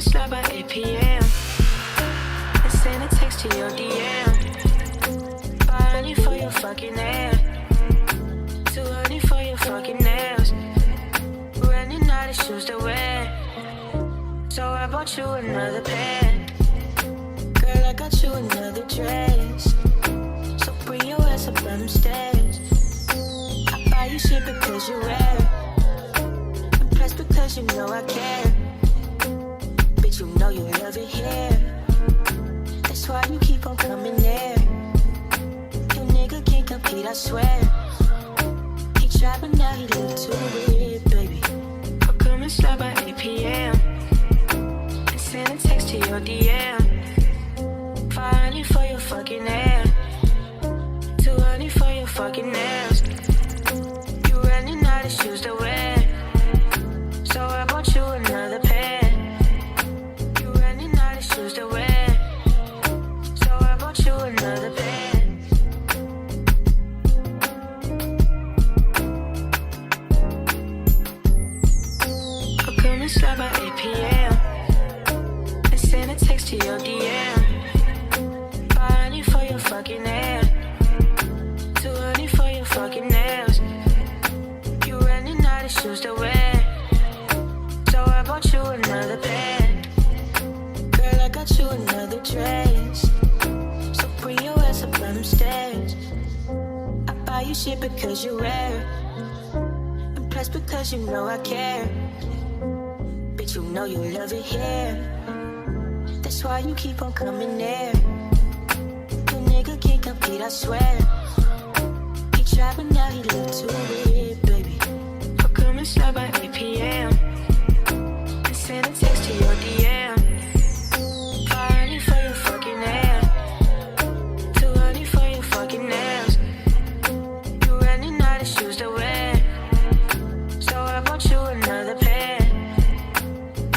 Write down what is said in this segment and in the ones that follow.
and slide by 8 p.m. and send a text to your DM. Falling for your fucking ass. Too early for your fucking nails. Running out of shoes to wear, so I bought you another pair. Girl, I got you another dress, so bring your ass up on them stairs. I buy you shit because you wear it, impressed because you know I care. Bitch, you know you love it here, that's why you keep on coming there. Your nigga can't compete, I swear. He tried but now he look too weird, baby. I'll come and slide by 8 p.m. and send a text to your DM. Falling for your fucking ass. Too early for your fucking nails. You running out of shoes to wear, so I bought you another pair. You running out of shoes to wear, so I bought you another pair. I'll come and slide by 8 p.m. and send a text to your DM. Falling for your fucking ass. Too early for your fucking nails. You running out of shoes to wear, so I bought you another pair. Girl, I got you another dress, so bring your ass up on them stairs. I buy you shit because you wear it, impressed because you know I care. Bitch, you know you love it here, that's why you keep on coming there. Your nigga can't compete, I swear. He tried but now he look too weird, baby. I'll come and slide by 8 p.m. and send a text to your DM. Falling for your fucking ass. Too early for your fucking nails. You running out of shoes to wear, so I bought you another pair.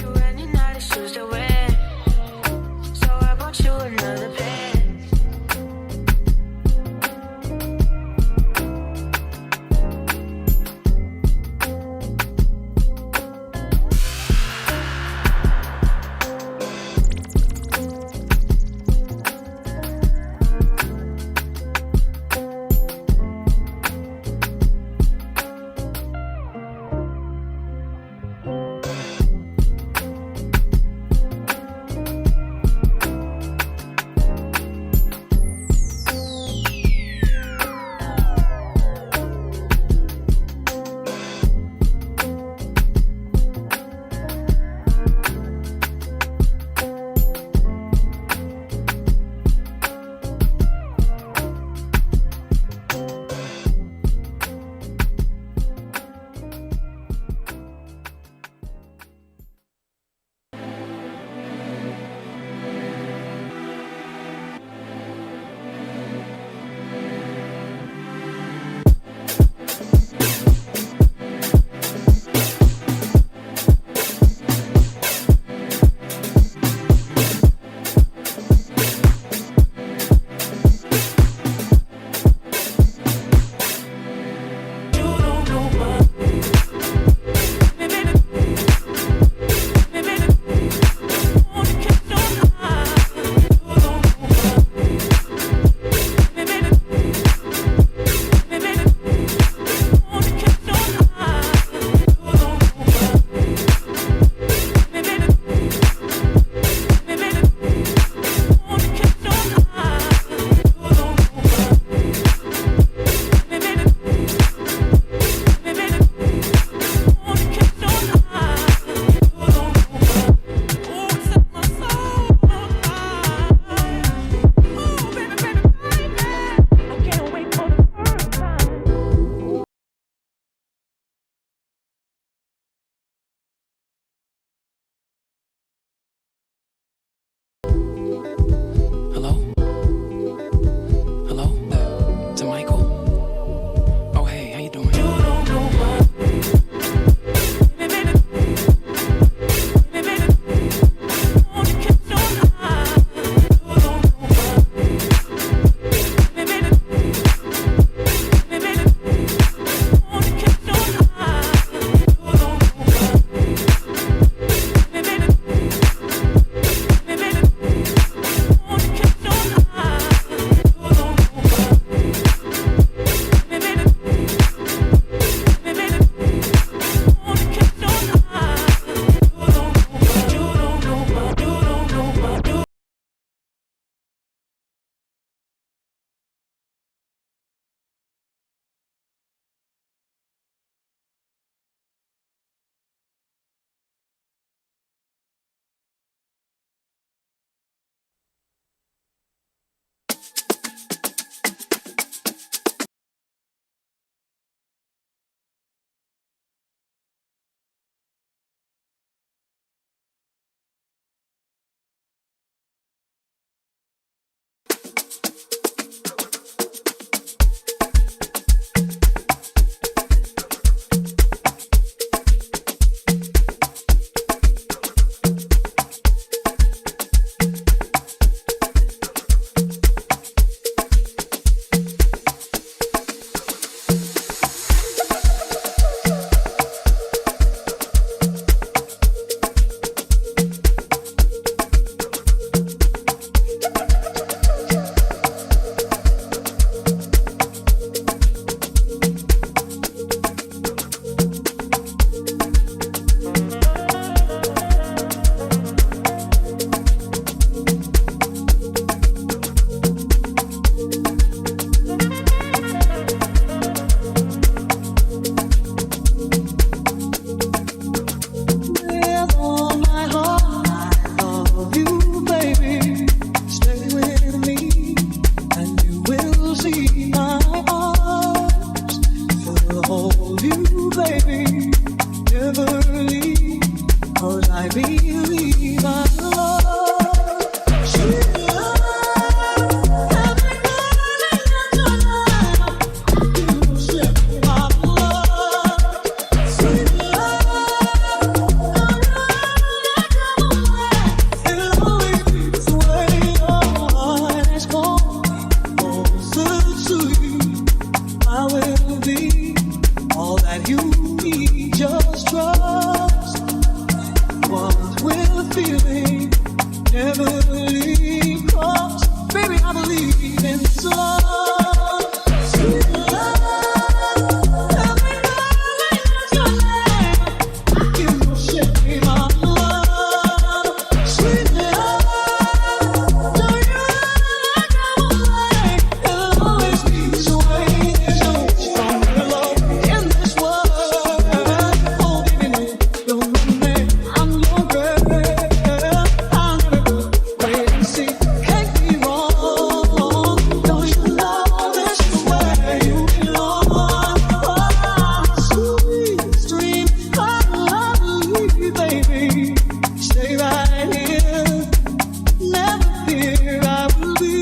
You running out of shoes to wear, so I bought you another pair. see my arms will hold you, baby. Never leave, 'cause I believe I love, sweet love. Every morning and tonight, you slip my love, sweet love. It'll always be this way. Your heart has gone closer to you. I will be all that you need. Just trust. What will feeling never leave? 'Cause baby, I believe in this love, sweet love. Every morning is your name. You will share my love, sweet love. Do you ever away? It'll always be this way. There's no stronger love in this world. Oh, baby, no, you're my man. I'm your girl. I'll never wait and see. Can't be wrong. Don't you know this is where you belong? Oh, sweet dream of lovely, baby. Stay right here. Never fear, I will be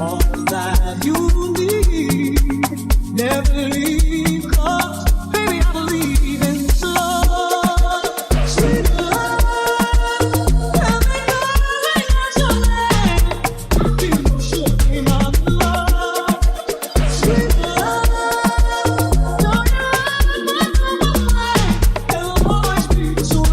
all that you need. Never leave, 'cause baby, I believe in this love, sweet love. Every morning is your name. You should be my love, sweet love. Don't you ever go away. It'll always be this way.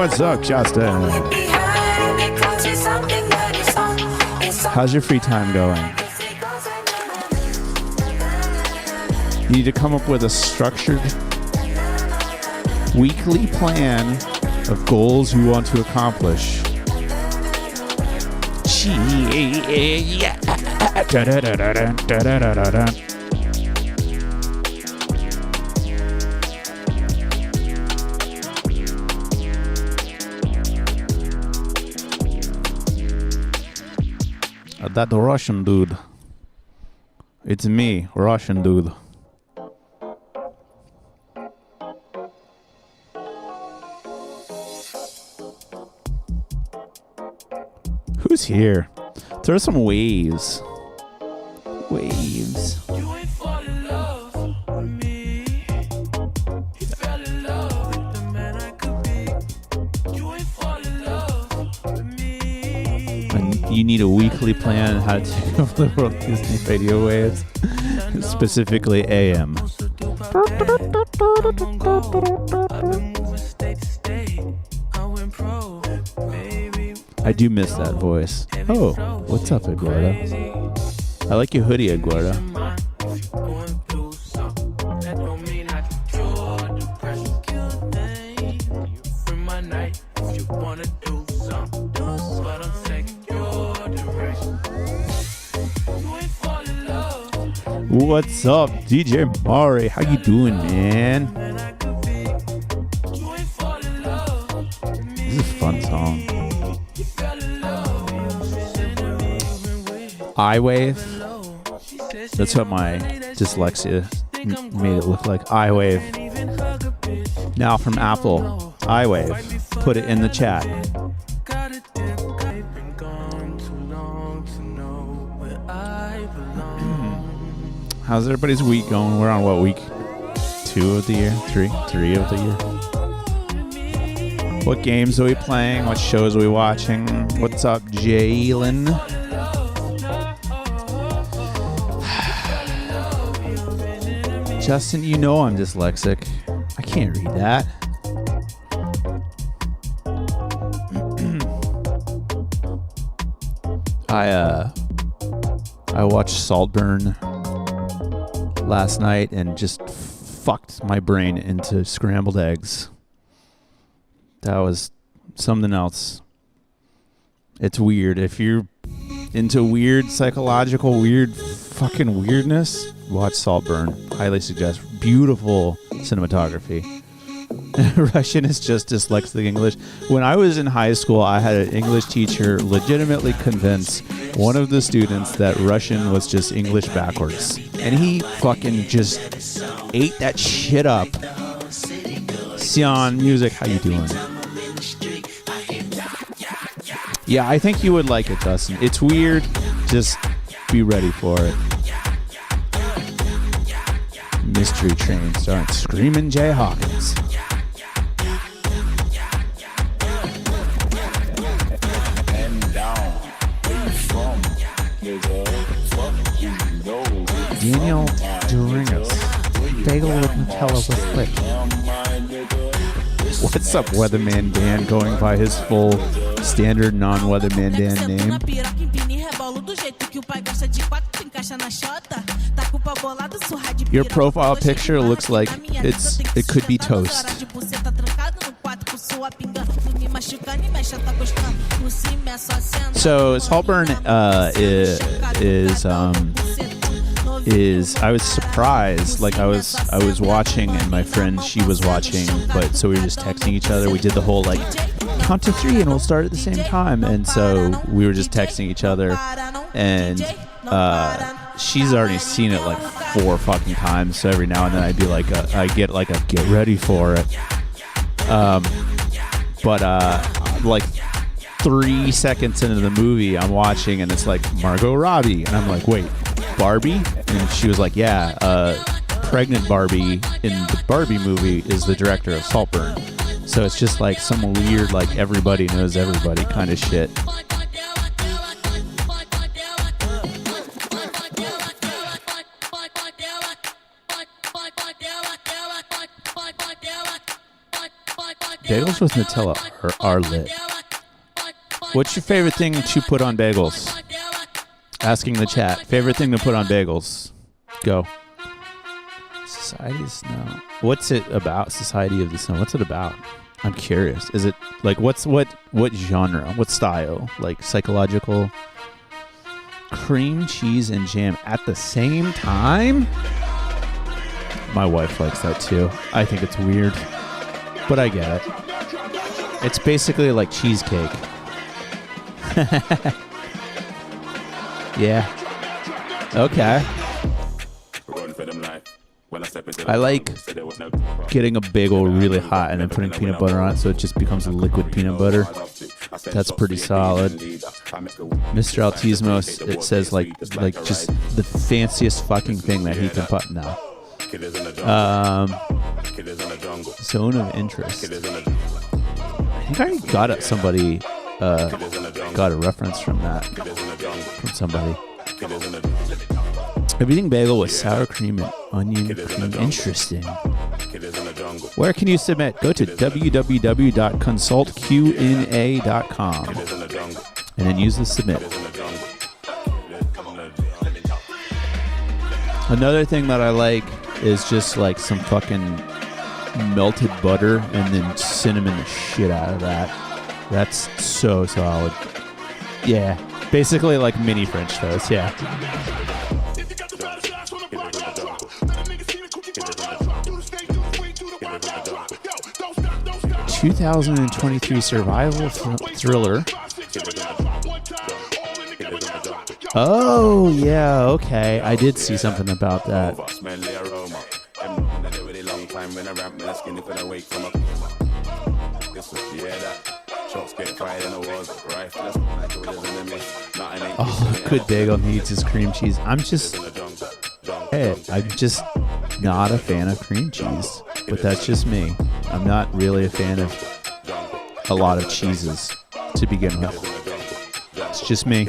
What's up, Justin? How's your free time going? You need to come up with a structured weekly plan of goals you want to accomplish. That Russian dude. It's me, Russian dude. Who's here? Throw some waves. Waves. You ain't fall in love with me. He fell in love with the man I could be. You ain't fall in love with me. And you need a weekly plan on how to take over the World Disney radio waves, specifically AM. I've been moving state to state. I went pro, baby. I do miss that voice. Oh, what's up, Eduardo? I like your hoodie, Eduardo. What's up, DJ Mari? How you doing, man? This is a fun song. I-Wave. That's what my dyslexia made it look like. I-Wave. Now from Apple. I-Wave. Put it in the chat. How's everybody's week going? We're on what, week 2 of the year? 3 of the year. What games are we playing? What shows are we watching? What's up, Jalen? Justin, you know I'm dyslexic. I can't read that. I watched Saltburn last night and just fucked my brain into scrambled eggs. That was something else. It's weird. If you're into weird psychological, weird fucking weirdness, watch Saltburn. Highly suggest. Beautiful cinematography. Russian is just dyslexic English. When I was in high school, I had an English teacher legitimately convince one of the students that Russian was just English backwards. And he fucking just ate that shit up. Sion Music, how you doing? Yeah, I think you would like it, Dustin. It's weird. Just be ready for it. Mystery Train starring Screamin' Jay Hawkins. Daniel Doringas. Bagel with Nutella with Click. What's up, Weatherman Dan, going by his full standard non-Weatherman Dan name? Your profile picture looks like it could be toast. So Saltburn is I was surprised. Like I was watching and my friend, she was watching, but so we were just texting each other. We did the whole like count to 3 and we'll start at the same time, and so we were just texting each other, and she's already seen it like 4 fucking times, so every now and then I'd be like I get like a get ready for it, but like 3 seconds into the movie I'm watching and it's like Margot Robbie, and I'm like, wait, Barbie? And she was like, yeah, pregnant Barbie in the Barbie movie is the director of Saltburn. So it's just like some weird, like everybody knows everybody kind of shit. Bagels with Nutella are lit. What's your favorite thing to put on bagels? Asking the chat. Favorite thing to put on bagels? Go. Society of Snow. What's it about? Society of the Snow. What's it about? I'm curious. Is it like what genre? What style? Like psychological? Cream cheese and jam at the same time? My wife likes that too. I think it's weird, but I get it. It's basically like cheesecake. Yeah. Okay. I like getting a bagel really hot and then putting peanut butter on it so it just becomes liquid peanut butter. That's pretty solid. Mr. Altismos, it says like just the fanciest fucking thing that he can put now. Zone of interest. I think I got somebody got a reference from that from somebody. Everything bagel with sour cream and onion cream. Interesting. Where can you submit? Go to www.consultqna.com and then use the submit. Another thing that I like is just like some fucking melted butter and then cinnamon the shit out of that. That's so solid. Yeah. Basically like mini French toast. Yeah. 2023 survival thriller. Oh, yeah, okay. I did see something about that. Oh, good bagel needs his cream cheese. I'm just not a fan of cream cheese, but that's just me. I'm not really a fan of a lot of cheeses to begin with. It's just me.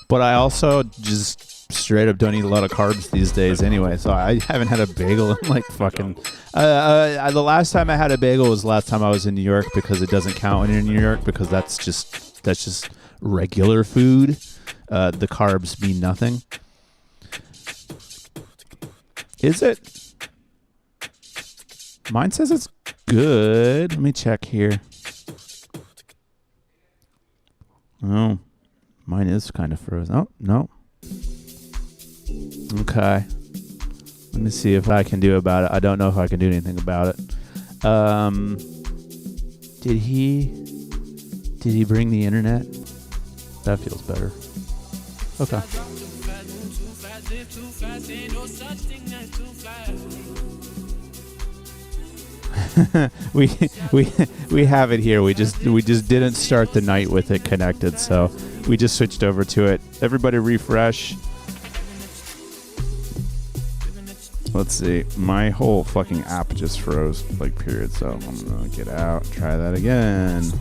But I also just straight up don't eat a lot of carbs these days anyway, so I haven't had a bagel in like fucking... the last time I had a bagel was the last time I was in New York, because it doesn't count when you're in New York, because that's just regular food. The carbs mean nothing. Is it? Mine says it's good. Let me check here. Oh, mine is kind of frozen. Oh, no. Okay. Let me see if I can do about it. I don't know if I can do anything about it. Did he bring the internet? That feels better. Okay. we have it here. We just didn't start the night with it connected, so we just switched over to it. Everybody refresh. Let's see. My whole fucking app just froze, like, period. So I'm gonna get out, try that again.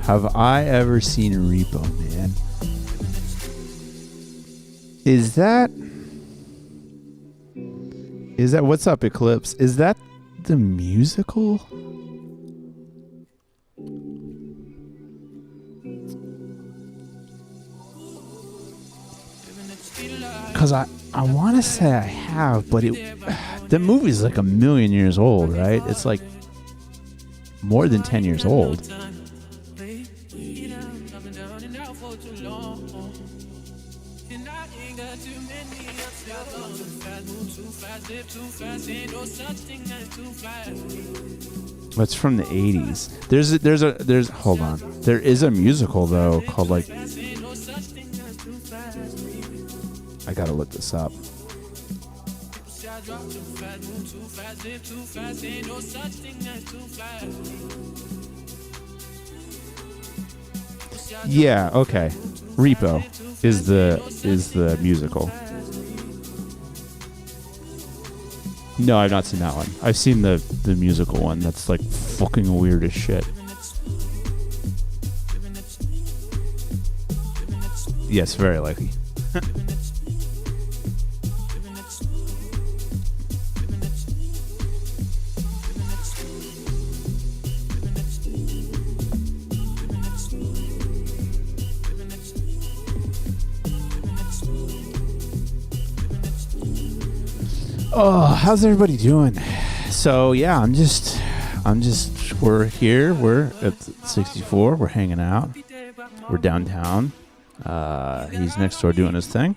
Have I ever seen Repo Man? Is that what's up, Eclipse? Is that the musical? Because I want to say I have, but the movie's like 1,000,000 years old, right? It's like more than 10 years old. It's from the 80s. There's hold on. There is a musical though called like, I gotta look this up. Yeah, okay. Repo. is the musical. No, I've not seen that one. I've seen the musical one. That's like fucking weird as shit. Yes, very likely. Oh, how's everybody doing? So yeah, we're here. We're at 64. We're hanging out. We're downtown. He's next door doing his thing.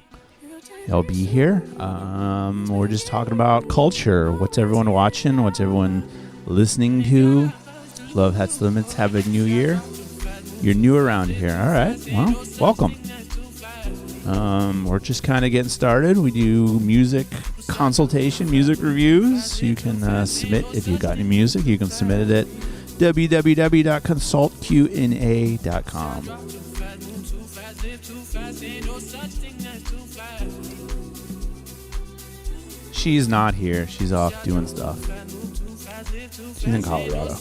He'll be here. We're just talking about culture. What's everyone watching? What's everyone listening to? Love Hats Limits. Have a new year. You're new around here. All right. Well, welcome. We're just kind of getting started. We do music consultation, music reviews. You can submit if you got any music. You can submit it at www.consultqna.com. She's not here. She's off doing stuff. She's in Colorado.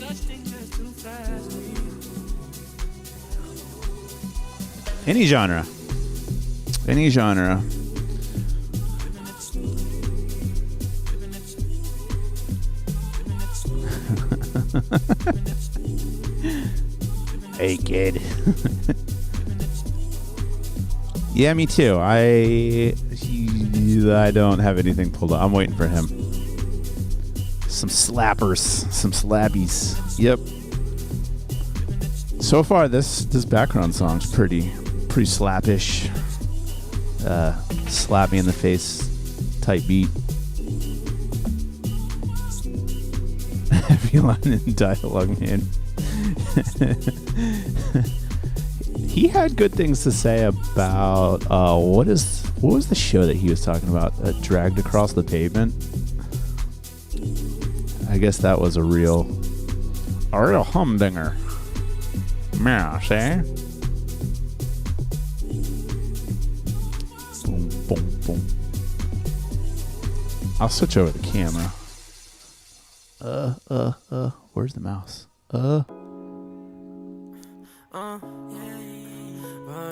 Any genre. Any genre. Hey, kid. Yeah, me too. I don't have anything pulled up. I'm waiting for him. Some slappers, some slappies. Yep. So far, this background song's pretty slappish. Slap me in the face type beat. Heavy line and dialogue, man. He had good things to say about what was the show that he was talking about? Dragged Across the Pavement. I guess that was a real humdinger. Yeah, see? Boom, boom, boom. I'll switch over the camera. Where's the mouse?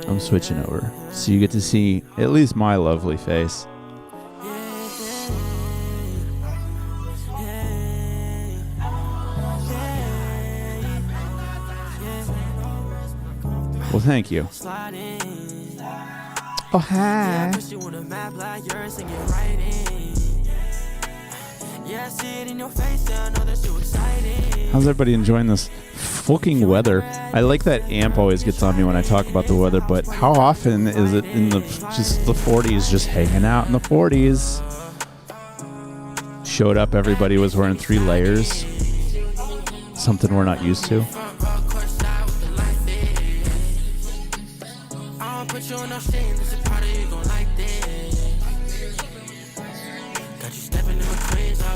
I'm switching over, so you get to see at least my lovely face. Well, thank you. Oh, hi. How's everybody enjoying this fucking weather? I like that amp always gets on me when I talk about the weather, but how often is it in the 40s, just hanging out in the 40s? Showed up, everybody was wearing 3 layers. Something we're not used to.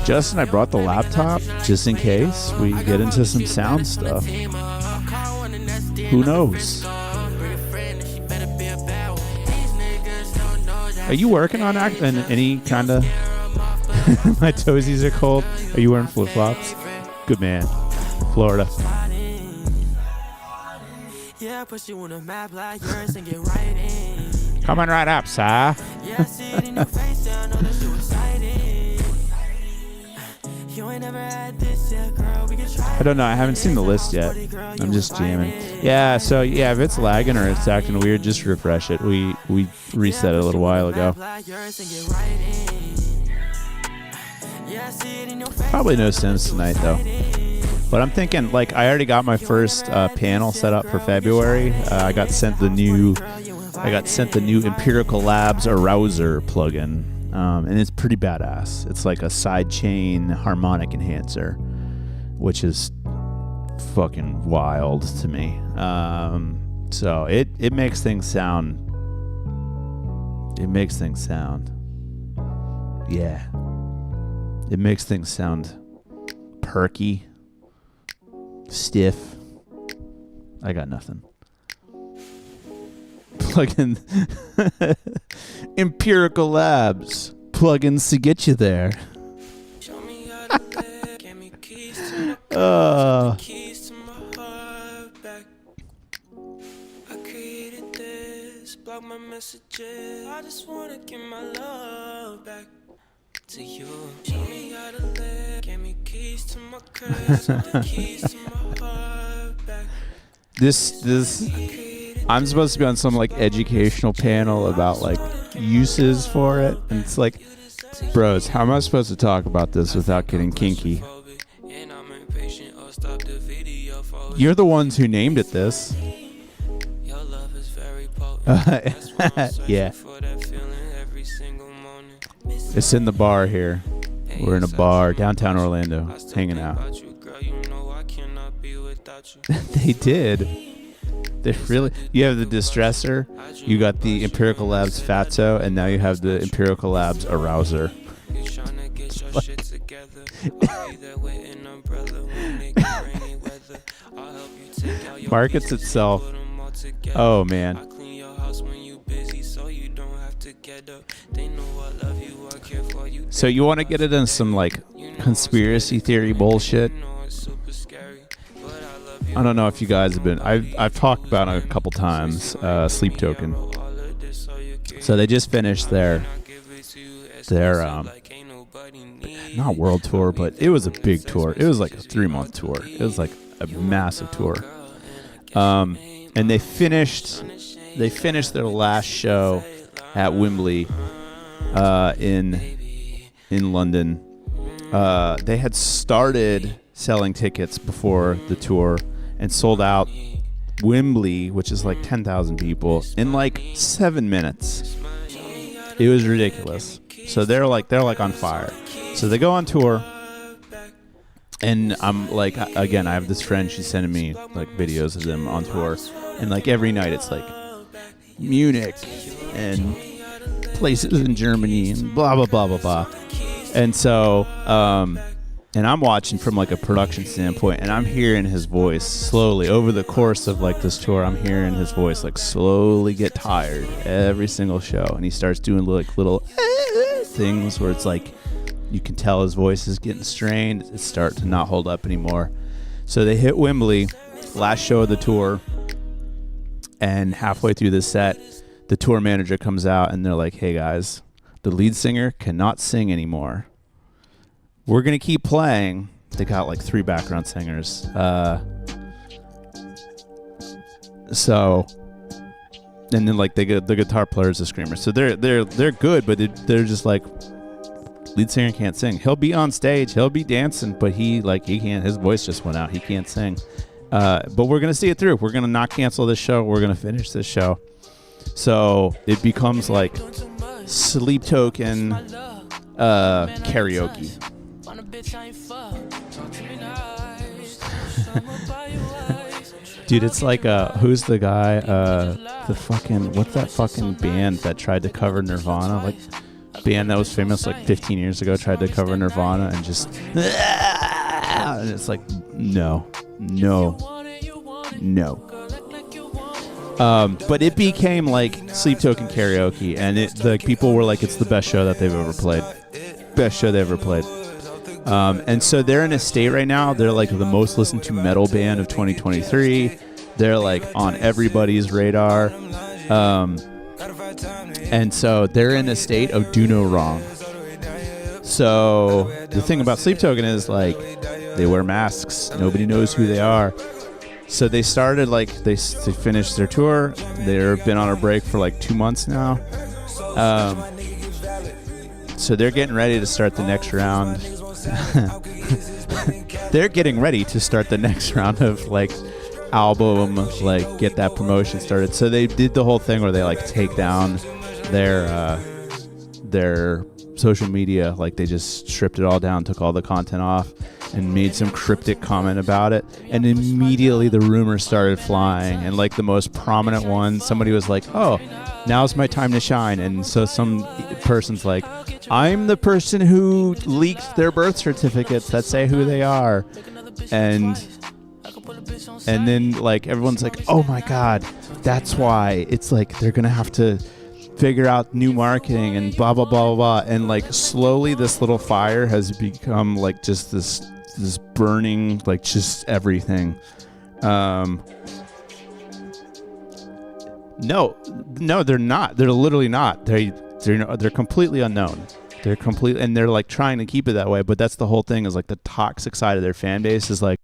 Justin, I brought the laptop just in case we get into some sound stuff. Who knows? Are you working on any kind of... My toesies are cold. Are you wearing flip-flops? Good man. Florida. Coming right up, sir. I don't know. I haven't seen the list yet. I'm just jamming. Yeah, so yeah, if it's lagging or it's acting weird, just refresh it. We reset it a little while ago. Probably no sense tonight though. But I'm thinking, like, I already got my first panel set up for February. I got sent the new Empirical Labs Arouser plugin. And it's pretty badass. It's like a sidechain harmonic enhancer, which is fucking wild to me. So it makes things sound. It makes things sound. Yeah. It makes things sound perky, stiff. I got nothing. Plug-in Empirical Labs plugins to get you there. Keys to my heart back. I created this, block my messages. I just wanna give my love back to you. Show me how to live. Give me keys to my crib. The keys to my heart back. This I'm supposed to be on some like educational panel about like uses for it, and it's like, bros, how am I supposed to talk about this without getting kinky? You're the ones who named it this. Yeah. It's in the bar here. We're in a bar downtown Orlando, hanging out. They did. They really. You have the Distressor, you got the Empirical Labs Fatso, and now you have the Empirical Labs Arouser. Markets itself. Oh man. So you want to get it in some like conspiracy theory bullshit? I don't know if you guys have been. I've talked about it a couple times. Sleep Token. So they just finished their not world tour, but it was a big tour. It was like a 3-month tour. It was like a massive tour. And they finished their last show at Wembley in London. They had started selling tickets before the tour and sold out Wembley, which is like 10,000 people, in like 7 minutes. It was ridiculous. So they're like on fire. So they go on tour, and I'm like, again, I have this friend, she's sending me like videos of them on tour, and like every night it's like Munich and places in Germany and blah blah blah blah blah. And so and I'm watching from like a production standpoint, and I'm hearing his voice slowly over the course of like this tour. I'm hearing his voice like slowly get tired every single show, and he starts doing like little things where it's like you can tell his voice is getting strained. It's starting to not hold up anymore. So they hit Wembley, last show of the tour, and halfway through the set, the tour manager comes out and they're like, "Hey guys, the lead singer cannot sing anymore. We're going to keep playing." They got like 3 background singers. So, and then like the guitar player is a screamer. So they're good, but they're just like, lead singer can't sing. He'll be on stage, he'll be dancing, but he can't. His voice just went out. He can't sing. But we're going to see it through. We're going to not cancel this show. We're going to finish this show. So it becomes like Sleep Token karaoke. Dude, it's like who's the guy, what's that fucking band that tried to cover Nirvana? Like, band that was famous like 15 years ago tried to cover Nirvana and just and it's like no. But it became like Sleep Token karaoke, and the people were like, it's the best show that they've ever played. Best show they ever played. And so they're in a state right now, they're like the most listened to metal band of 2023. They're like on everybody's radar. And so they're in a state of do no wrong. So the thing about Sleep Token is like they wear masks. Nobody knows who they are. So they started like they finished their tour. They've been on a break for like 2 months now. So they're getting ready to start the next round. They're getting ready to start the next round of like album, like get that promotion started. So they did the whole thing where they like take down their social media. Like they just stripped it all down, took all the content off, and made some cryptic comment about it. And immediately the rumors started flying. And like the most prominent one, somebody was like, "Oh, now's my time to shine." And so some person's like, "I'm the person who leaked their birth certificates that say who they are." And then like everyone's like, "Oh my God, That's why it's like they're gonna have to figure out new marketing and blah blah blah blah blah. And like slowly, this little fire has become like just this burning, like just everything. No, they're not. They're literally not. They're completely unknown. They're complete, and they're like trying to keep it that way. But that's the whole thing. Is like the toxic side of their fan base is like.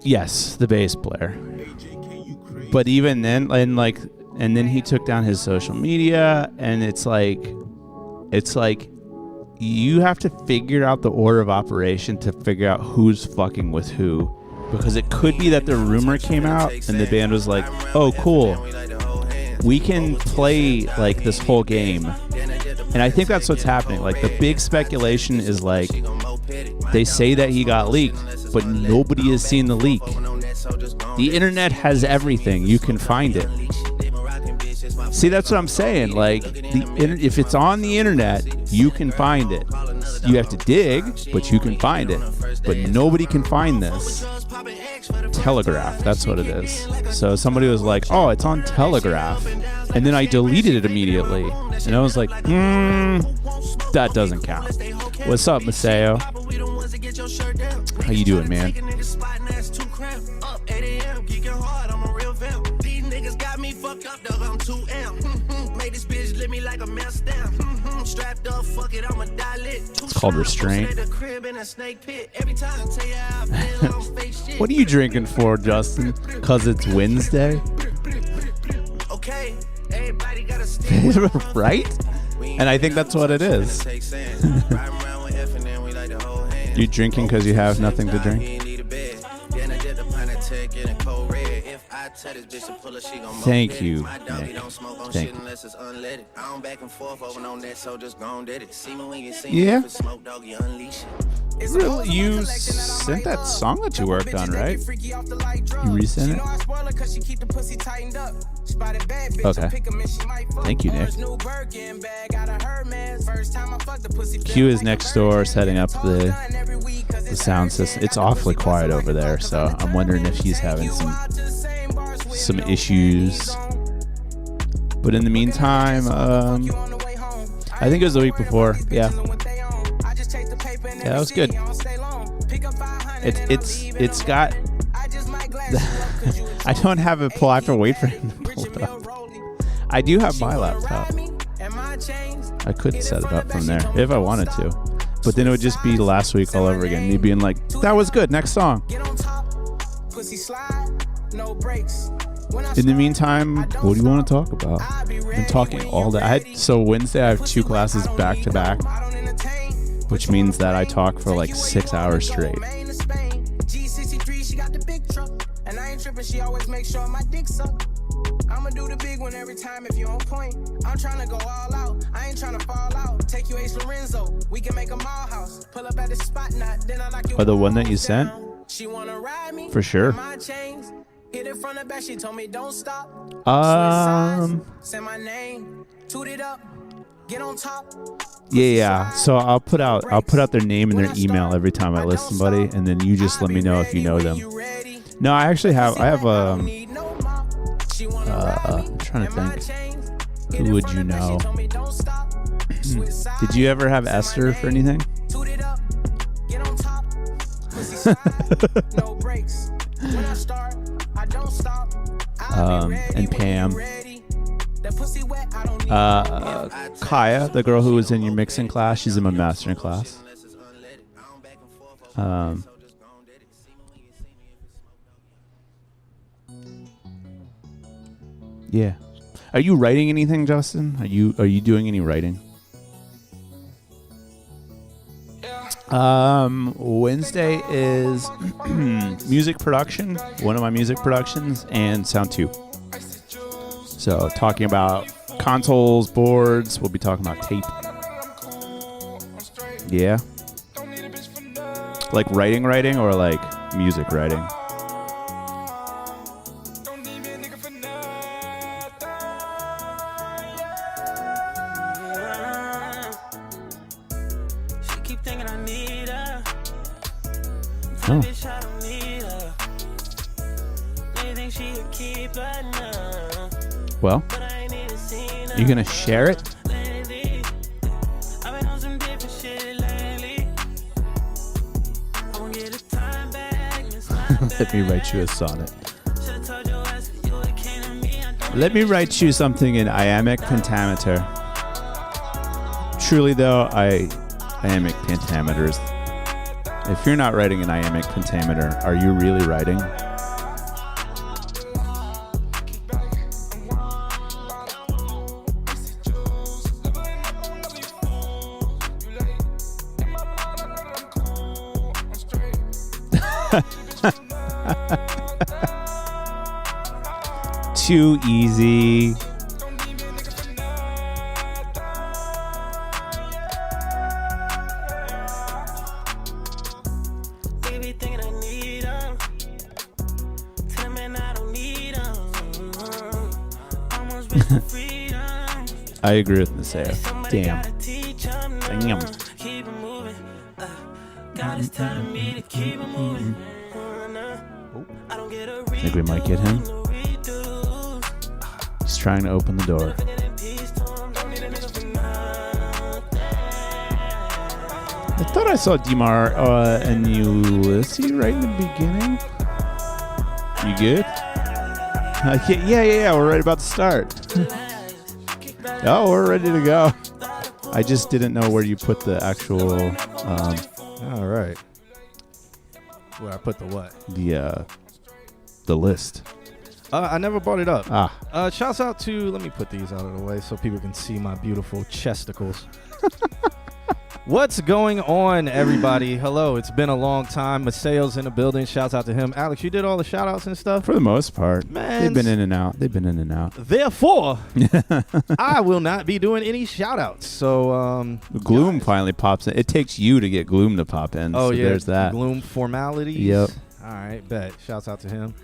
Yes, the bass player. But even then, and then he took down his social media, and it's like you have to figure out the order of operation to figure out who's fucking with who, because it could be that the rumor came out and the band was like, "Oh, cool, we can play like this whole game," and I think that's what's happening. Like the big speculation is like they say that he got leaked, but nobody has seen the leak. The internet has everything. You can find it. See, that's what I'm saying. Like, if it's on the internet, you can find it. You have to dig, but you can find it. But nobody can find this. Telegraph, that's what it is. So somebody was like, "Oh, it's on Telegraph," and then I deleted it immediately, and I was like, that doesn't count. What's up, Maseo? How you doing, man? It's called restraint. What are you drinking for, Justin? 'Cause it's Wednesday? Right? And I think that's what it is. You drinking because you have nothing to drink? Thank you, Nick. Thank you. Yeah. Really? You sent that song that you worked on, right? You resent it? Okay. Thank you, Nick. Q is next door setting up the sound system. It's awfully quiet over there, so I'm wondering if he's having some issues. But in the meantime, I think it was the week before. Yeah. Yeah, that was good. It's got. I don't have it pull. I have to wait for him to pull it up. I do have my laptop. I could set it up from there if I wanted to, but then it would just be last week all over again. Me being like, "That was good. Next song." In the meantime, what do you want to talk about? I've been talking all day. So Wednesday I have 2 classes back to back, which means that I talk for like 6 hours straight. And I ain't tripping, she always make sure my dick suck. I'ma do the big one every time if you on point. I'm trying to go all out, I ain't trying to fall out. Take you H. Lorenzo, we can make a mall house. Pull up at the spot, not then I like you. The one that you sent? She wanna ride me for sure. Hit it from the back, she told me don't stop. Say my name, toot it up, get on top. Yeah. So I'll put out their name and their email every time I list somebody, and then you just let me know if you know them. No, I have I'm trying to think. Who would you know? Did you ever have Esther for anything? And Pam. Kaya, the girl who was in your mixing class, she's in my mastering class. Yeah. Are you writing anything, Justin? Are you doing any writing? Wednesday is music production, one of my music productions, and Sound 2. So talking about consoles, boards, we'll be talking about tape. Yeah. Like writing or like music writing? Oh. Well, you gonna share it? Let me write you a sonnet. Let me write you something in iambic pentameter. Truly though, iambic pentameters. If you're not writing an iambic pentameter, are you really writing? Too easy. I agree with Masaya. Damn. Damn. I think we might get him. He's trying to open the door. I thought I saw Dimar and Ulysses right in the beginning. You good? Yeah. We're right about to start. Oh, we're ready to go. I just didn't know where you put the actual. All right. Where I put the what? The list. I never brought it up. Shouts out to. Let me put these out of the way so people can see my beautiful chesticles. What's going on, everybody? Hello, it's been a long time. Maceo's in the building. Shouts out to him. Alex, you did all the shout outs and stuff? For the most part. Man, They've been in and out. Therefore, I will not be doing any shout outs. So, Gloom finally pops in. It takes you to get Gloom to pop in. Oh, so yeah. There's that. Gloom formalities. Yep. All right, bet. Shouts out to him.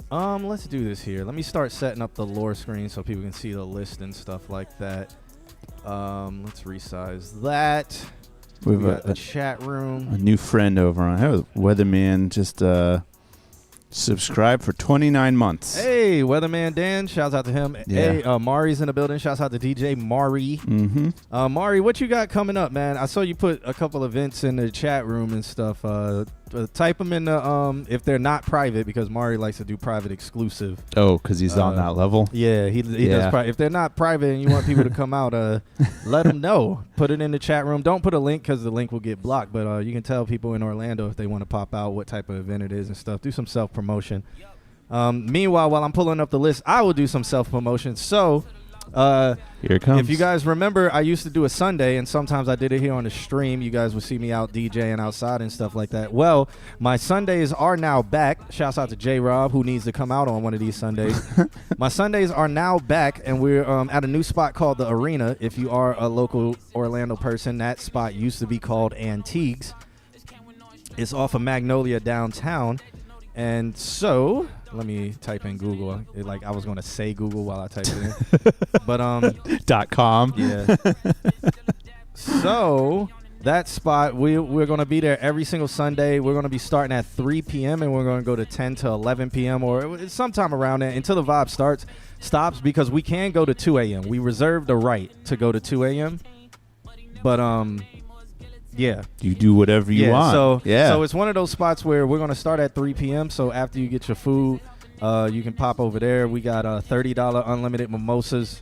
Let's do this here. Let me start setting up the lore screen so people can see the list and stuff like that. Let's resize that. We've We got the a chat room. new friend over on. Hey, Weatherman just subscribed for 29 months. Hey, Weatherman Dan. Shouts out to him. Yeah. Hey, Mari's in the building. Shouts out to DJ Mari. Mm-hmm. Mari, what you got coming up, man? I saw you put a couple events in the chat room and stuff. Type them in the if they're not private, because Mari likes to do private exclusive. Oh, because he's on that level. Yeah, he does. If they're not private and you want people to come out, let them know. Put it in the chat room. Don't put a link because the link will get blocked. But you can tell people in Orlando if they want to pop out what type of event it is and stuff. Do some self promotion. Meanwhile, while I'm pulling up the list, I will do some self promotion. So. Here it comes. If you guys remember, I used to do a Sunday, and sometimes I did it here on the stream. You guys would see me out DJing outside and stuff like that. Well, my Sundays are now back. Shouts out to J-Rob, who needs to come out on one of these Sundays. My Sundays are now back, and we're at a new spot called The Arena. If you are a local Orlando person, that spot used to be called Antiques. It's off of Magnolia downtown. And so, let me type in Google. I was going to say Google while I typed it in. But, .com. Yeah. So, that spot, we're going to be there every single Sunday. We're going to be starting at 3 p.m. and we're going to go to 10 to 11 p.m. or sometime around there until the vibe stops, because we can go to 2 a.m. We reserve the right to go to 2 a.m. But, yeah. You do whatever you want. So it's one of those spots where we're going to start at 3 p.m. So after you get your food, you can pop over there. We got $30 unlimited mimosas.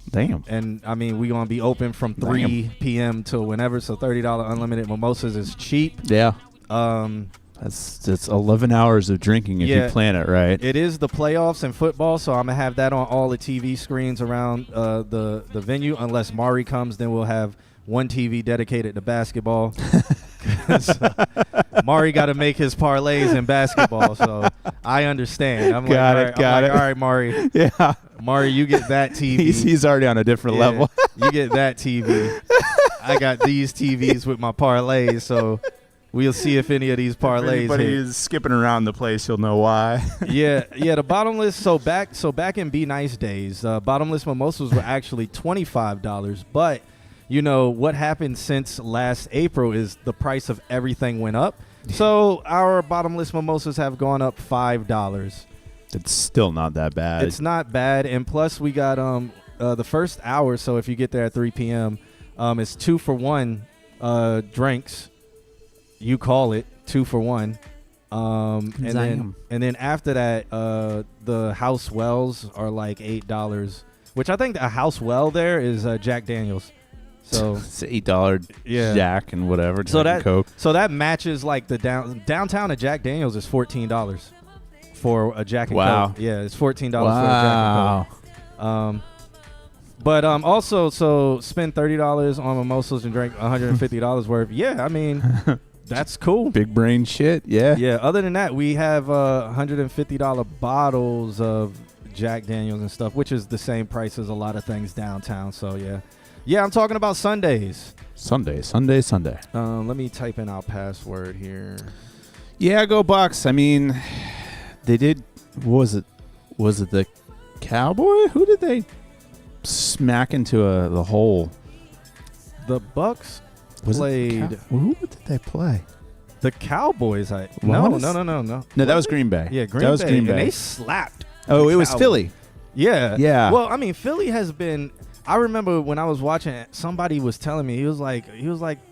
Damn. And, I mean, we're going to be open from 3 p.m. till whenever. So $30 unlimited mimosas is cheap. Yeah. That's 11 hours of drinking if you plan it right. It is the playoffs in football, so I'm going to have that on all the TV screens around the venue. Unless Mari comes, then we'll have one TV dedicated to basketball. Mari got to make his parlays in basketball, so I understand. I'm got like, all right, Mari. Yeah. Mari, you get that TV. He's already on a different level. You get that TV. I got these TVs with my parlays, so we'll see if any of these parlays If anybody hit. is skipping around the place, you'll know why. Yeah, the bottomless. So back in Be Nice days, bottomless mimosas were actually $25, but you know what happened since last April is the price of everything went up. So our bottomless mimosas have gone up $5. It's still not that bad. It's not bad, and plus we got the first hour. So if you get there at 3 p.m., it's 2 for 1 drinks. You call it 2 for 1. And then after that, the house wells are like $8, which I think a house well there is Jack Daniels. So it's $8 Jack and whatever. So Jack and Coke. So that matches like the downtown at Jack Daniels is $14 for a Jack and Coke. Yeah, it's $14 for a Jack and Coke. But also, so spend $30 on mimosas and drink $150 worth. Yeah, I mean, that's cool. Big brain shit. Yeah. Yeah. Other than that, we have $150 bottles of Jack Daniels and stuff, which is the same price as a lot of things downtown. So yeah, I'm talking about Sundays. Sunday. Let me type in our password here. Yeah, go Bucks. I mean, they did. What was it? Was it the Cowboy? Who did they smack into the hole? The Bucks played. Who did they play? The Cowboys. No. No, that was Green Bay. Yeah, That was Green Bay. And they slapped. Oh, it was Philly. Yeah. Yeah. Well, I mean, Philly has been. I remember when I was watching it, somebody was telling me, he was like,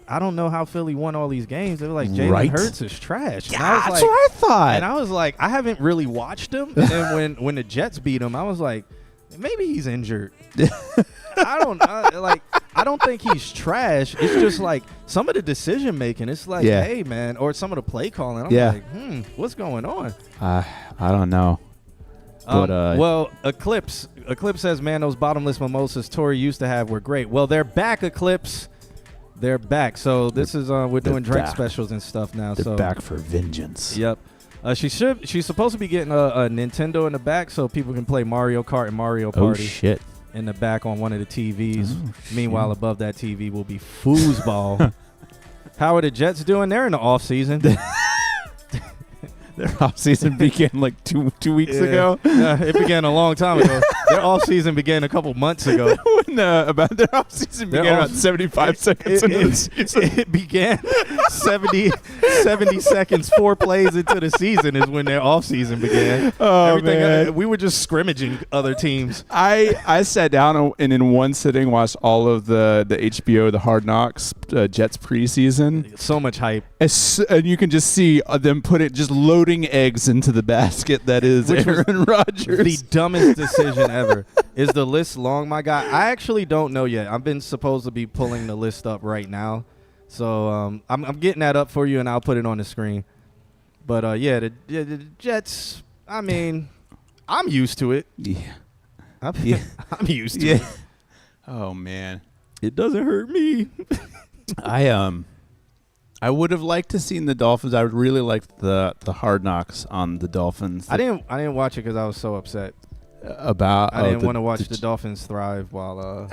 I don't know how Philly won all these games. They were like, Jalen Hurts is trash. Yeah, that's what I thought. And I was like, I haven't really watched him. And then when the Jets beat him, I was like, maybe he's injured. I don't think he's trash. It's just like some of the decision making. It's like, hey man, or some of the play calling. I'm like, what's going on? I don't know. But, well, Eclipse says, man, those bottomless mimosas Tori used to have were great. Well, they're back, Eclipse. They're back. So this is we're doing drink back. specials and stuff now. They're so back for vengeance. Yep. She's supposed to be getting a Nintendo in the back so people can play Mario Kart and Mario Oh Party shit. in the back on one of the TVs. Oh, Meanwhile, shit. above that TV will be foosball. How are the Jets doing? They're in the off season. Their off season began like two weeks ago. It began a long time ago. Their off season began a couple months ago. When, about their off season began about 75 seconds into the season. It began 70 seconds, 4 plays into the season is when their off season began. Oh, man. We were just scrimmaging other teams. I sat down and in one sitting watched all of the HBO, the Hard Knocks Jets preseason. So much hype. And you can just see them just loading eggs into the basket that is Which was Aaron Rodgers. The dumbest decision ever. Is the list long, my guy? I actually don't know yet. I've been supposed to be pulling the list up right now. So I'm getting that up for you, and I'll put it on the screen. But, the Jets, I mean, I'm used to it. Yeah. I'm used to Yeah. it. Oh, man. It doesn't hurt me. I would have liked to seen the Dolphins. I would really liked the Hard Knocks on the Dolphins. I didn't watch it because I was so upset. About I didn't want to watch the Dolphins thrive while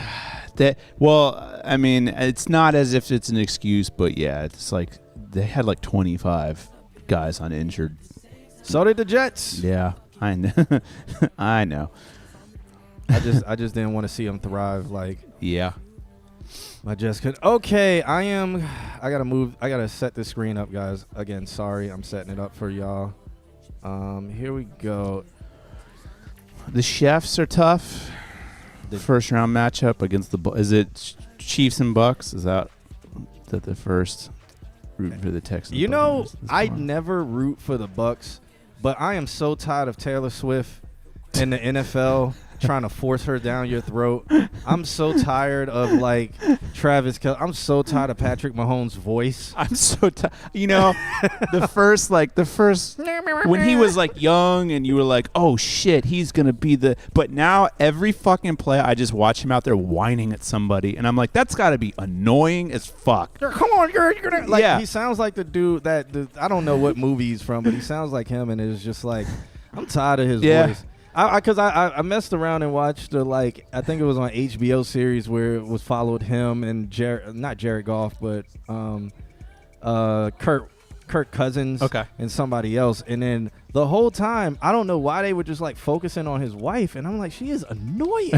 well, I mean, it's not as if it's an excuse, but yeah, it's like they had like 25 guys on injured. so did the Jets. Yeah, I know. I know. I just didn't want to see them thrive like Yeah. I just could. Okay, I gotta set this screen up, guys. Again, sorry, I'm setting it up for y'all. Here we go. The Chefs are tough. The first round matchup against is it Chiefs and Bucks? Is that the first root for the Texans? You know, I never root for the Bucks, but I am so tired of Taylor Swift in the NFL trying to force her down your throat. I'm so tired of like Travis Kelce. I'm so tired of Patrick Mahomes' voice. I'm so tired. You know, the first when he was like young and you were like, oh shit, he's gonna be but now every fucking play I just watch him out there whining at somebody and I'm like, that's gotta be annoying as fuck. Come on, you're gonna like. Yeah. He sounds like the dude I don't know what movie he's from, but he sounds like him, and it's just like I'm tired of his voice. Because I messed around and watched I think it was on HBO series where it was followed him and not Jared Goff, but Kirk Cousins and somebody else, and then the whole time I don't know why they were just like focusing on his wife, and I'm like, she is annoying.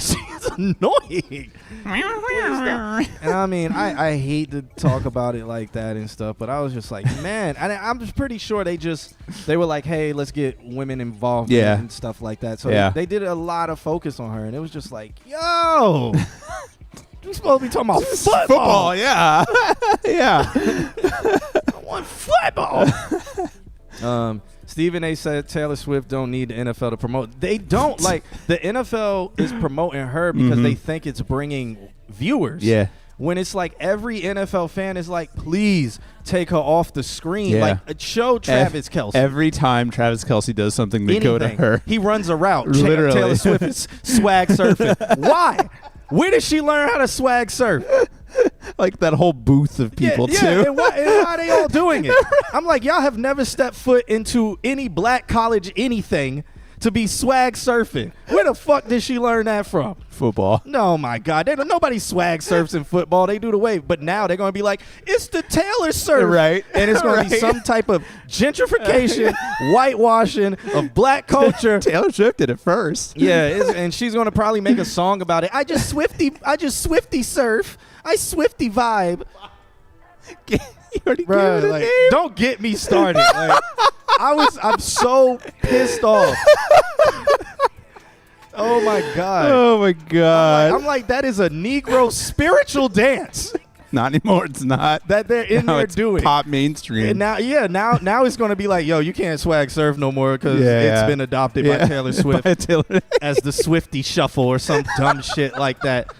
She's annoying. And I mean, I hate to talk about it like that and stuff, but I was just like, man, and I'm just pretty sure they were like, hey, let's get women involved and stuff like that. So they did a lot of focus on her, and it was just like, yo, you're supposed to be talking about football. Yeah. Yeah. I want football. Stephen A. said Taylor Swift don't need the NFL to promote. They don't. Like, the NFL is promoting her because they think it's bringing viewers. Yeah. When it's like every NFL fan is like, please take her off the screen. Yeah. Like, show Travis Kelce. Every time Travis Kelce does something, they go to her. He runs a route. Literally. Taylor Swift is swag surfing. Why? Where did she learn how to swag surf? Like that whole booth of people, too. And why are they all doing it? I'm like, y'all have never stepped foot into any black college anything to be swag surfing. Where the fuck did she learn that from? Football. No, my God. Nobody swag surfs in football. They do the wave. But now they're going to be like, it's the Taylor surf. Right. And it's going to be some type of gentrification, whitewashing of black culture. Taylor Swift did it first. Yeah, and she's going to probably make a song about it. I just Swifty surf. I Swifty vibe. You already gave Bruh, it a like, name? don't get me started. Like, I'm so pissed off. Oh my God. Oh my God. I'm like, that is a Negro spiritual dance Not anymore. It's not. that they're in Now there it's doing. pop mainstream. And now it's going to be like, yo, you can't swag surf no more because it's been adopted by Taylor Swift By Taylor. as the Swifty Shuffle or some dumb shit like that.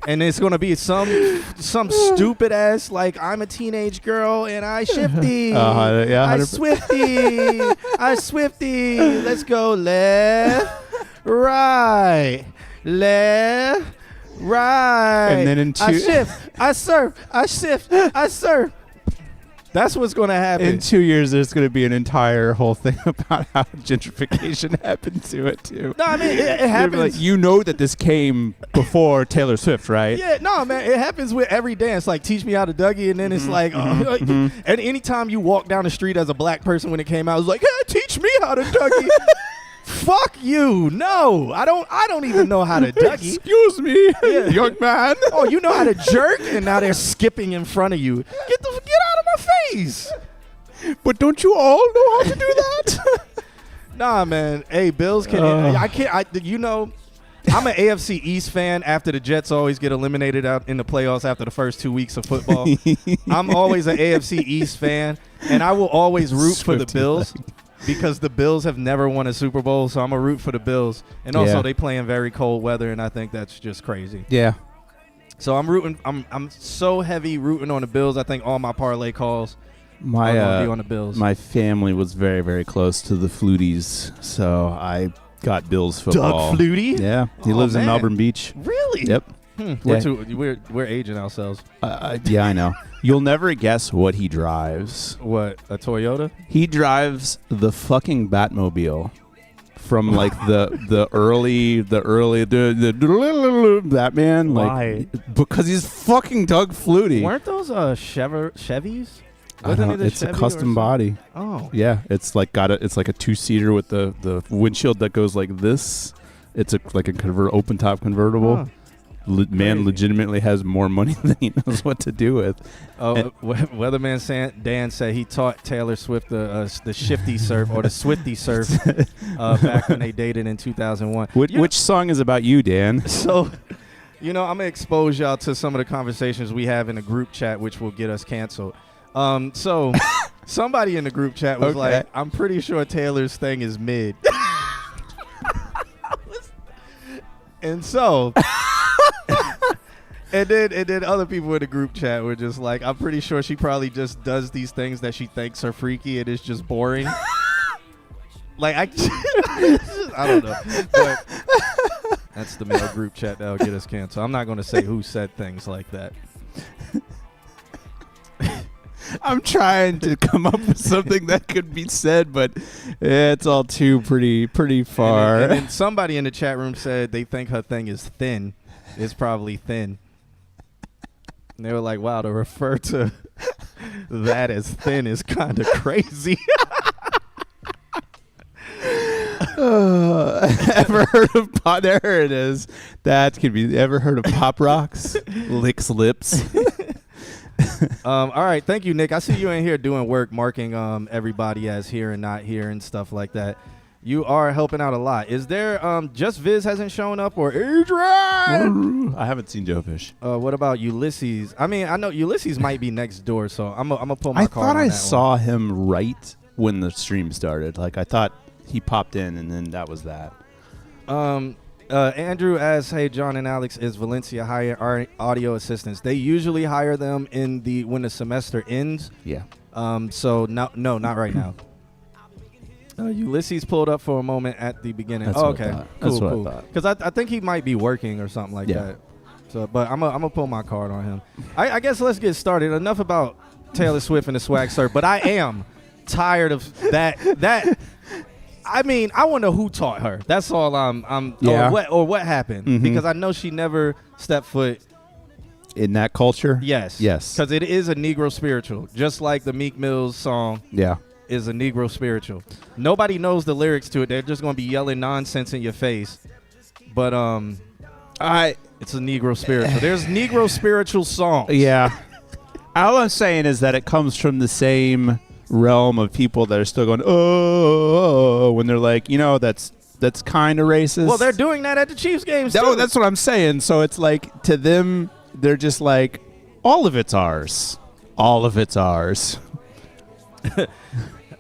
And it's going to be some stupid ass, like, I'm a teenage girl and I shifty. I 100%. Swifty. I Swifty. Let's go left, right, left, Right. And then in I shift, I surf, I shift, I surf. That's what's going to happen. In 2 years, there's going to be an entire whole thing about how gentrification happened to it, too. No, I mean, it They'll be happens. like, you know that this came before Taylor Swift, right? Yeah, no, man, it happens with every dance. Like, teach me how to Dougie, and then it's like, and anytime you walk down the street as a black person when it came out, it's like, hey, teach me how to Dougie. Fuck you. No, I don't even know how to Dougie. Excuse me, Yeah. young man. Oh, you know how to jerk, and now they're skipping in front of you. Get out of my face. But don't you all know how to do that? Nah, man. Hey, Bills can. I can't. You know, I'm an AFC East fan. After the Jets always get eliminated out in the playoffs after the first 2 weeks of football, I'm always an AFC East fan, and I will always root for the Swifty Bills. Because the Bills have never won a Super Bowl, so I'm a root for the Bills. And also, Yeah. they play in very cold weather, and I think that's just crazy. Yeah. So I'm rooting. I'm so heavy rooting on the Bills. I think all my parlay calls are going to be on the Bills. My family was very, very close to the Fluties, so I got Bills football. Doug Flutie? Yeah, he Oh, lives in man. Melbourne Beach. Really? Yep. We're aging ourselves. Yeah, I know. You'll never guess what he drives. What, a Toyota? He drives the fucking Batmobile from like the early Batman. Like, Why? because he's fucking Doug Flutie. Weren't those Chevys? I Wasn't don't it know, it's a Chevy or custom something? body. Oh. Yeah, it's like it's like a 2-seater with the windshield that goes like this. It's like a open top convertible. Huh. Man Crazy. legitimately has more money than he knows what to do with. Oh, Weatherman Dan said he taught Taylor Swift the shifty surf or the Swifty surf back when they dated in 2001. Which song is about you, Dan? So, I'm going to expose y'all to some of the conversations we have in a group chat, which will get us canceled. So, somebody in the group chat was Okay. like, I'm pretty sure Taylor's thing is mid. And so... And then other people in the group chat were just like, I'm pretty sure she probably just does these things that she thinks are freaky and it's just boring. Like, I don't know. But that's the male group chat that'll get us canceled. I'm not going to say who said things like that. I'm trying to come up with something that could be said, but it's all too pretty far. And then somebody in the chat room said they think her thing is thin. It's probably thin. And they were like, wow, to refer to that as thin is kind of crazy. Ever heard of pop? There it is. That could be. Ever heard of Pop Rocks? Licks lips. All right, thank you, Nick. I see you in here doing work, marking everybody as here and not here and stuff like that. You are helping out a lot. Is there Just Viz hasn't shown up or Adrian? I haven't seen Joe Fish. What about Ulysses? I mean, I know Ulysses might be next door, so I'm gonna pull my I card thought on I that saw him right when the stream started. Like I thought he popped in and then that was that. Andrew asks, hey, John and Alex, is Valencia hire our audio assistants? They usually hire them when the semester ends. Yeah. So no, not right now. Ulysses pulled up for a moment at the beginning. That's Oh, what I okay. thought. That's Cool, what I cool. thought. Because I think he might be working or something like Yeah. that. So, but I'm gonna pull my card on him. I guess let's get started. Enough about Taylor Swift and the swag surf, but I am tired of that. I mean, I want to know who taught her. That's all Yeah. or what happened, Mhm. because I know she never stepped foot. In that culture? Yes. Yes. Because it is a Negro spiritual, just like the Meek Mill's song Yeah. is a Negro spiritual. Nobody knows the lyrics to it. They're just going to be yelling nonsense in your face. But it's a Negro spiritual. There's Negro spiritual songs. Yeah. All I'm saying is that it comes from the same realm of people that are still going, oh, when they're like, that's kind of racist. Well, they're doing that at the Chiefs games, No, too. that's what I'm saying. So it's like, to them, they're just like, all of it's ours. All of it's ours.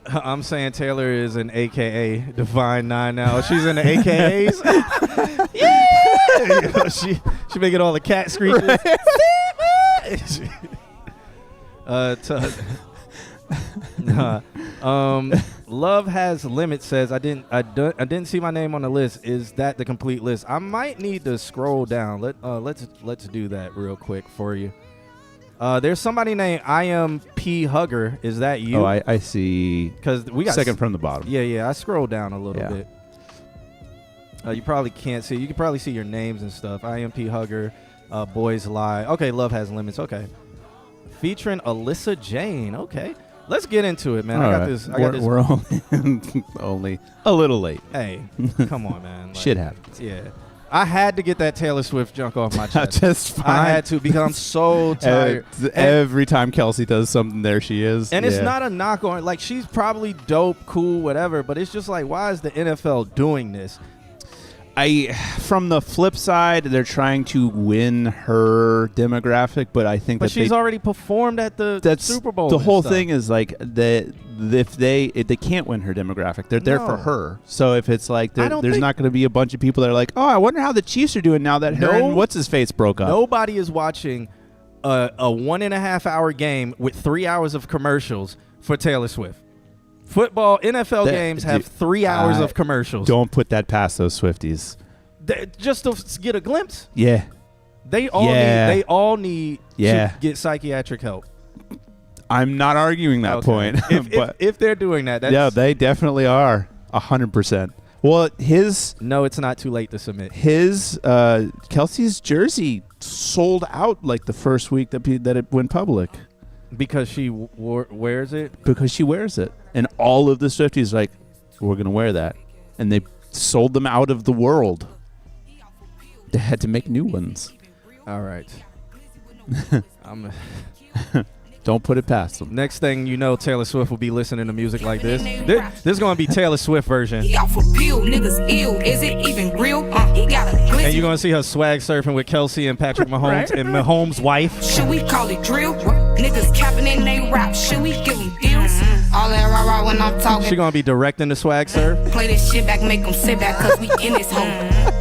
I'm saying Taylor is an AKA Divine Nine now. She's in the AKAs. Yeah. She making all the cat screeches. Love Has Limits says I didn't see my name on the list. Is that the complete list? I might need to scroll down. Let's do that real quick for you. There's somebody named I Am P Hugger. Is that you? Oh, I see. Because we got second from the bottom. Yeah. I scrolled down a little Yeah. bit. You probably can't see. You can probably see your names and stuff. I Am P Hugger. Boys Lie. Okay, Love Has Limits. Okay. Featuring Alyssa Jane. Okay. Let's get into it, man. All I got right. this. We're only a little late. Hey, come on, man. Like, Shit happens. Yeah. I had to get that Taylor Swift junk off my chest. Just fine. I had to because I'm so tired. Every time Kelsey does something, there she is. And it's not a knock on. Like, she's probably dope, cool, whatever. But it's just like, why is the NFL doing this? From the flip side, they're trying to win her demographic, but I think But she's already performed at the Super Bowl. The and whole stuff. thing is like if they can't win her demographic, they're there for No. her. So if it's like I don't there's think- not going to be a bunch of people that are like, oh, I wonder how the Chiefs are doing now that her and what's his face broke up. Nobody is watching a 1.5 hour game with 3 hours of commercials for Taylor Swift. Football, NFL games have 3 hours of commercials. Don't put that past those Swifties. Just to get a glimpse. Yeah. They all need Yeah. to get psychiatric help. I'm not arguing that Okay. point. but If they're doing that, that's, yeah, they definitely are 100%. Well, no, it's not too late to submit. Kelsey's jersey sold out like the first week that it went public Because she wears it. because she wears it, and all of the Swifties like, we're gonna wear that, and they sold them out of the world. They had to make new ones. All right. Don't put it past them. Next thing you know, Taylor Swift will be listening to music like this. This is going to be Taylor Swift version. He off for pill, niggas ill. Is it even real? He got a glizzy. And you're going to see her swag surfing with Kelsey and Patrick Mahomes and Mahomes' wife. Should we call it drill? Niggas capping in they rap. Should we give them deals? All that rah-rah when I'm talking. She going to be directing the swag surf. Play this shit back, make them sit back, cause we in this hole.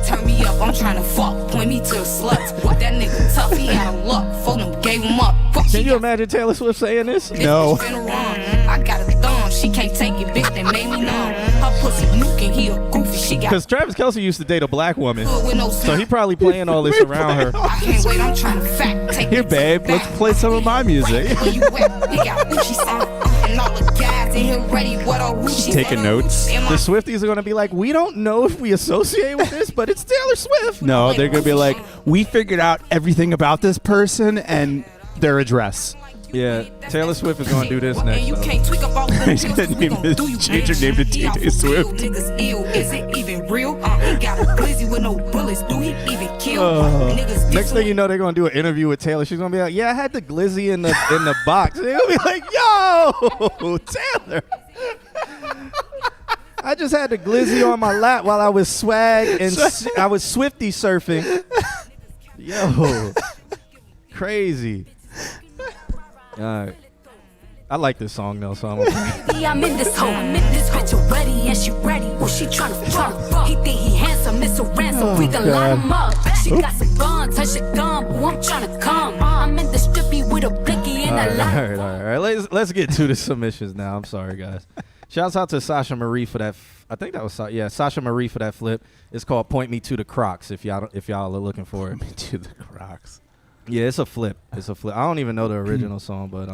Turn me up, I'm trying to fuck. Point me to the sluts. That nigga tough, he out of luck. Folk them gave him up. Fuck, Can you imagine Taylor Swift saying this? No. I got a thumb, she can't take it, bitch, they made me numb. Her pussy nuking, he a goofy, she got Because Travis Kelce used to date a black woman. with no So he probably playing all this around her. I can't wait, I'm trying to fact. Take Here, me to the babe, let's back. play some of my music. Right where you at? He got Gucci sound. And all the guys in here ready, what a Gucci Taking sound. notes. In The my Swifties are going to be like, we don't know if we associate with this, but it's Taylor Swift. No, they're gonna be like, we figured out everything about this person and their address. Yeah, Taylor Swift is going to do this And next. you though. can't tweak up all the He's gonna deals, we name gon' his- do you, change her bitch. name to He off TJ for Swift. pill, niggas ill. Is it even real? He got a glizzy with no bullets. Do he even kill? Niggas Next thing you know, they're going to do an interview with Taylor. She's going to be like, yeah, I had the glizzy in the box. They're going to be like, yo, Taylor. I just had the glizzy on my lap while I was swag and I was Swifty surfing. Yo, crazy. All right. I like this song though, so I'm okay. I'm in this hole. This bitch already and she ready. Well, she tryna fuck. He think he handsome, it's a ransom. We can line him up. She got some guns, touch a gun. Ooh, I'm tryna come. I'm in the strippy with a blicky and a light. All right. Let's get to the submissions now. I'm sorry, guys. Shouts out to Sasha Marie for that. I think that was Sasha Marie for that flip. It's called "Point Me to the Crocs." If y'all are looking for it. To the Crocs. Yeah, it's a flip. I don't even know the original song, but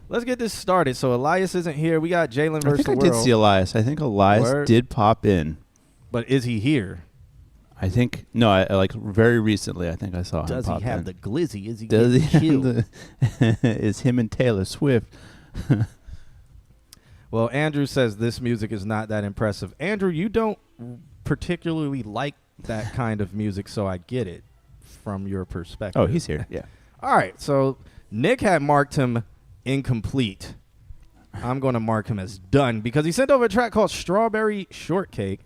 let's get this started. So Elias isn't here. We got Jalen I versus think the I world. did see Elias. I think Elias Word. did pop in. But is he here? I think no. I like very recently. I think I saw him. Does pop he have in. the glizzy? Is he Does he getting have killed? is him and Taylor Swift? Well, Andrew says this music is not that impressive. Andrew, you don't particularly like that kind of music, so I get it from your perspective. Oh, he's here. Yeah. All right, so Nick had marked him incomplete. I'm going to mark him as done because he sent over a track called Strawberry Shortcake.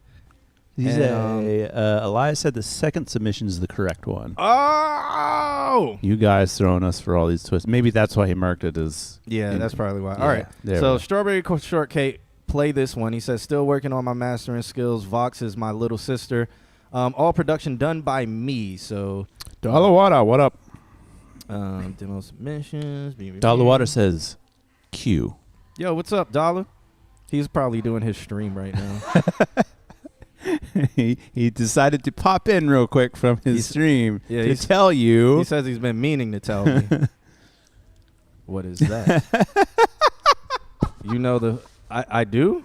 He's And, Elias said the second submission is the correct one. Oh! You guys throwing us for all these twists. Maybe that's why he marked it as. Yeah, that's probably why. Yeah, All right, there so we go. Strawberry Shortcake, play this one. He says, still working on my mastering skills. Vox is my little sister. All production done by me, so... Dalawada, what up? Demo submissions. Dalawada says Q. Yo, what's up, Dollar? He's probably doing his stream right now. he decided to pop in real quick from his stream to tell you. He says he's been meaning to tell me. What is that? You know I do?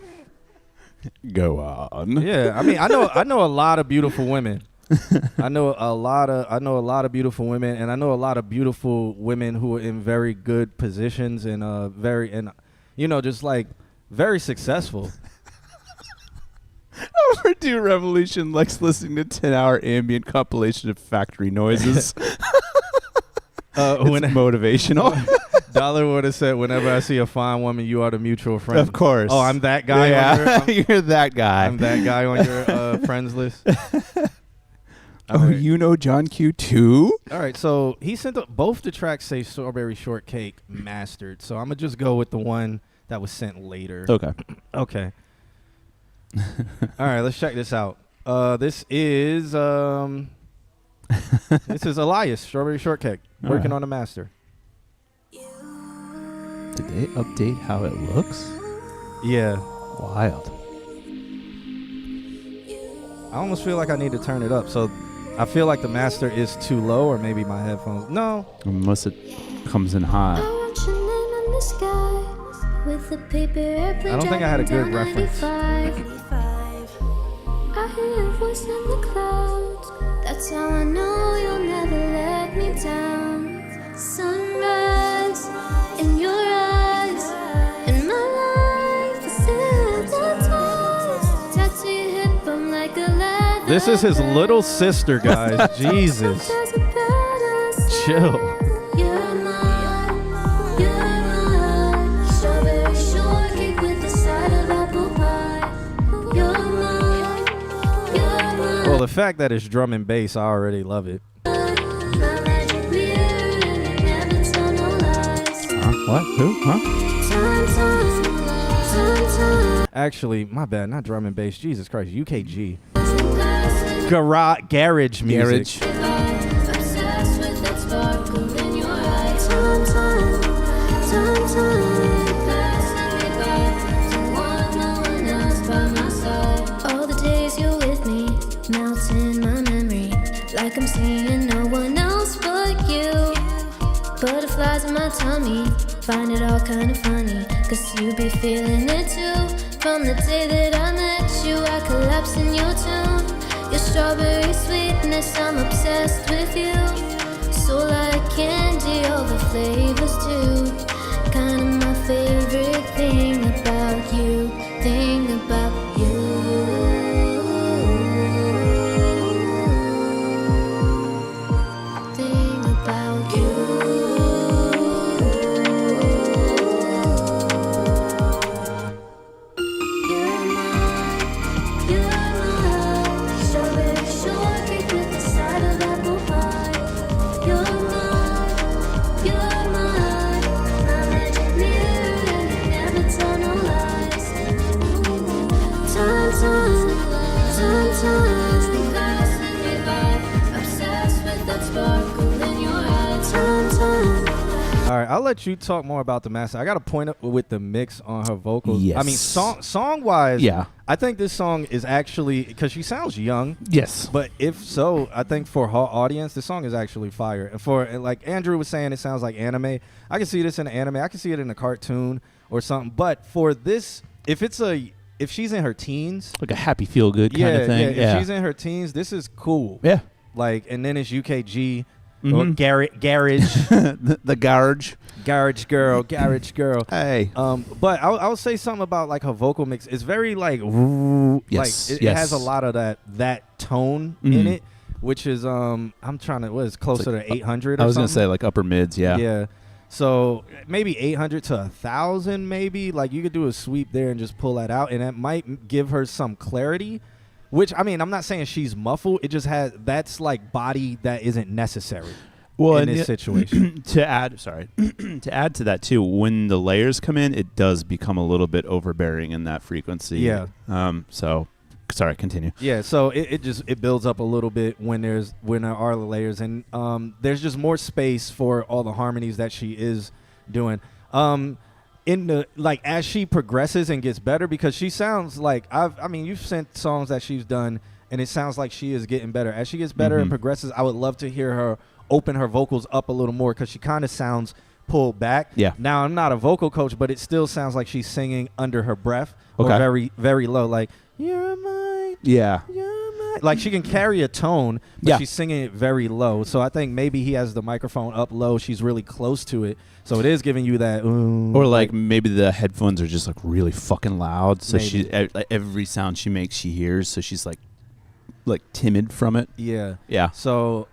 Go on. Yeah, I mean, I know a lot of beautiful women. I know a lot of beautiful women, and I know a lot of beautiful women who are in very good positions and just like very successful. Overdue Revolution likes listening to 10-hour ambient compilation of factory noises. It's motivational. Dollar would have said, "Whenever I see a fine woman, you are the mutual friend." Of course. Oh, I'm that guy. Yeah, you're that guy. I'm that guy on your friends list. Right. You know John Q too? All right, so he sent both the tracks say Strawberry Shortcake mastered. So I'm gonna just go with the one that was sent later. Okay. Okay. All right, let's check this out. This is Elias, Strawberry Shortcake, working on a master. Did they update how it looks? Yeah. Wild. I almost feel like I need to turn it up. So I feel like the master is too low, or maybe my headphones. No. Unless it comes in high. I don't think I had a good reference. I hear a voice in the clouds. That's how I know you'll never let me down. Sunrise in your eyes, and my life is hypnotized. Tattoo your hip, I'm like a leather. This is his little sister, guys. Jesus. Chill. Well, the fact that it's drum and bass, I already love it. What? Who? Huh? Actually, my bad. Not drum and bass. Jesus Christ. UKG. Garage music. All the days you're with me melt in my memory, like I'm seeing no one else but you. Butterflies in my tummy, find it all kind of funny, cause you be feeling it too. From the day that I met you, I collapsed in your tune. Your strawberry sweetness, I'm obsessed with you. So like candy, all the flavors too. Kinda my favorite thing about you. Thing about you. Thing about you. You're mine. Strawberry shortcake with the side of apple pie. You're mine. My magic mirror, and you never tell no lies. Time. Obsessed with that sparkle in your eyes. Time. All right, I'll let you talk more about the master. I got a point up with the mix on her vocals. Yes. I mean, song-wise, Yeah. I think this song is actually, because she sounds young, Yes. but if so, I think for her audience, this song is actually fire. And for, like Andrew was saying, it sounds like anime. I can see this in an anime. I can see it in a cartoon or something. But for this, if she's in her teens, Like a happy feel good kind of thing. if she's in her teens, this is cool. Yeah. Like, and then it's UKG or garage, the garage. garage girl. Hey. But I'll say something about like her vocal mix. It's very like, Yes, like it yes. has a lot of that tone in it, which is I'm trying to, what is closer to 800? I was gonna say like upper mids. Yeah. Yeah. So maybe 800 to 1,000, maybe. Like you could do a sweep there and just pull that out, and that might give her some clarity. Which, I mean, I'm not saying she's muffled. It just has, that's like body that isn't necessary in this situation. to add to that too, when the layers come in, it does become a little bit overbearing in that frequency. Yeah. So, sorry, continue. Yeah, so it builds up a little bit when there are the layers, and there's just more space for all the harmonies that she is doing. in the like as she progresses and gets better, because she sounds like I mean you've sent songs that she's done and it sounds like she is getting better. As she gets better and progresses, I would love to hear her open her vocals up a little more, because she kind of sounds pulled back. Yeah. Now, I'm not a vocal coach, but it still sounds like she's singing under her breath or Okay. very, very low, like, you're mine, Yeah. you're mine. Like, she can carry a tone, but Yeah. she's singing it very low. So I think maybe he has the microphone up low. She's really close to it. So it is giving you that, Or like maybe the headphones are just like really fucking loud. So Maybe. she every sound she makes, she hears. So she's like timid from it. yeah. Yeah. So,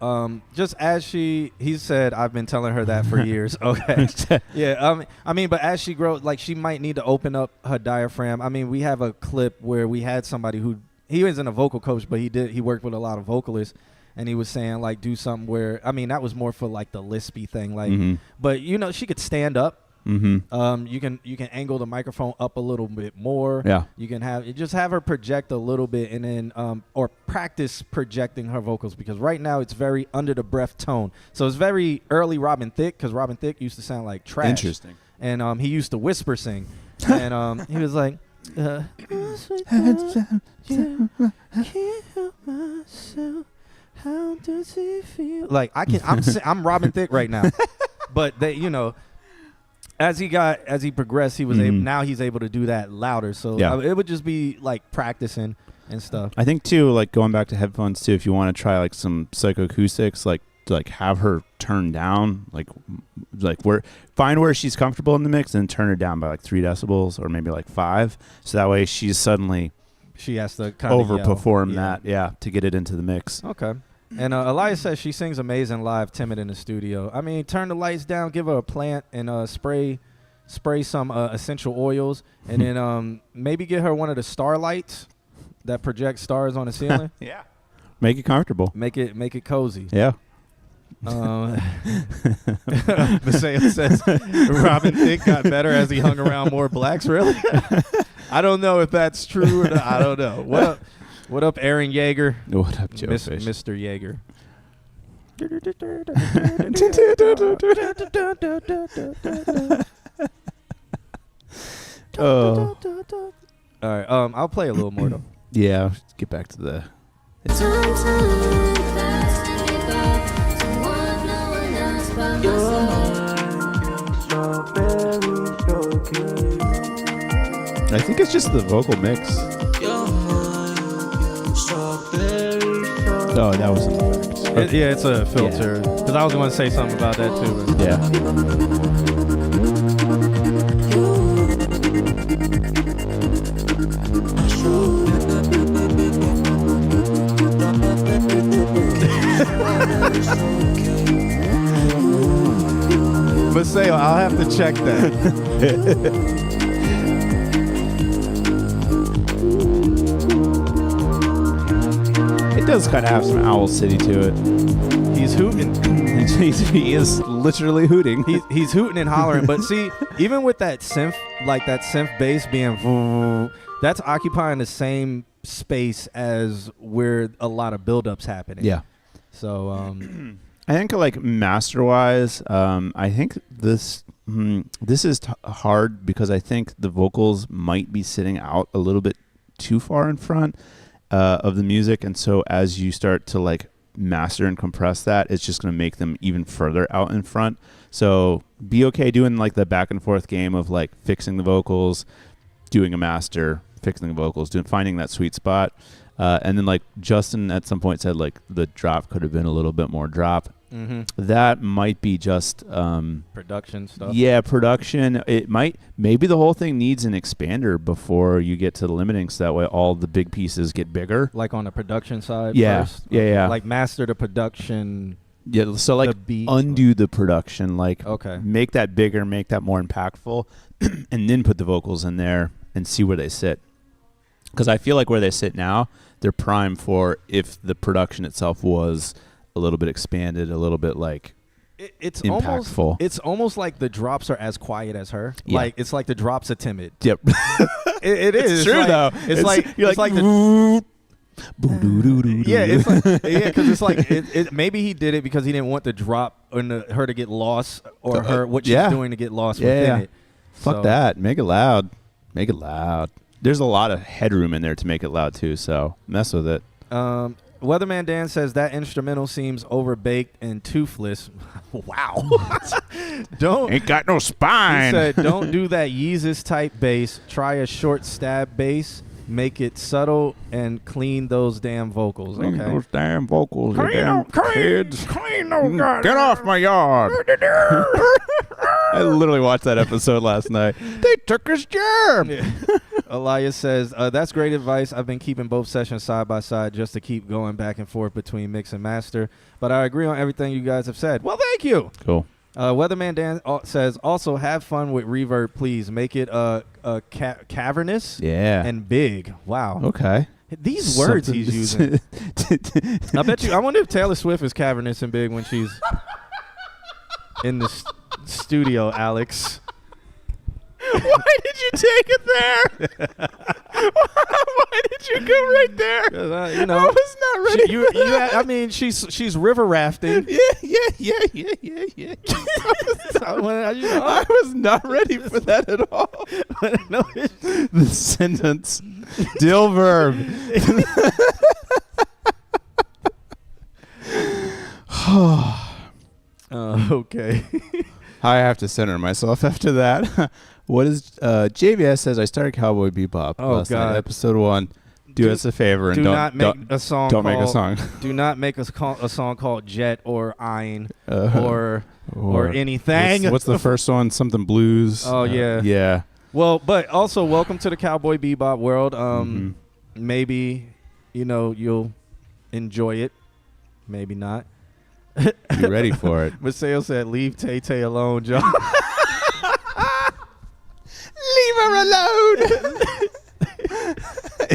just as he said, I've been telling her that for years. Okay. Yeah. I mean, but as she grows, like she might need to open up her diaphragm. I mean, we have a clip where we had somebody who, he wasn't a vocal coach, but he worked with a lot of vocalists, and he was saying like do something where, I mean, that was more for like the lispy thing, like, but you know, she could stand up. Mm-hmm. You can angle the microphone up a little bit more. Yeah. You can just have her project a little bit, and then or practice projecting her vocals, because right now it's very under the breath tone. So it's very early Robin Thicke, because Robin Thicke used to sound like trash. Interesting. And he used to whisper sing, and he was like, can't help myself. How does it feel? Like I'm Robin Thicke right now, but they, you know. As he progressed, he was able. Now he's able to do that louder. So it would just be like practicing and stuff. I think too, like going back to headphones too, if you want to try like some psychoacoustics, like to like have her turn down, like find where she's comfortable in the mix and turn her down by like 3 decibels or maybe like 5. So that way she has to kind of overperform that, to get it into the mix. Okay. And Elias says she sings amazing live, timid in the studio. I mean, turn the lights down, give her a plant, and spray some essential oils, and then maybe get her one of the star lights that project stars on the ceiling. Yeah. Make it comfortable. Make it cozy. Yeah. Vaseo says Robin Thicke got better as he hung around more blacks. Really? I don't know if that's true or not. I don't know. What up, Aaron Yeager? What up, Joe Fish? Mr. Yeager. Oh. All right. I'll play a little more though. Yeah. Let's get back to the. I think it's just the vocal mix. Oh, that was an effect. Yeah, it's a filter. Because I was going to say something about that too. But Vaseo, I'll have to check that. It does kind of have some Owl City to it. He's hooting. He is literally hooting. He's hooting and hollering. But see, even with that synth, like that synth bass being, that's occupying the same space as where a lot of buildups happening. Yeah. So I think like master wise, I think this is hard because I think the vocals might be sitting out a little bit too far in front of the music, and so as you start to like master and compress that, it's just going to make them even further out in front. So be okay doing like the back and forth game of like fixing the vocals, doing a master, fixing the vocals, finding that sweet spot. And then like Justin at some point said like the drop could have been a little bit more drop. That might be just production stuff. Yeah, production. Maybe the whole thing needs an expander before you get to the limiting, so that way all the big pieces get bigger. Like on the production side. Yeah, first. yeah. Like master the production. Yeah, so like undo the production, like make that bigger, make that more impactful, and then put the vocals in there and see where they sit. Because I feel like where they sit now, they're prime for if the production itself was a little bit expanded, a little bit like it's impactful. It's almost like the drops are as quiet as her. Yeah. Like it's like the drops are timid. Yep. It is. It's true like, though. It's like you're it's like the yeah, it's like because it's like maybe he did it because he didn't want the drop or her to get lost or her what she's doing to get lost within it. Fuck So- that. Make it loud. Make it loud. There's a lot of headroom in there to make it loud too, so mess with it. Weatherman Dan says that instrumental seems overbaked and toothless. Wow. Don't. Ain't got no spine. He said, don't do that Yeezus type bass. Try a short stab bass. Make it subtle and clean those damn vocals. Clean Okay. those damn vocals, you damn kids. Clean those guys. Get off my yard. I literally watched that episode last night. They took his job. Elias says, that's great advice. I've been keeping both sessions side by side just to keep going back and forth between mix and master. But I agree on everything you guys have said. Well, thank you. Cool. Weatherman Dan says, also have fun with reverb, please. Make it cavernous Yeah. and big. Wow. Okay. These words Something- he's using. I bet you. I wonder if Taylor Swift is cavernous and big when she's in the studio, Alex. Why did you take it there? Why did you go right there? You know, I was not ready. I mean, she's river rafting. Yeah. I I was not ready for that at all. no, The sentence, dill verb. okay. I have to center myself after that. What is JVS says? I started Cowboy Bebop last night, God. episode 1. Do us a favor and Do don't not make a song. Don't make a called- song. Do not make a song called Jet or Ein Or or anything. What's the first one? Something blues. Oh, yeah. Yeah. Well, but also welcome to the Cowboy Bebop world. Mhm. Maybe you'll enjoy it. Maybe not. Be ready for it. Maseo said, "Leave Tay Tay alone, John." Leave her alone.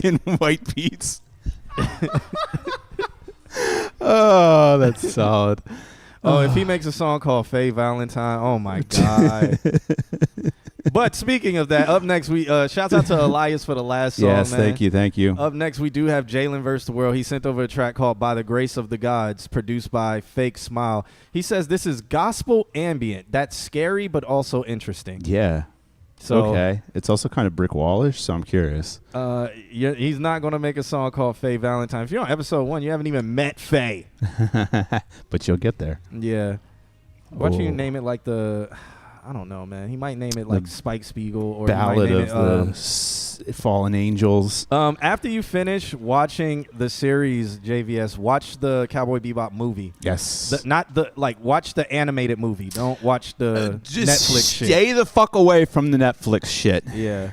In white beats. Oh, that's solid. Oh, if he makes a song called Faye Valentine, oh my God. But speaking of that, up next we shouts out to Elias for the last song. Yes, man. thank you. Up next we do have Jalen vs. the World. He sent over a track called By the Grace of the Gods, produced by Fake Smile. He says this is gospel ambient. That's scary but also interesting. Yeah. So Okay. It's also kind of brick wallish, so I'm curious. he's not gonna make a song called Faye Valentine. If you're on episode 1, you haven't even met Faye. But you'll get there. Yeah. Why don't you Oh. name it like I don't know, man. He might name it like The Spike Spiegel or Ballad he might of name the Fallen Angels. after you finish watching the series, JVS, watch the Cowboy Bebop movie. Yes. Watch the animated movie. Don't watch the Just Netflix shit. stay the fuck away from the Netflix shit. Yeah.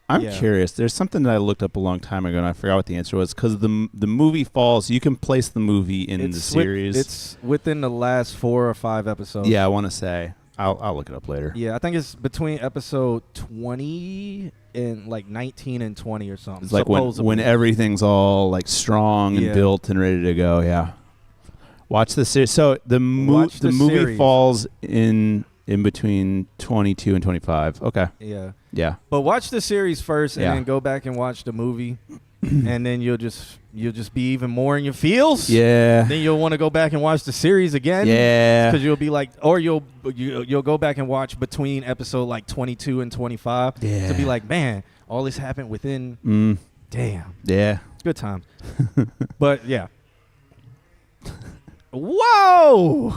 I'm Yeah. curious. There's something that I looked up a long time ago, and I forgot what the answer was. Because the movie falls, you can place the movie in the series. It's within the last 4 or 5 episodes. Yeah, I want to say. I'll look it up later. Yeah, I think it's between episode 20 and like 19 and 20 or something. It's like when everything's all like strong and Yeah. built and ready to go. Yeah. Watch the series. So the Watch the movie series. falls in between 22 and 25. Okay. Yeah. Yeah. But watch the series first and Yeah. then go back and watch the movie. And then you'll just be even more in your feels. Yeah. Then you'll want to go back and watch the series again. Yeah. Because you'll be like, or you'll go back and watch between episode like 22 and 25 Yeah. to be like, man, all this happened within. Damn, Yeah. good time. But yeah. Whoa!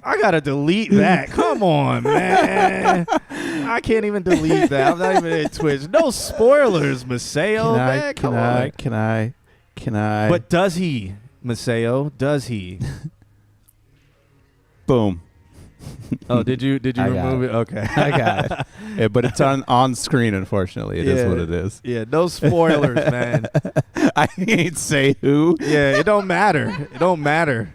I gotta delete that. Come on, man. I can't even delete that. I'm not even in Twitch. No spoilers, Maseo. Man, come on. Can I? But does he, Maseo? Does he? Boom. Oh, did you I got remove it? Okay. I got it. Yeah, but it's on screen, unfortunately. It is what it is. Yeah, no spoilers, man. I can't say who. Yeah, it don't matter. It don't matter.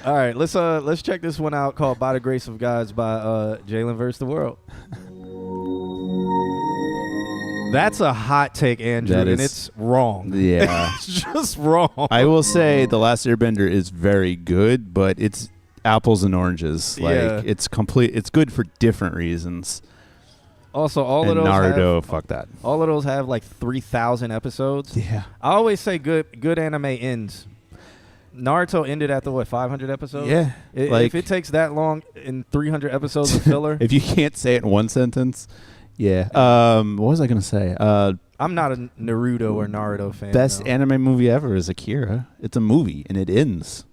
All right, let's check this one out called "By the Grace of Gods" by Jalen vs. the World. That's a hot take, Andrew, That and is- it's wrong. Yeah. It's just wrong. I will say The Last Airbender is very good, but it's apples and oranges. Like Yeah. it's good for different reasons. Also, all And of those Naruto, fuck that. all of those have like 3,000 episodes. Yeah. I always say good anime ends. Naruto ended after what, 500 episodes? Yeah. If it takes that long in 300 episodes of filler, if you can't say it in one sentence, yeah. What was I gonna say? I'm not a Naruto or Naruto fan. Best no. anime movie ever is Akira. It's a movie and it ends.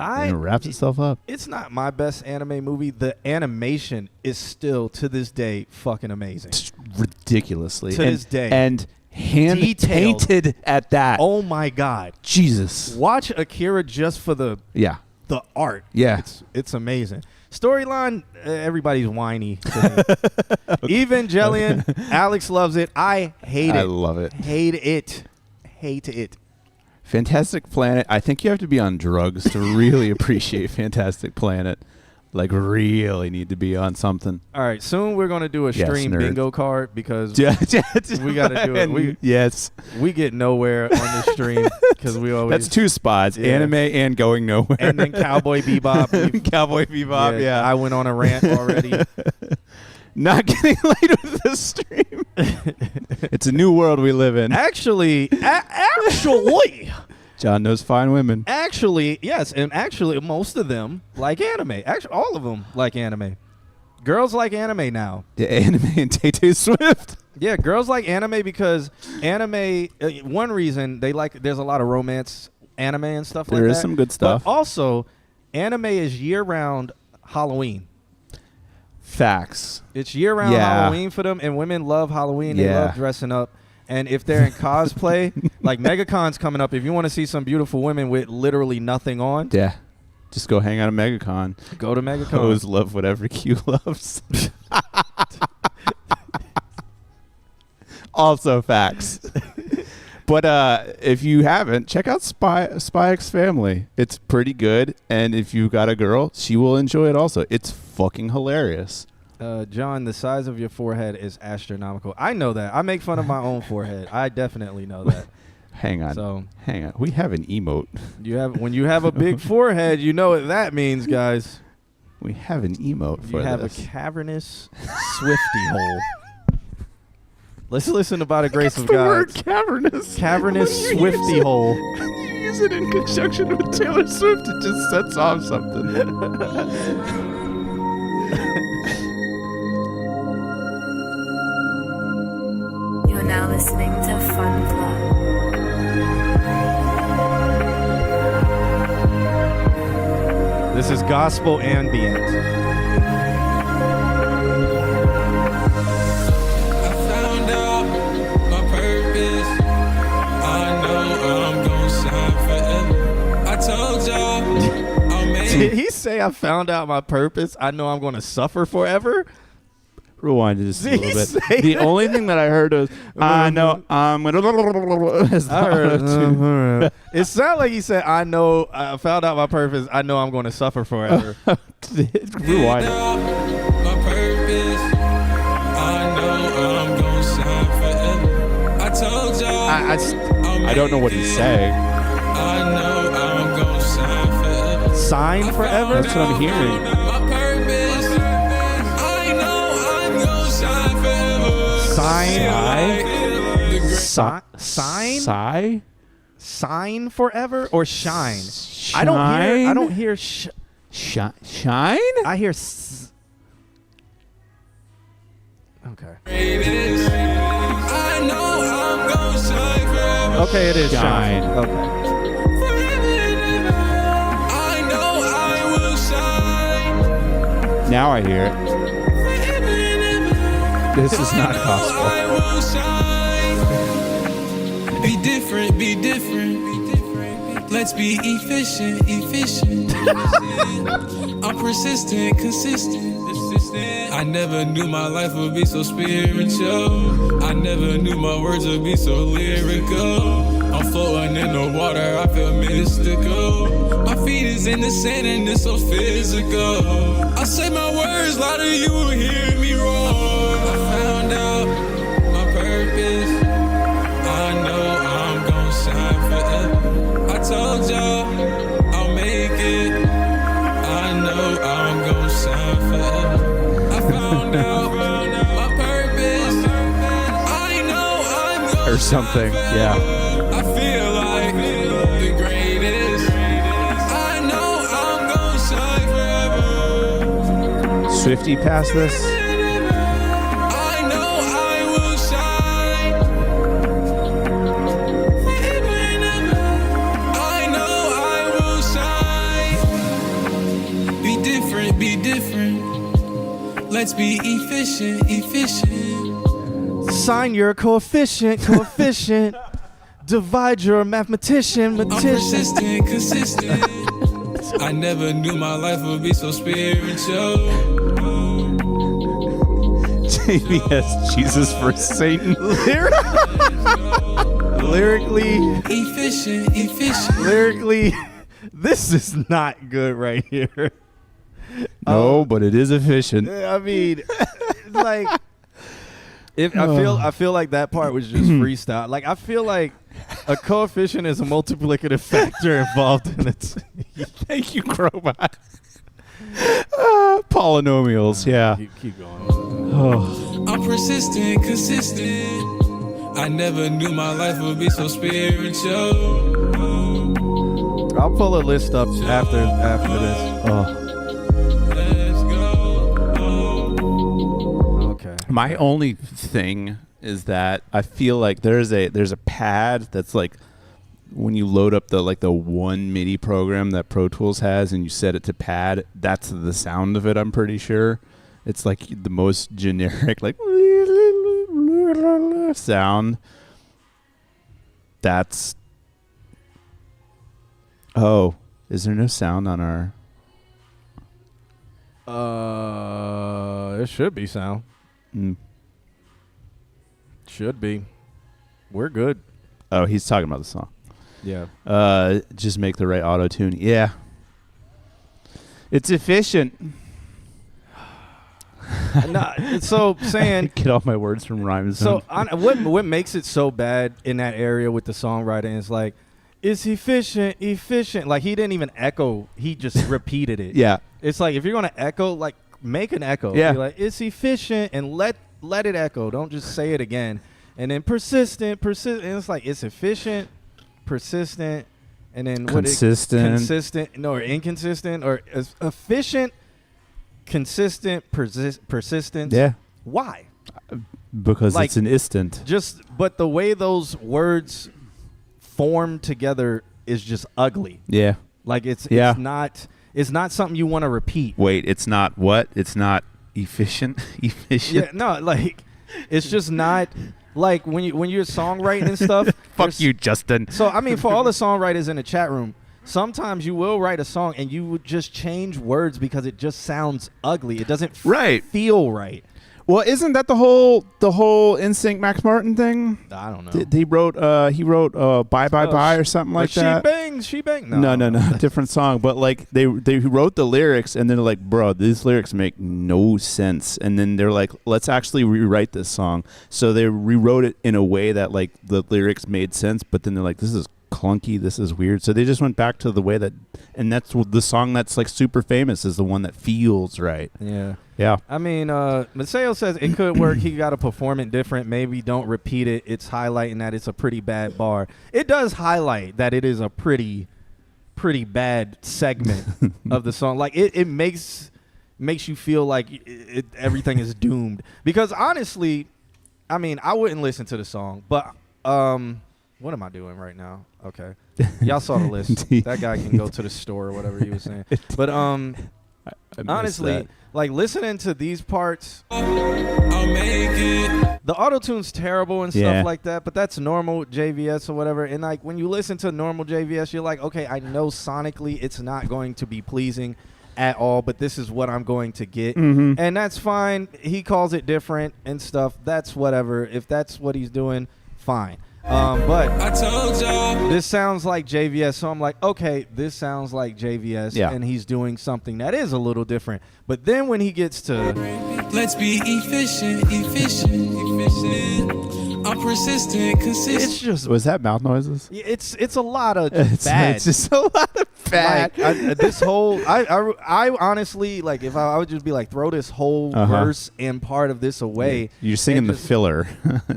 And it wraps itself up. It's not my best anime movie. The animation is still to this day fucking amazing. Ridiculously To this day. and hand Detailed. painted at that. Oh my god! Jesus. Watch Akira just for the art. Yeah. It's amazing. Storyline, everybody's whiny. Evangelion, Alex loves it. I hate it. I love it. Hate it. Fantastic Planet. I think you have to be on drugs to really appreciate Fantastic Planet. Like, really need to be on something. All right, soon we're gonna do a stream nerd. bingo card because We gotta do it. Yes. We get nowhere on the stream because we always. That's two spots: Yeah. anime and going nowhere. And then Cowboy Bebop. Cowboy Bebop. Yeah. I went on a rant already. Not getting laid with this stream. It's a new world we live in. Actually. John knows fine women. Actually, yes, and actually, most of them like anime. Actually, all of them like anime. Girls like anime now. Yeah, anime and Tay-Tay Swift. Yeah, girls like anime because anime. One reason they like. There's a lot of romance anime and stuff like that. There is some good stuff. But also, anime is year-round Halloween. Facts. It's year-round Halloween for them, and women love Halloween. They love dressing up. And if they're in cosplay, like MegaCon's coming up, if you want to see some beautiful women with literally nothing on, Yeah. Just go hang out at MegaCon. go to MegaCon. Hoes love whatever Q loves. Also facts. But if you haven't, check out Spy X Family. It's pretty good. And if you got a girl, she will enjoy it also. It's fucking hilarious. John, the size of your forehead is astronomical. I know that. I make fun of my own forehead. I definitely know that. Hang on. So Hang on. We have an emote. when you have a big forehead, you know what that means, guys. We have an emote for You have this. a cavernous Swifty hole. Let's listen to By the Grace of the God. word cavernous. Cavernous Swifty hole. When you use it in conjunction with Taylor Swift, it just sets off something. You're now listening to Fun Club. This is gospel ambient. I found out my purpose. I know I'm gonna shine forever. I told y'all I'll make Did he say I found out my purpose? I know I'm going to suffer forever? Rewind it just a Did he little bit. say The that? only thing that I heard was, I know I'm going to... It sounded like he said, I know, I found out my purpose. I know I'm going to suffer forever. Rewind it. my purpose. I know I'm gonna shine forever. I told y'all I don't know what he's saying. I know I'm gonna shine forever. Sign forever? That's what I'm hearing. My purpose. I know I'm gonna shine forever. Sign? Sigh? Sign forever or shine? Shine? I don't hear Shine? I hear Okay. I know I'm gonna shine forever. Okay, it is shine. Shine. Okay. I know I will shine. Now I hear it. This is not gospel. I will shine. Be different, be different. Let's be efficient, efficient. I'm persistent, consistent. I never knew my life would be so spiritual. I never knew my words would be so lyrical. I'm floating in the water, I feel mystical. My feet is in the sand and it's so physical. I say my words louder, you will hear me roar. I found out my purpose. I know I'm gonna shine forever. I told y'all I'll make it. I know I'm gonna shine forever. I found out my purpose. I know I'm gonna Or something, shine yeah. forever. I feel like the greatest. Swifty past this? I know I will shine. I know I will shine. Be different, be different. Let's be efficient. Sign your coefficient. Divide your mathematician. I'm persistent, consistent. I never knew my life would be so spiritual. JVS, Jesus for Satan. Lyrically, Efficient. lyrically, this is not good right here. No, but it is efficient. I mean, like, I feel like that part was just freestyle. Like, I feel like a coefficient is a multiplicative factor involved in it. Thank you, Crowbot. Polynomials, yeah. Keep going. I'm persistent, consistent. I never knew my life would be so spiritual. I'll pull a list up after this. Let's go. Okay. My only thing is that I feel like there's a pad that's like when you load up the one MIDI program that Pro Tools has and you set it to pad, that's the sound of it, I'm pretty sure. It's like the most generic like sound. That's is there no sound on our There should be sound. Should be. We're good. Oh, he's talking about the song. Yeah. Just make the right auto tune. Yeah. It's efficient. So saying Get all my words from rhymes. so what makes it so bad in that area with the songwriting is like it's efficient. Like he didn't even echo. He just repeated it. Yeah. It's like if you're gonna echo, like make an echo. Yeah. Be like it's efficient and let it echo. Don't just say it again. And then persistent. And it's like it's efficient, persistent, and then consistent, or inconsistent, or efficient, consistent, persistent. Yeah. Why? Because Like, it's an instant. But the way those words form together is just ugly. Yeah. Like it's not something you want to repeat. Wait, it's not what? It's not efficient? Efficient? Yeah, no, like it's just not like when you're songwriting and stuff. Fuck you, Justin. So I mean, for all the songwriters in the chat room, sometimes you will write a song and you would just change words because it just sounds ugly. It doesn't feel right. Well, isn't that the whole NSYNC Max Martin thing? I don't know. He wrote Bye Bye Bye or something like that. She bang. No, different song. But like they wrote the lyrics and then they're like, bro, these lyrics make no sense. And then they're like, let's actually rewrite this song. So they rewrote it in a way that like the lyrics made sense. But then they're like, this is clunky, this is weird. So they just went back to the way that, and that's the song that's like super famous is the one that feels right. Yeah. Yeah. I mean, Mateo says it could work. He got to perform it different. Maybe don't repeat it. It's highlighting that it's a pretty bad bar. It does highlight that it is a pretty bad segment of the song. Like it makes you feel like everything is doomed. Because honestly, I mean, I wouldn't listen to the song, but what am I doing right now? Okay. Y'all saw the list. That guy can go to the store or whatever he was saying. But honestly, like listening to these parts, I'll make it. the auto-tune's terrible and stuff like that, but that's normal JVS or whatever. And like when you listen to normal JVS, you're like, okay, I know sonically it's not going to be pleasing at all, but this is what I'm going to get. Mm-hmm. And that's fine. He calls it different and stuff. That's whatever. If that's what he's doing, fine. But I told y'all. this sounds like JVS, so I'm like, okay, this sounds like JVS, and he's doing something that is a little different. But then when he gets to Let's be efficient. I'm persistent, consistent. it's just Was that mouth noises? it's a lot of just bad. It's just a lot of bad. Like, this whole I honestly like if I would just be like throw this whole verse and part of this away. You're singing the filler,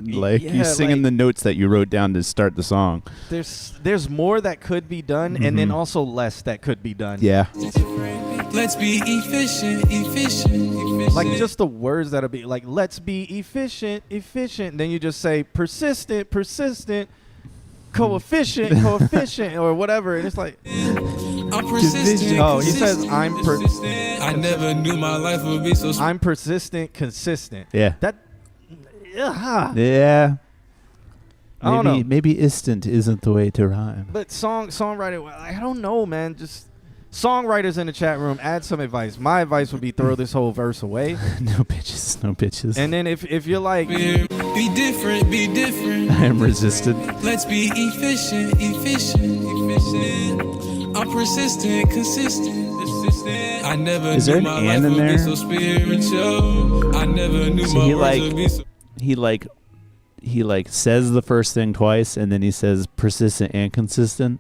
like you're singing the notes that you wrote down to start the song. There's more that could be done, and then also less that could be done. Yeah. Let's be efficient. Like just the words that'll be like, let's be efficient. Then you just say persistent, coefficient, or whatever. And it's like, I'm persistent. oh, he says I never knew my life would be so. I'm persistent, consistent. Yeah. That. Yeah. I don't know. Maybe instant isn't the way to rhyme. But songwriting, I don't know, man. Just songwriters in the chat room, add some advice. My advice would be throw this whole verse away. No bitches. And then if you're like, Be different. I am resistant. Let's be efficient. I'm persistent, consistent. I never Is there knew an my and life in would be there? so spiritual. I never knew So my he words would be so. he says the first thing twice and then he says persistent and consistent.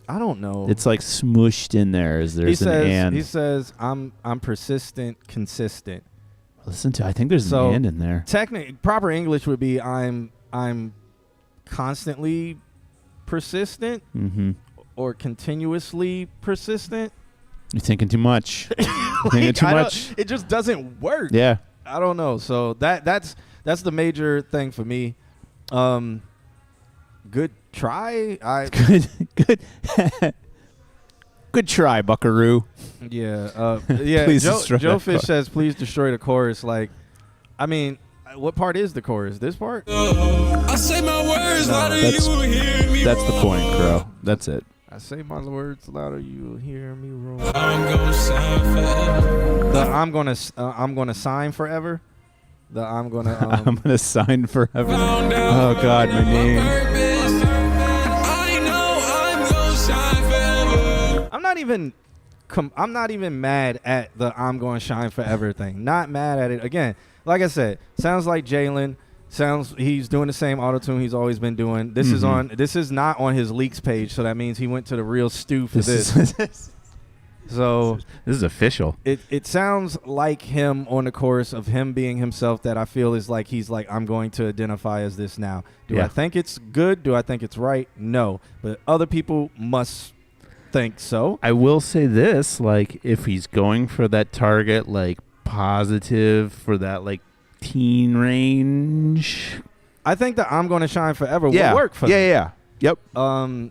I don't know. It's like smooshed in there. There's an and. He says I'm persistent, consistent. Listen to. I think there's So, an and in there. Proper English would be I'm constantly persistent Mm-hmm. or continuously persistent. You're thinking too much. You're thinking too much. It just doesn't work. Yeah. I don't know. So that's the major thing for me. Good try. Good. Good try, Buckaroo. Yeah. Please destroy Joe that Fish chorus. says, "Please destroy the chorus." Like, I mean, what part is the chorus? This part? I say my words louder, that's- you will hear me. That's the point, Crow. That's it. I say my words louder, you will hear me roar. I'm gonna shine forever. The I'm gonna sign forever. The I'm gonna I'm gonna sign forever. Oh God, my name. I know I'm gonna shine forever. I'm not even mad at the I'm going to shine forever thing. Not mad at it. Again, like I said, sounds like Jalen. He's doing the same auto-tune he's always been doing. This is not on his leaks page, so that means he went to the real stew for this. So This is official. it sounds like him on the chorus of him being himself that I feel is like he's like, I'm going to identify as this now. Do Yeah. I think it's good? Do I think it's right? No. But other people must think so. I will say this, like, if he's going for that target, like, positive for that, like, teen range. I think that I'm going to shine forever Yeah. will work for them. Yeah. Yep. And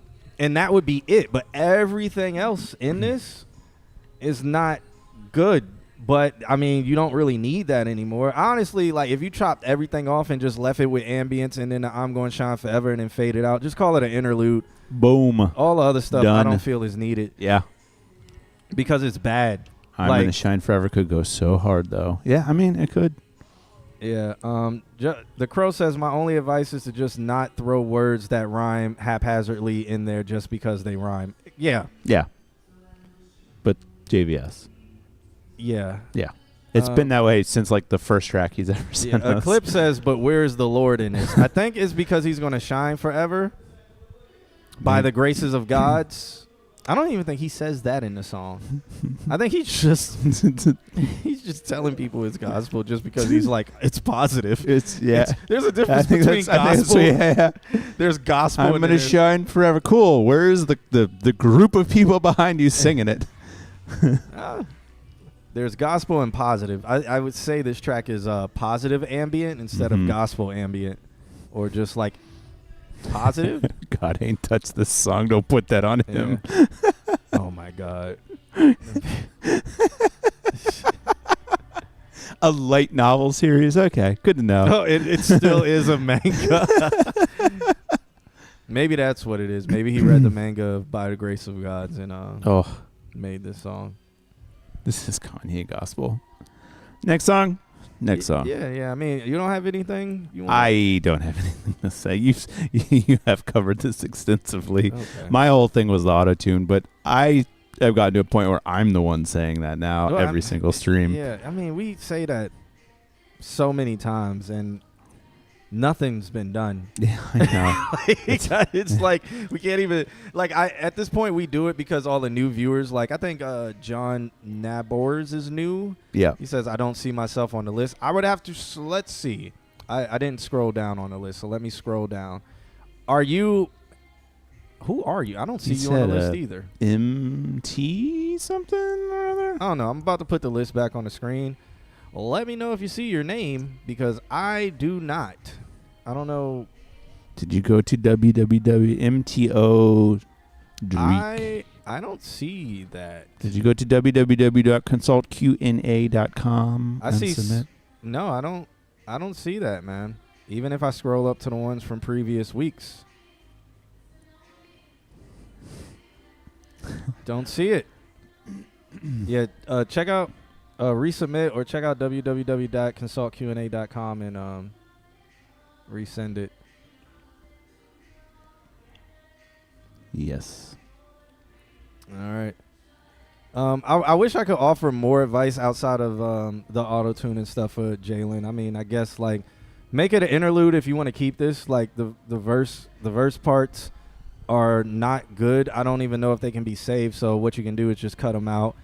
that would be it. But everything else in this is not good. But, I mean, you don't really need that anymore. Honestly, like, if you chopped everything off and just left it with ambience and then the I'm going to shine forever and then fade it out, just call it an interlude. Boom. All the other stuff I Done. don't feel is needed Yeah. because it's bad. I'm Like- gonna shine forever could go so hard though. Yeah, I mean it could. Yeah. The Crow says my only advice is to just not throw words that rhyme haphazardly in there just because they rhyme. Yeah. Yeah. But JVS. Yeah. Yeah. It's been that way since like the first track he's ever sent us. Clip says, but where's the Lord in this? I think it's because he's going to shine forever by the graces of gods. I don't even think he says that in the song. I think he's just telling people it's gospel just because he's like, it's positive. There's There's a difference between gospel. There's gospel. I'm and gonna there's- shine forever. Cool. Where's the group of people behind you singing it? There's gospel and positive. I would say this track is positive ambient instead of gospel ambient, or just like positive. God ain't touched this song. Don't put that on him. Yeah. Oh my God. A light novel series. Okay, good to know. No, it still is a manga. Maybe that's what it is. Maybe he read the manga of By the Grace of Gods and made this song. This is Kanye gospel. Next song. Yeah. I mean, you don't have anything you want? I don't have anything to say. You have covered this extensively. Okay. My whole thing was the auto-tune, but I have gotten to a point where I'm the one saying that now Well, every single stream. Yeah, I mean, we say that so many times, and nothing's been done. Yeah, I know. It's like we can't even at this point we do it because all the new viewers, like I think John Nabors is new. Yeah. He says I don't see myself on the list. I would have to let's see. I didn't scroll down on the list, so let me scroll down. Are you Who are you? I don't see He you on the said, list either. MT something or other? I don't know. I'm about to put the list back on the screen. Let me know if you see your name because I do not. I don't know. Did you go to www.mto? I don't see that. Did you go to www.consultqna.com I and see. submit? No, I don't see that, man. Even if I scroll up to the ones from previous weeks. Don't see it. Yeah, check out resubmit or check out www.consultqna.com and resend it. Yes. All right. I wish I could offer more advice outside of the auto-tune and stuff for Jalen. I mean, I guess like make it an interlude if you want to keep this. Like the verse parts are not good. I don't even know if they can be saved. So what you can do is just cut them out.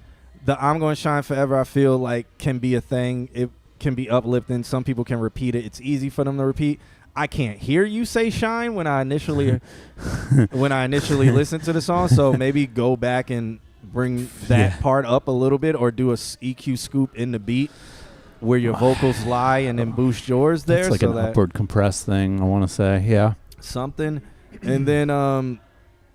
The I'm Gonna Shine Forever, I feel like can be a thing. It can be uplifting. Some people can repeat it. It's easy for them to repeat. I can't hear you say shine when I initially listened to the song. So maybe go back and bring that part up a little bit or do a EQ scoop in the beat where your vocals lie and then boost yours there. It's like so an upward compressed thing, I want to say. Yeah. Something. And then,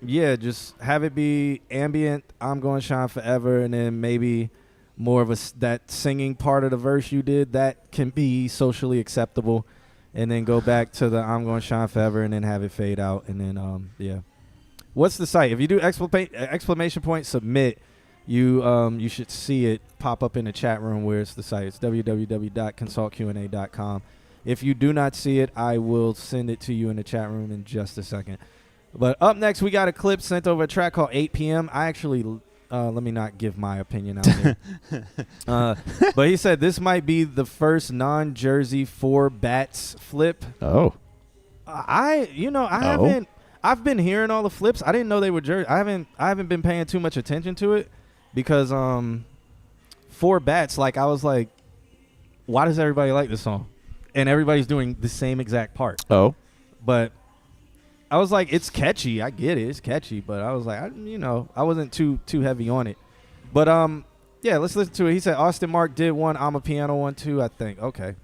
just have it be ambient, I'm Gonna Shine Forever, and then maybe more of that singing part of the verse you did, that can be socially acceptable. And then go back to the I'm Gonna Shine Forever and then have it fade out. And then, What's the site? If you do exclamation point submit, you should see it pop up in the chat room where it's the site. It's www.consultqna.com. If you do not see it, I will send it to you in the chat room in just a second. But up next, we got a clip sent over, a track called 8 p.m. I actually, let me not give my opinion out there. But he said this might be the first non-Jersey 4 bats flip. Oh. I've been hearing all the flips. I didn't know they were Jersey. I haven't been paying too much attention to it because 4 bats, like I was like, why does everybody like this song? And everybody's doing the same exact part. Oh. But I was like, it's catchy. I get it. It's catchy. But I was like, I wasn't too heavy on it. But, let's listen to it. He said Austin Mark did one. I'm a Piano one, too, I think. Okay.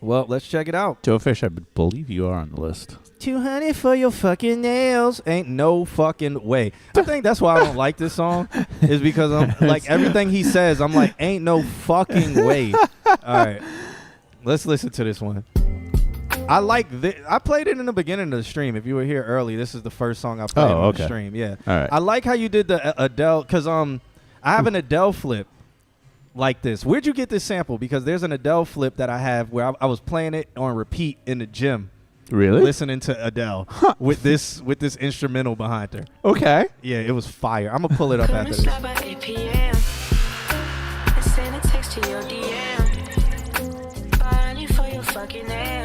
Well, let's check it out. Joe Fish, I believe you are on the list. 200 for your fucking nails. Ain't no fucking way. I think that's why I don't like this song is because I'm like everything he says, I'm like, ain't no fucking way. All right. Let's listen to this one. I like this. I played it in the beginning of the stream. If you were here early, this is the first song I played on the stream. Yeah. All right. I like how you did the Adele because I have an Adele flip like this. Where'd you get this sample? Because there's an Adele flip that I have where I was playing it on repeat in the gym. Really? Listening to Adele with this instrumental behind her. Okay. Yeah, it was fire. I'm gonna pull it up after this. By 8 p.m. and send a text to your DM. Buying you for your fucking air.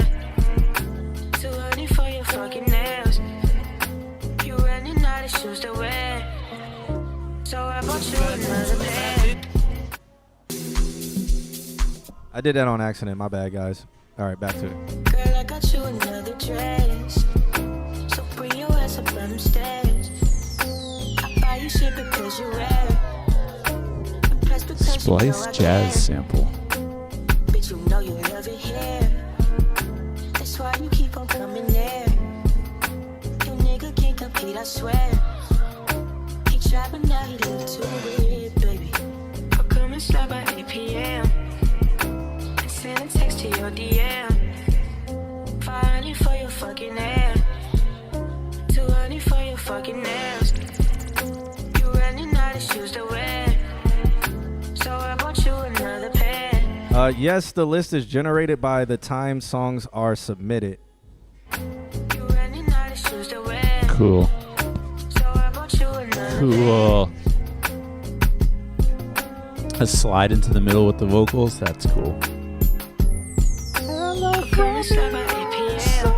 Too early for your fucking nails. You running out of shoes to wear. So I bought you another pair. I did that on accident. My bad, guys. All right, back to it. Girl, I got you another dress. So bring your ass up them stairs. I buy you shit because you wear. Impressed because Splice you know I jazz care. sample. Bitch, you know you love it here. That's why you keep on coming there. Your nigga can't compete, I swear. He tried, but now he look too weird, baby. I'll come and slide by 8 p.m. and send a text to your DM. Find you for your fucking air. Too early for your fucking nails. You running out of shoes to wear. So I bought you another pair. Yes, the list is generated by the time songs are submitted. You running out of shoes to wear. Cool. So I bought you another Cool. A slide into the middle with the vocals. That's cool. Gonna slide by 8 p.m.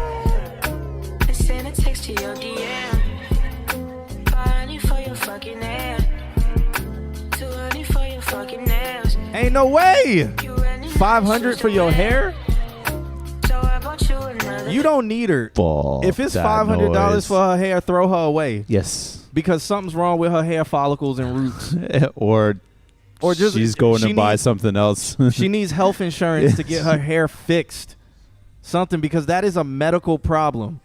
and send a text to your DM. Buying you for your fucking air. Too early for your fucking nails. Ain't no way. You running 500 for your hair? So I bought you another You don't need her. Fuck If it's that $500 noise. for her hair, throw her away. Yes. Because something's wrong with her hair follicles and roots. or just she's going to buy needs- something else. She needs health insurance to get her hair fixed. Something, because that is a medical problem.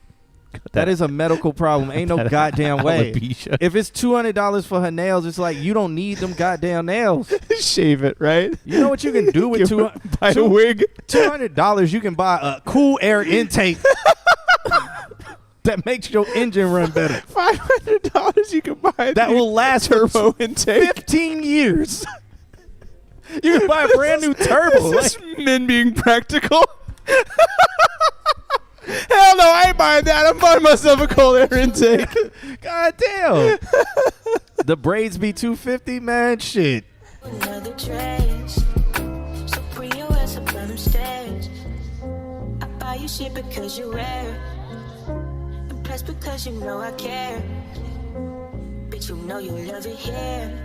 That is a medical problem. Ain't no goddamn way. Alopecia. If it's $200 for her nails, it's like you don't need them goddamn nails. Shave it, right? You know what you can do with Buy a wig. $200? You can buy a cool air intake that makes your engine run better. $500 you can buy That will last turbo intake. 15 years. You can buy a brand new turbo. Is this men being practical? Hell no, I ain't buying that. I'm buying myself a cold air intake. God damn. The braids be $250, man. Shit. Another trace. So bring your ass up on them stairs. I buy you shit because you're rare. Impressed because you know I care. Bitch, you know you love it here.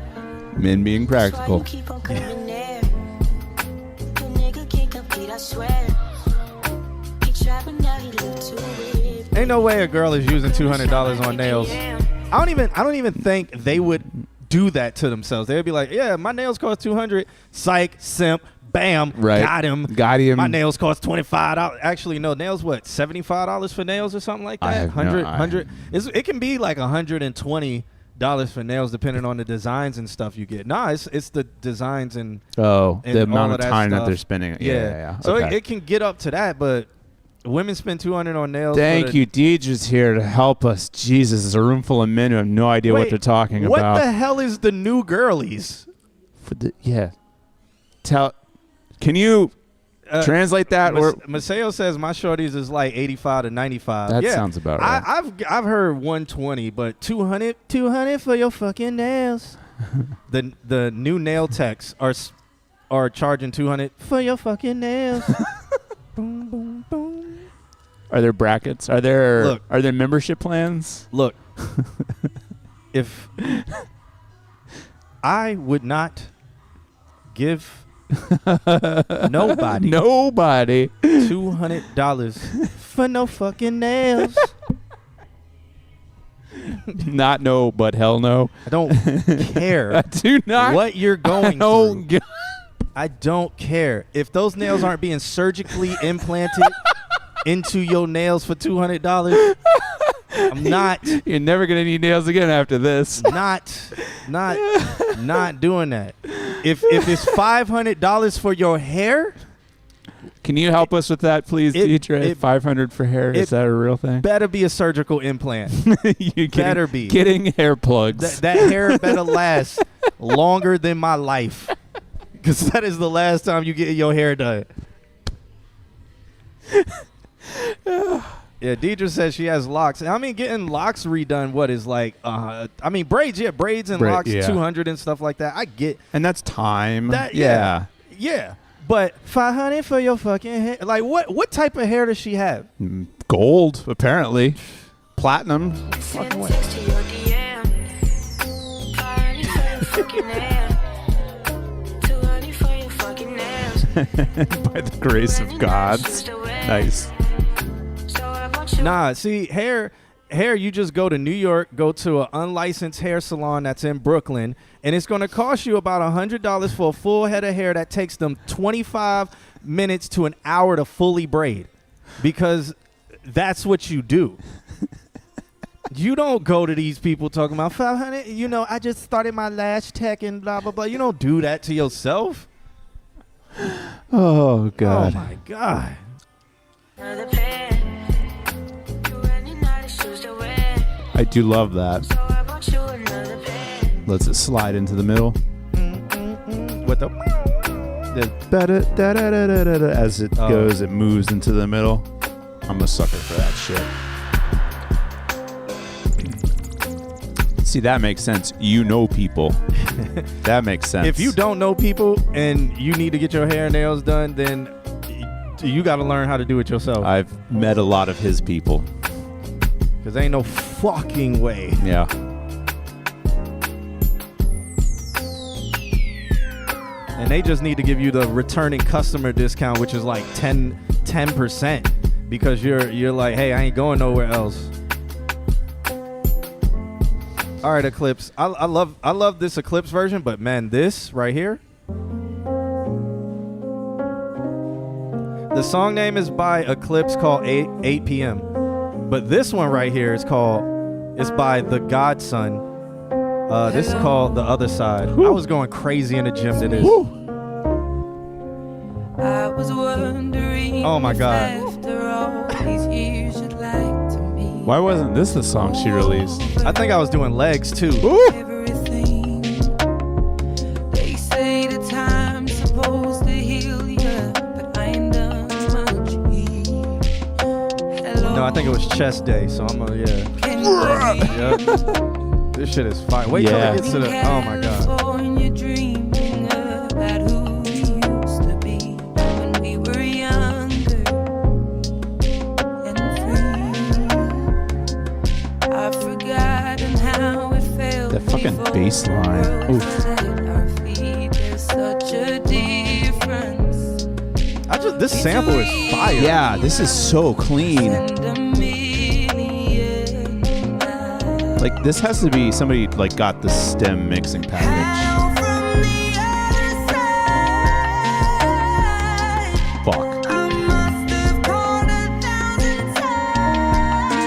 Men being That's why you practical. keep on coming there. Your nigga can't compete, I swear. He tried, but now he look too weird. Ain't no way a girl is using $200 on nails. I don't even think they would do that to themselves. They'd be like, yeah, my nails cost $200. Psych, simp, bam, Right. got him. Got him. My nails cost $25. Actually, no, nails what? $75 for nails or something like that? I have no- 100. It can be like $120 for nails depending on the designs and stuff you get. Nah, it's the designs and Oh, and the all amount of of that time that stuff. they're spending. Yeah. So Okay. it can get up to that, but women spend $200 on nails. Thank you. Deidre's here to help us. Jesus, it's a room full of men who have no idea what Wait, they're talking what about. the hell is the new girlies? Yeah. Can you translate that? Or Maceo says my shorties is like 85 to 95. That Yeah. sounds about right. I've heard 120, but 200 for your fucking nails. the new nail techs are charging 200 for your fucking nails. Boom, boom, boom. Are there brackets? Are there Look. membership plans? Look, if I would not give nobody $200 for no fucking nails. Not no, but hell no. I don't care I do not. what you're going don't through. get- I don't care. If those nails aren't being surgically implanted into your nails for $200, I'm not You're never gonna need nails again after this. not doing that. If it's $500 for your hair, Can you help us with that, please, Deidre? 500 for hair. Is that a real thing? better be a surgical implant. You better be. getting hair plugs. That hair better last longer than my life. Because that is the last time you get your hair done. Yeah, Deidre says she has locks. I mean, getting locks redone, what is like, braids, braids and locks, yeah. 200 and stuff like that. I get And that's time. that. yeah. Yeah. But 500 for your fucking hair. Like, what type of hair does she have? Gold, apparently. Platinum. Send a text to your DM. 500 for your fucking nails. 200 for your fucking nails. By the grace of God. Nice. So I want you. Nah, see, hair, you just go to New York, go to an unlicensed hair salon that's in Brooklyn, and it's going to cost you about $100 for a full head of hair that takes them 25 minutes to an hour to fully braid, because that's what you do. You don't go to these people talking about 500. You know, I just started my lash tech and blah, blah, blah. You don't do that to yourself. Oh, God. Oh, my God. Another pair. You running out of shoes to wear. I do love that. So I bought you another pair. Lets it slide into the middle. With the As it goes, it moves into the middle. I'm a sucker for that shit. See, that makes sense. You know people. That makes sense. If you don't know people and you need to get your hair and nails done, then you got to learn how to do it yourself. I've met a lot of his people. Because ain't no fucking way. Yeah. And they just need to give you the returning customer discount, which is like 10%. because you're like, hey, I ain't going nowhere else. All right, Eclipse. I love this Eclipse version, but man, this right here. The song name is by Eclipse called 8 p.m. But this one right here is by The Godson. This is called The Other Side. I was going crazy in the gym to this. I was wondering Oh my God. after all these years you'd like to meet Why wasn't this the song she released? I think I was doing legs too. everything. They say the time's supposed to heal you, but I ain't done much healing. Hello, No, I think it was chest day, so I'm gonna, yeah. can you Yep. This shit is fire. Wait till Yeah. it gets to the, oh my God. When you're dreaming about who you used to be when we were younger and free. I've forgotten how it felt. That fucking before bass line. the world Oof. was at our feet. There's such a difference. This sample is fire. Yeah, this is so clean. And a million miles. Like, this has to be somebody, like, got the stem mixing package. From the other side. Fuck. I must have called 1,000 times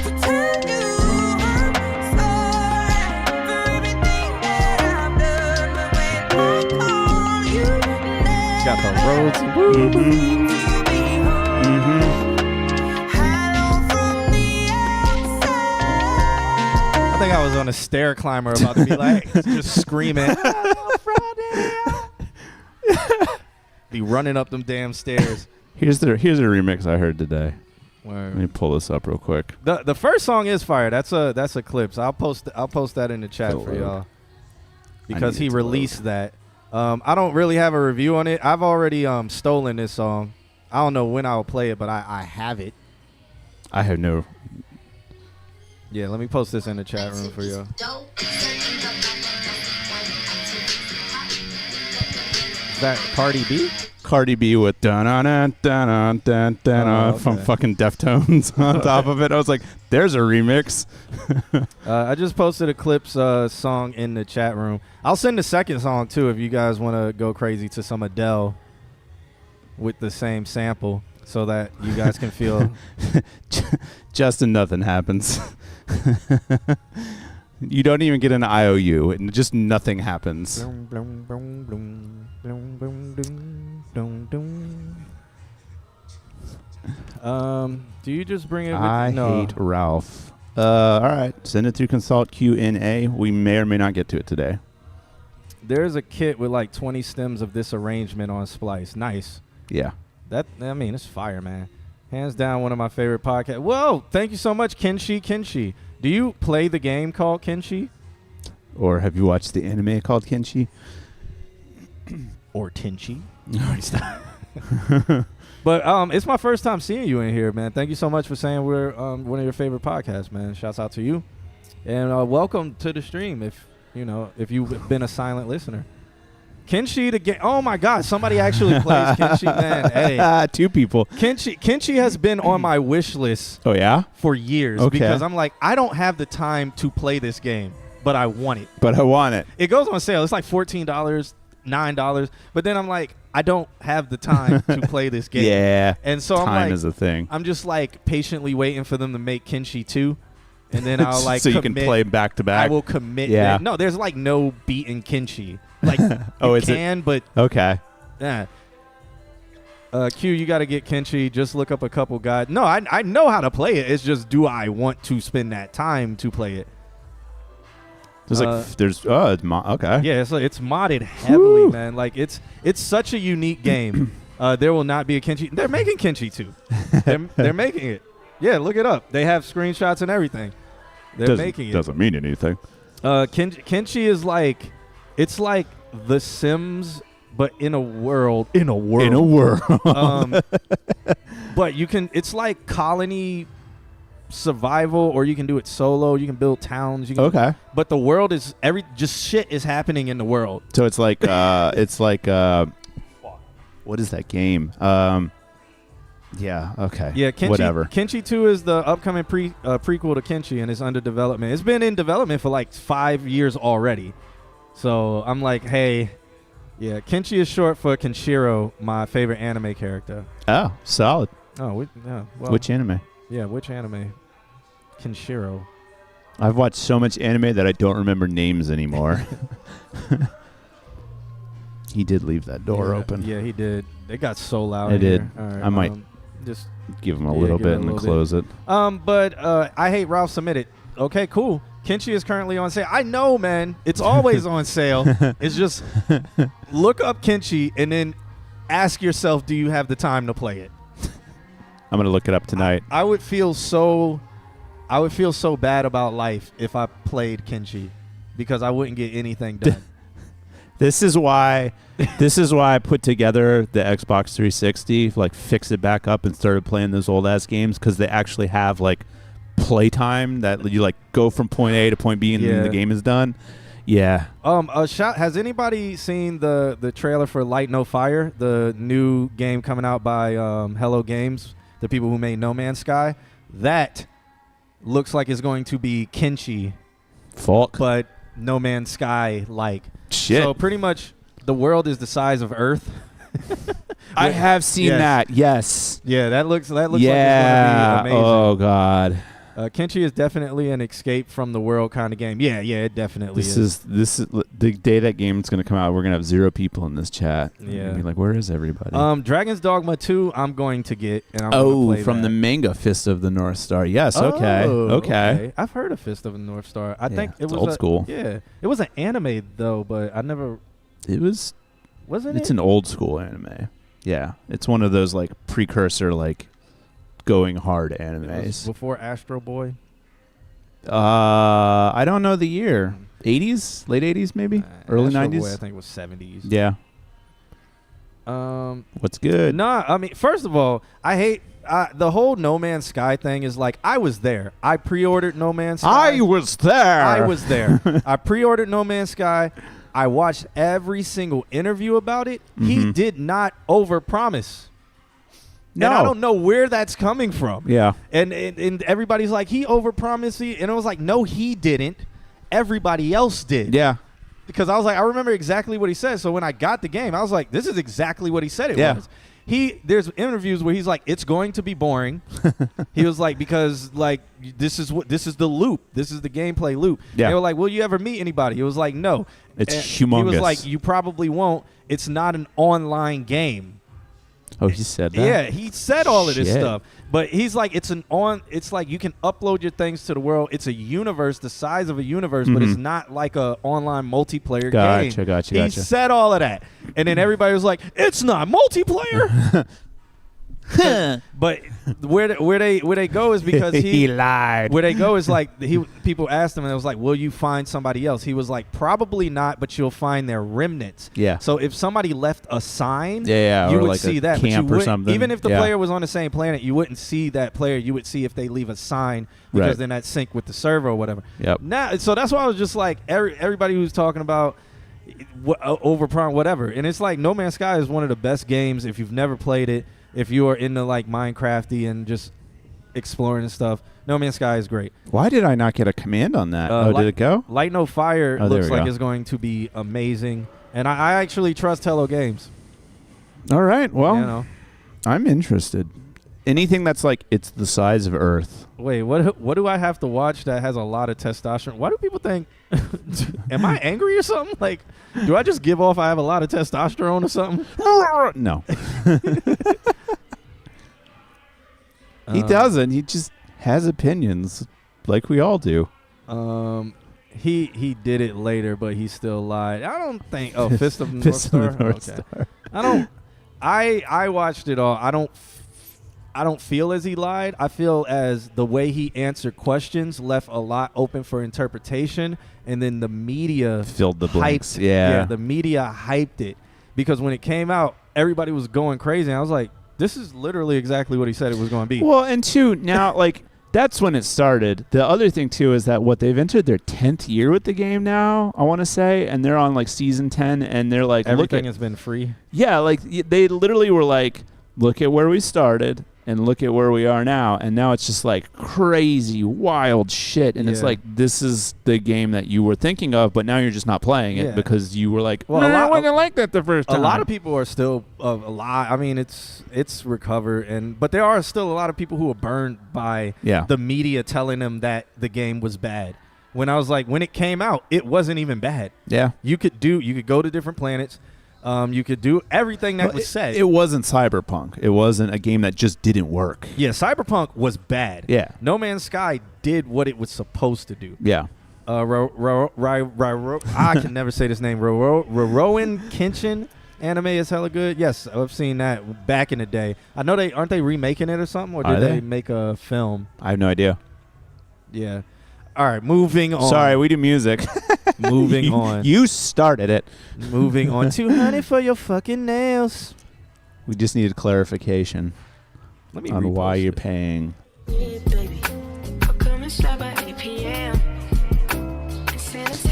to tell you I'm sorry for everything that I've done. But when I call you now, Got the roads. to be home. Hello from the outside. I think I was on a stair climber about to be like, just screaming. "Hello, Friday." Be running up them damn stairs. Here's a remix I heard today. Word. Let me pull this up real quick. The first song is fire. That's Eclipse. I'll post that in the chat It'll for load. y'all because need he it to released that. I don't really have a review on it. I've already stolen this song. I don't know when I'll play it, but I have it. I have no. Yeah, let me post this in the chat room for y'all. Is that Cardi B? Cardi B with dun-dun-dun-dun-dun-dun-dun Oh, from okay. fucking Deftones on top of it. I was like, there's a remix. I just posted Eclipse song in the chat room. I'll send the second song too if you guys want to go crazy to some Adele with the same sample so that you guys can feel. Justin, nothing happens. You don't even get an IOU, and just nothing happens. Do you just bring it with I no. hate Ralph. All right, send it through Consult QnA. We may or may not get to it today. There's a kit with like 20 stems of this arrangement on Splice. Nice. Yeah. It's fire, man. Hands down, one of my favorite podcasts. Whoa, thank you so much, Kenshi. Do you play the game called Kenshi? Or have you watched the anime called Kenshi? Or Tenchi? No, stop. But it's my first time seeing you in here, man. Thank you so much for saying we're one of your favorite podcasts, man. Shouts out to you. And welcome to the stream if you've been a silent listener. Kenshi the game. Oh my God, somebody actually plays Kenshi, man. Hey, Two people. Kenshi has been on my wish list Oh, yeah? for years Okay. because I'm like, I don't have the time to play this game, but I want it. But I want it. It goes on sale. It's like $14, $9, but then I'm like, I don't have the time to play this game. Yeah. And so I'm Time like, is a thing. I'm just like patiently waiting for them to make Kenshi 2, and then I'll like so you can commit. play back to back. I will commit. Yeah. that- No, there's like no beating Kenshi. Like Oh, you is it? can, but Okay. yeah. Q, you got to get Kenshi. Just look up a couple guides. No, I know how to play it. It's just, do I want to spend that time to play it? There's okay. Yeah, so it's modded heavily, Woo. man. Like it's such a unique game. There will not be a Kenshi. They're making Kenshi 2. They're making it. Yeah, look it up. They have screenshots and everything. They're making it. Doesn't mean anything. Kenshi is like, it's like The Sims, but in a world. In a world. But you can. It's like colony survival, or you can do it solo. You can build towns. You can, Okay. But the world is just shit is happening in the world. So it's like what is that game? Yeah. Okay. Yeah, Kenshi, Whatever. Kenshi 2 is the upcoming prequel to Kenshi, and it's under development. It's been in development for like 5 years already. So I'm like, hey, yeah, Kenshi is short for Kenshiro, my favorite anime character. Oh, solid. Oh, well, Which anime? Yeah, which anime? Kenshiro. I've watched so much anime that I don't remember names anymore. He did leave that door open. Yeah, he did. It got so loud. It in did. Here. All right, I might just give him a little bit and then close it. But I hate Ralph submitted. Okay, cool. Kenshi is currently on sale. I know, man. It's always on sale. It's just look up Kenshi and then ask yourself, do you have the time to play it? I'm gonna look it up tonight. I would feel so bad about life if I played Kenshi because I wouldn't get anything done. This is why I put together the Xbox 360, like fixed it back up and started playing those old ass games because they actually have like playtime that you like go from point A to point B and then the game is done. Yeah. Has anybody seen the trailer for Light No Fire, the new game coming out by Hello Games, the people who made No Man's Sky? That looks like it's going to be Kenshi, but No Man's Sky like. Shit. So pretty much the world is the size of Earth. I have seen that. Yes. Yeah, that looks like it's going to be amazing. Oh God. Kenshi is definitely an escape from the world kind of game. Yeah, it definitely is. This is the day that game's going to come out. We're going to have 0 people in this chat. Yeah. Be like, where is everybody? Dragon's Dogma 2, I'm going to get. And I'm gonna play from that. the manga Fist of the North Star. Yes. Okay. I've heard of Fist of the North Star. I think it it's was old school. Yeah, it was an anime though, but I never. It was. Wasn't it? It's an old school anime. Yeah, it's one of those like precursor like going hard animes. Before Astro Boy. I don't know the year. 80s, late 80s, maybe early Astro 90s. Boy, I think it was 70s. Yeah. What's good? Nah, I mean, first of all, I hate the whole No Man's Sky thing. Is like I was there. I pre-ordered No Man's Sky. I was there. I pre-ordered No Man's Sky. I watched every single interview about it. Mm-hmm. He did not overpromise. No. And I don't know where that's coming from. Yeah. And everybody's like, he overpromised. And I was like, no, he didn't. Everybody else did. Yeah. Because I was like, I remember exactly what he said. So when I got the game, I was like, this is exactly what he said it was. There's interviews where he's like, it's going to be boring. He was like, because like this is the loop. This is the gameplay loop. Yeah. They were like, will you ever meet anybody? It was like, no. It's and humongous. He was like, you probably won't. It's not an online game. Oh, he said that? Yeah, he said all of this Shit. stuff. But he's like, it's like you can upload your things to the world. It's a universe, the size of a universe, but it's not like a online multiplayer game. Gotcha. He said all of that. And then everybody was like, it's not multiplayer. But where they go is because he lied. Where they go is like people asked him and it was like, will you find somebody else? He was like, probably not, but you'll find their remnants. Yeah. So if somebody left a sign, Yeah, you or would like see a that. But you camp or wouldn't- something. Even if the Yeah. player was on the same planet, you wouldn't see that player. You would see if they leave a sign because Right. then that sync with the server or whatever. Yep. Now, so that's why I was just like everybody who's talking about overprime whatever, and it's like No Man's Sky is one of the best games if you've never played it. If you are into like Minecrafty and just exploring and stuff, No Man's Sky is great. Why did I not get a command on that? Did it go? Light No Fire Oh, there looks we like go. it's going to be amazing, and I actually trust Hello Games. All right. Well, You know. I'm interested. Anything that's like it's the size of Earth. Wait, what do I have to watch that has a lot of testosterone? Why do people think? Am I angry or something? Like, do I just give off I have a lot of testosterone or something? No. He doesn't. He just has opinions, like we all do. He did it later, but he still lied. I don't think. Oh, Fist of the North Fist Star. of the North Star. I don't. I watched it all. I don't feel as he lied. I feel as the way he answered questions left a lot open for interpretation, and then the media Filled the blanks. hyped- Yeah. the media hyped it because when it came out, everybody was going crazy. And I was like, this is literally exactly what he said it was going to be. Well, and two, now, like, that's when it started. The other thing, too, is that they've entered their 10th year with the game now, I want to say, and they're on, like, season 10, and they're like, Everything has been free. Yeah, like, they literally were like, look at where we started. and look at where we are now. And now it's just like crazy, wild shit. And it's like, this is the game that you were thinking of, but now you're just not playing it because you were like, well, I wasn't like that the first time. A lot of people are still I mean, it's recovered, but there are still a lot of people who are burned by the media telling them that the game was bad. When I was like, when it came out, it wasn't even bad. Yeah. You could go to different planets. You could do everything that was said. It wasn't Cyberpunk. It wasn't a game that just didn't work. Yeah, Cyberpunk was bad. Yeah. No Man's Sky did what it was supposed to do. Yeah. I can never say this name. Rowan Kenshin anime is hella good. Yes, I've seen that back in the day. I know aren't they remaking it or something, or did they make a film? I have no idea. Yeah. All right, moving on. Sorry, we do music. Moving on. You started it. Moving on. $200 for your fucking nails. We just needed clarification on why you're paying.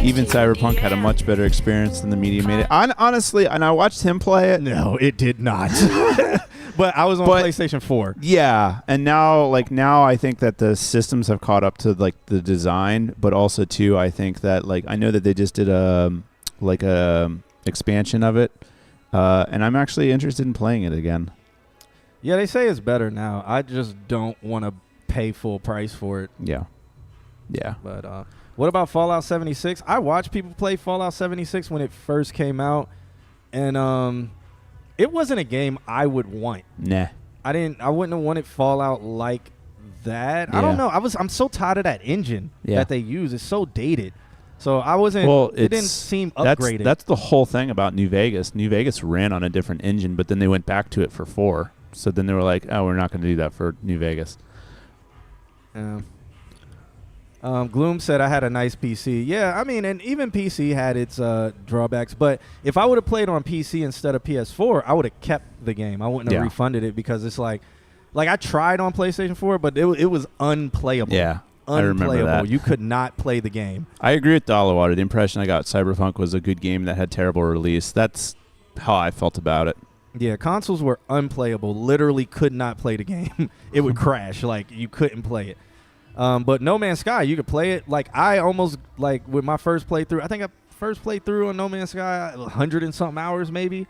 Even Cyberpunk had a much better experience than the media made it. Honestly, and I watched him play it. No, it did not. But I was on PlayStation 4. Yeah, and now I think that the systems have caught up to like the design, but also too I think that like I know that they just did a expansion of it, and I'm actually interested in playing it again. Yeah, they say it's better now. I just don't want to pay full price for it. Yeah. Yeah. But what about Fallout 76? I watched people play Fallout 76 when it first came out, and it wasn't a game I would want. Nah. I wouldn't have wanted Fallout like that. Yeah. I don't know. I'm so tired of that engine that they use. It's so dated. So I wasn't. Well, it didn't seem upgraded. That's the whole thing about New Vegas. New Vegas ran on a different engine, but then they went back to it for 4. So then they were like, "Oh, we're not going to do that for New Vegas." Gloom said I had a nice PC. Yeah, I mean, and even PC had its drawbacks. But if I would have played on PC instead of PS4, I would have kept the game. I wouldn't have refunded it because it's like I tried on PlayStation 4, but it was unplayable. Yeah, I remember that. You could not play the game. I agree with Dollarwater. The impression I got Cyberpunk was a good game that had terrible release. That's how I felt about it. Yeah, consoles were unplayable. Literally could not play the game. It would crash. Like, you couldn't play it. But No Man's Sky, you could play it. Like, I almost, like, with my first playthrough, I think I first played through on No Man's Sky 100 and something hours maybe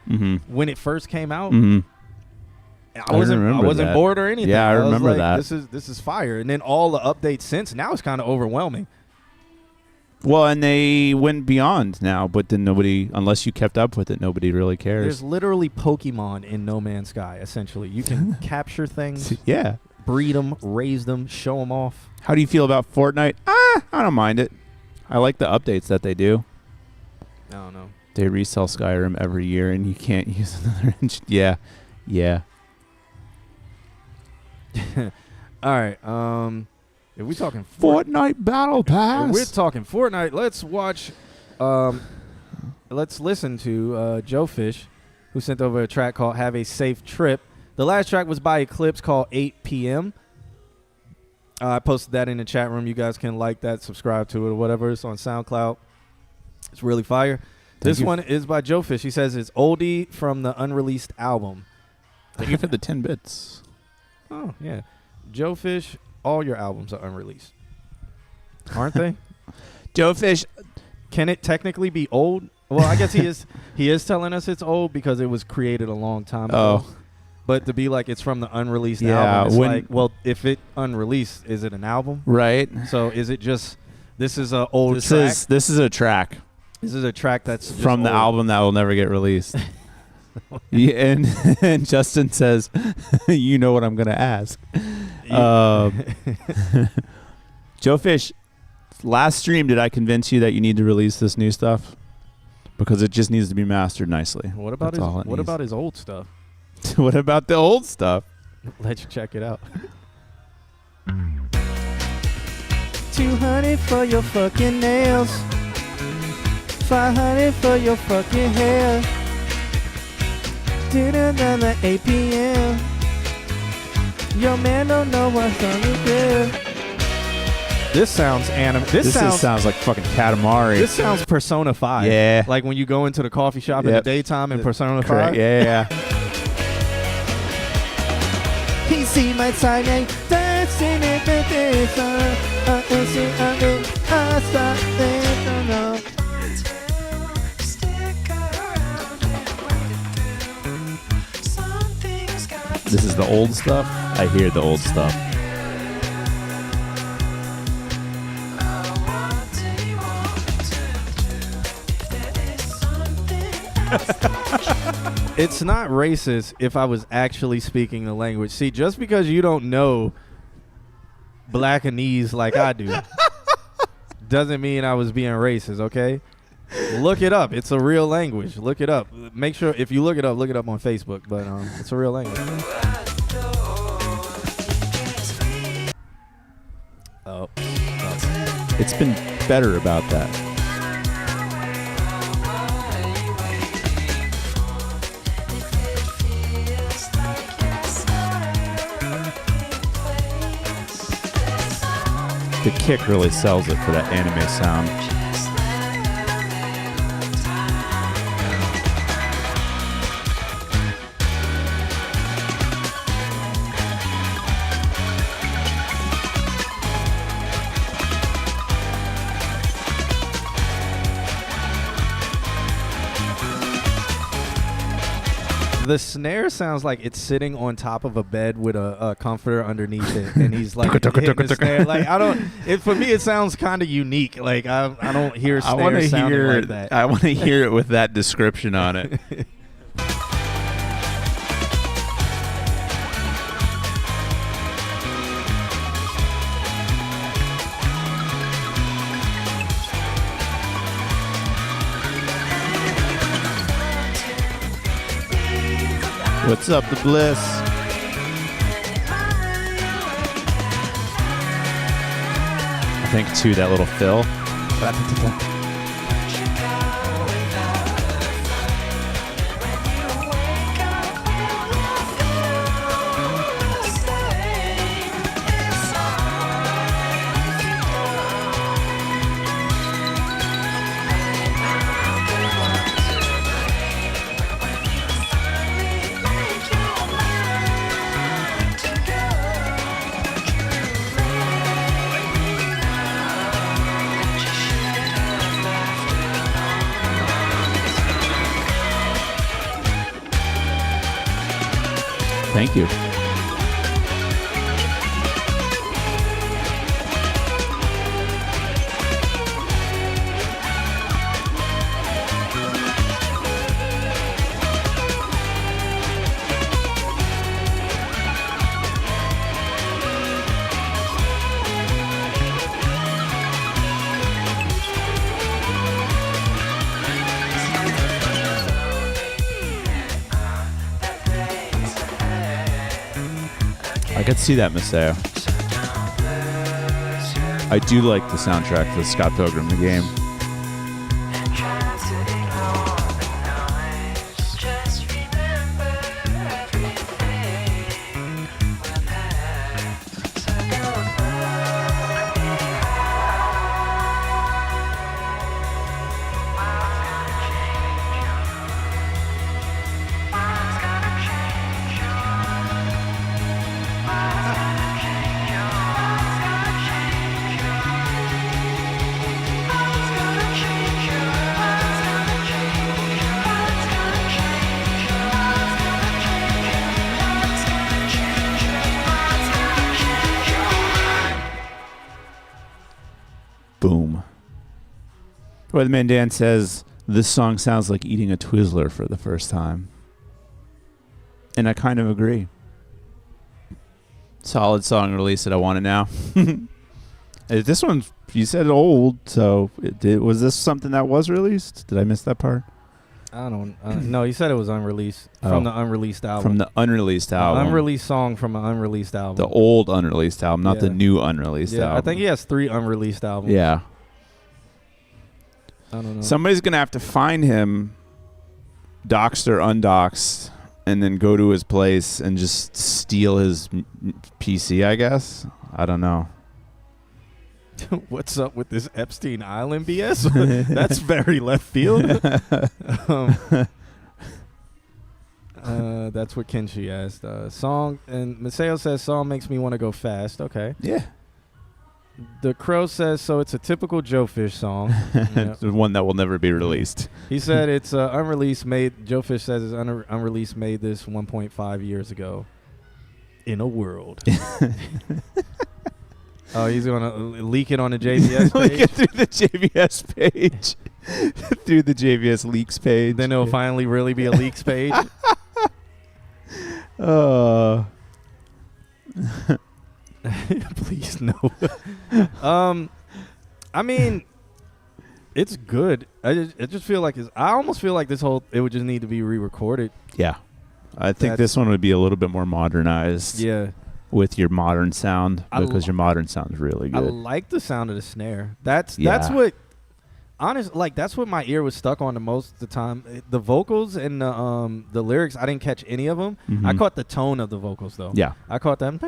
when it first came out. I wasn't bored or anything. Yeah, I remember like, that. This is fire. And then all the updates since, now it's kind of overwhelming. Well, and they went beyond now, but then nobody, unless you kept up with it, nobody really cares. There's literally Pokemon in No Man's Sky, essentially. You can capture things. Yeah. Breed them, raise them, show them off. How do you feel about Fortnite? I don't mind it. I like the updates that they do. I don't know. They resell Skyrim every year, and you can't use another engine. Yeah. Yeah. All right. If we talking Fortnite Battle Pass. If we're talking Fortnite, let's watch. Let's listen to Joe Fish, who sent over a track called "Have a Safe Trip." The last track was by Eclipse called 8 p.m. I posted that in the chat room. You guys can like that, subscribe to it, or whatever. It's on SoundCloud. It's really fire. This one is by Joe Fish. He says it's oldie from the unreleased album. Thank you for the 10 bits. Oh, yeah. Joe Fish, all your albums are unreleased. Aren't they? Joe Fish. Can it technically be old? Well, I guess he is telling us it's old because it was created a long time ago. Oh. But to be like it's from the unreleased album, it's like, well, if it unreleased, is it an album? Right. So is it just, this is an old track? This is a track. This is a track that's just from the album that will never get released. Yeah, and Justin says, you know what I'm going to ask. Joe Fish, last stream, did I convince you that you need to release this new stuff? Because it just needs to be mastered nicely. What about his old stuff? What about the old stuff? Let you check it out. 200 for your fucking nails. 500 for your fucking hair. Dinner 8 p.m. Your man don't know what's on your grill. This sounds anime. This sounds like fucking Katamari. This sounds Persona 5. Yeah. Like when you go into the coffee shop in the daytime in Persona 5. Yeah. He see my timing, dancing in the desert. This is the old stuff. I hear the old stuff. It's not racist if I was actually speaking the language. See, just because you don't know Blackanese like I do doesn't mean I was being racist, okay? Look it up. It's a real language. Look it up. Make sure if you look it up on Facebook, but it's a real language. Oh. It's been better about that. The kick really sells it for that anime sound. The snare sounds like it's sitting on top of a bed with a comforter underneath it, and he's like hitting the snare. Like I don't. For me, it sounds kind of unique. Like I don't hear snare sounding like that. I want to hear it with that description on it. What's up, the bliss? I think too that little fill. Thank you. I could see that, Maseo. I do like the soundtrack to Scott Pilgrim the Game. Boom. Weatherman Dan says, this song sounds like eating a Twizzler for the first time. And I kind of agree. Solid song, release it. I want it now. This one, you said old, so was this something that was released? Did I miss that part? I don't. No, you said it was unreleased from the unreleased album. From the unreleased album. Unreleased song from an unreleased album. The old unreleased album, not the new unreleased album. I think he has 3 unreleased albums. Yeah. I don't know. Somebody's gonna have to find him, doxed or undoxed, and then go to his place and just steal his PC. I guess. I don't know. What's up with this Epstein Island BS? That's very left field. That's what Kenshi asked. Song, and Maseo says song makes me want to go fast. Okay. Yeah. The Crow says, so it's a typical Joe Fish song. It's the one that will never be released. He said it's unreleased. Joe Fish says it's unreleased. Made this 1.5 years ago. In a world. Oh, he's gonna leak it on the JVS page. Leak it through the JVS page. Through the JVS leaks page. Then it'll finally really be a leaks page. Please no. I mean, it's good. I just feel like I almost feel like it would just need to be re-recorded. Yeah, I think this one would be a little bit more modernized. Yeah, with your modern sound, because your modern sound is really good. I like the sound of the snare. That's what. Honest, like that's what my ear was stuck on the most of the time. The vocals and the lyrics, I didn't catch any of them. Mm-hmm. I caught the tone of the vocals though. Yeah, I caught them.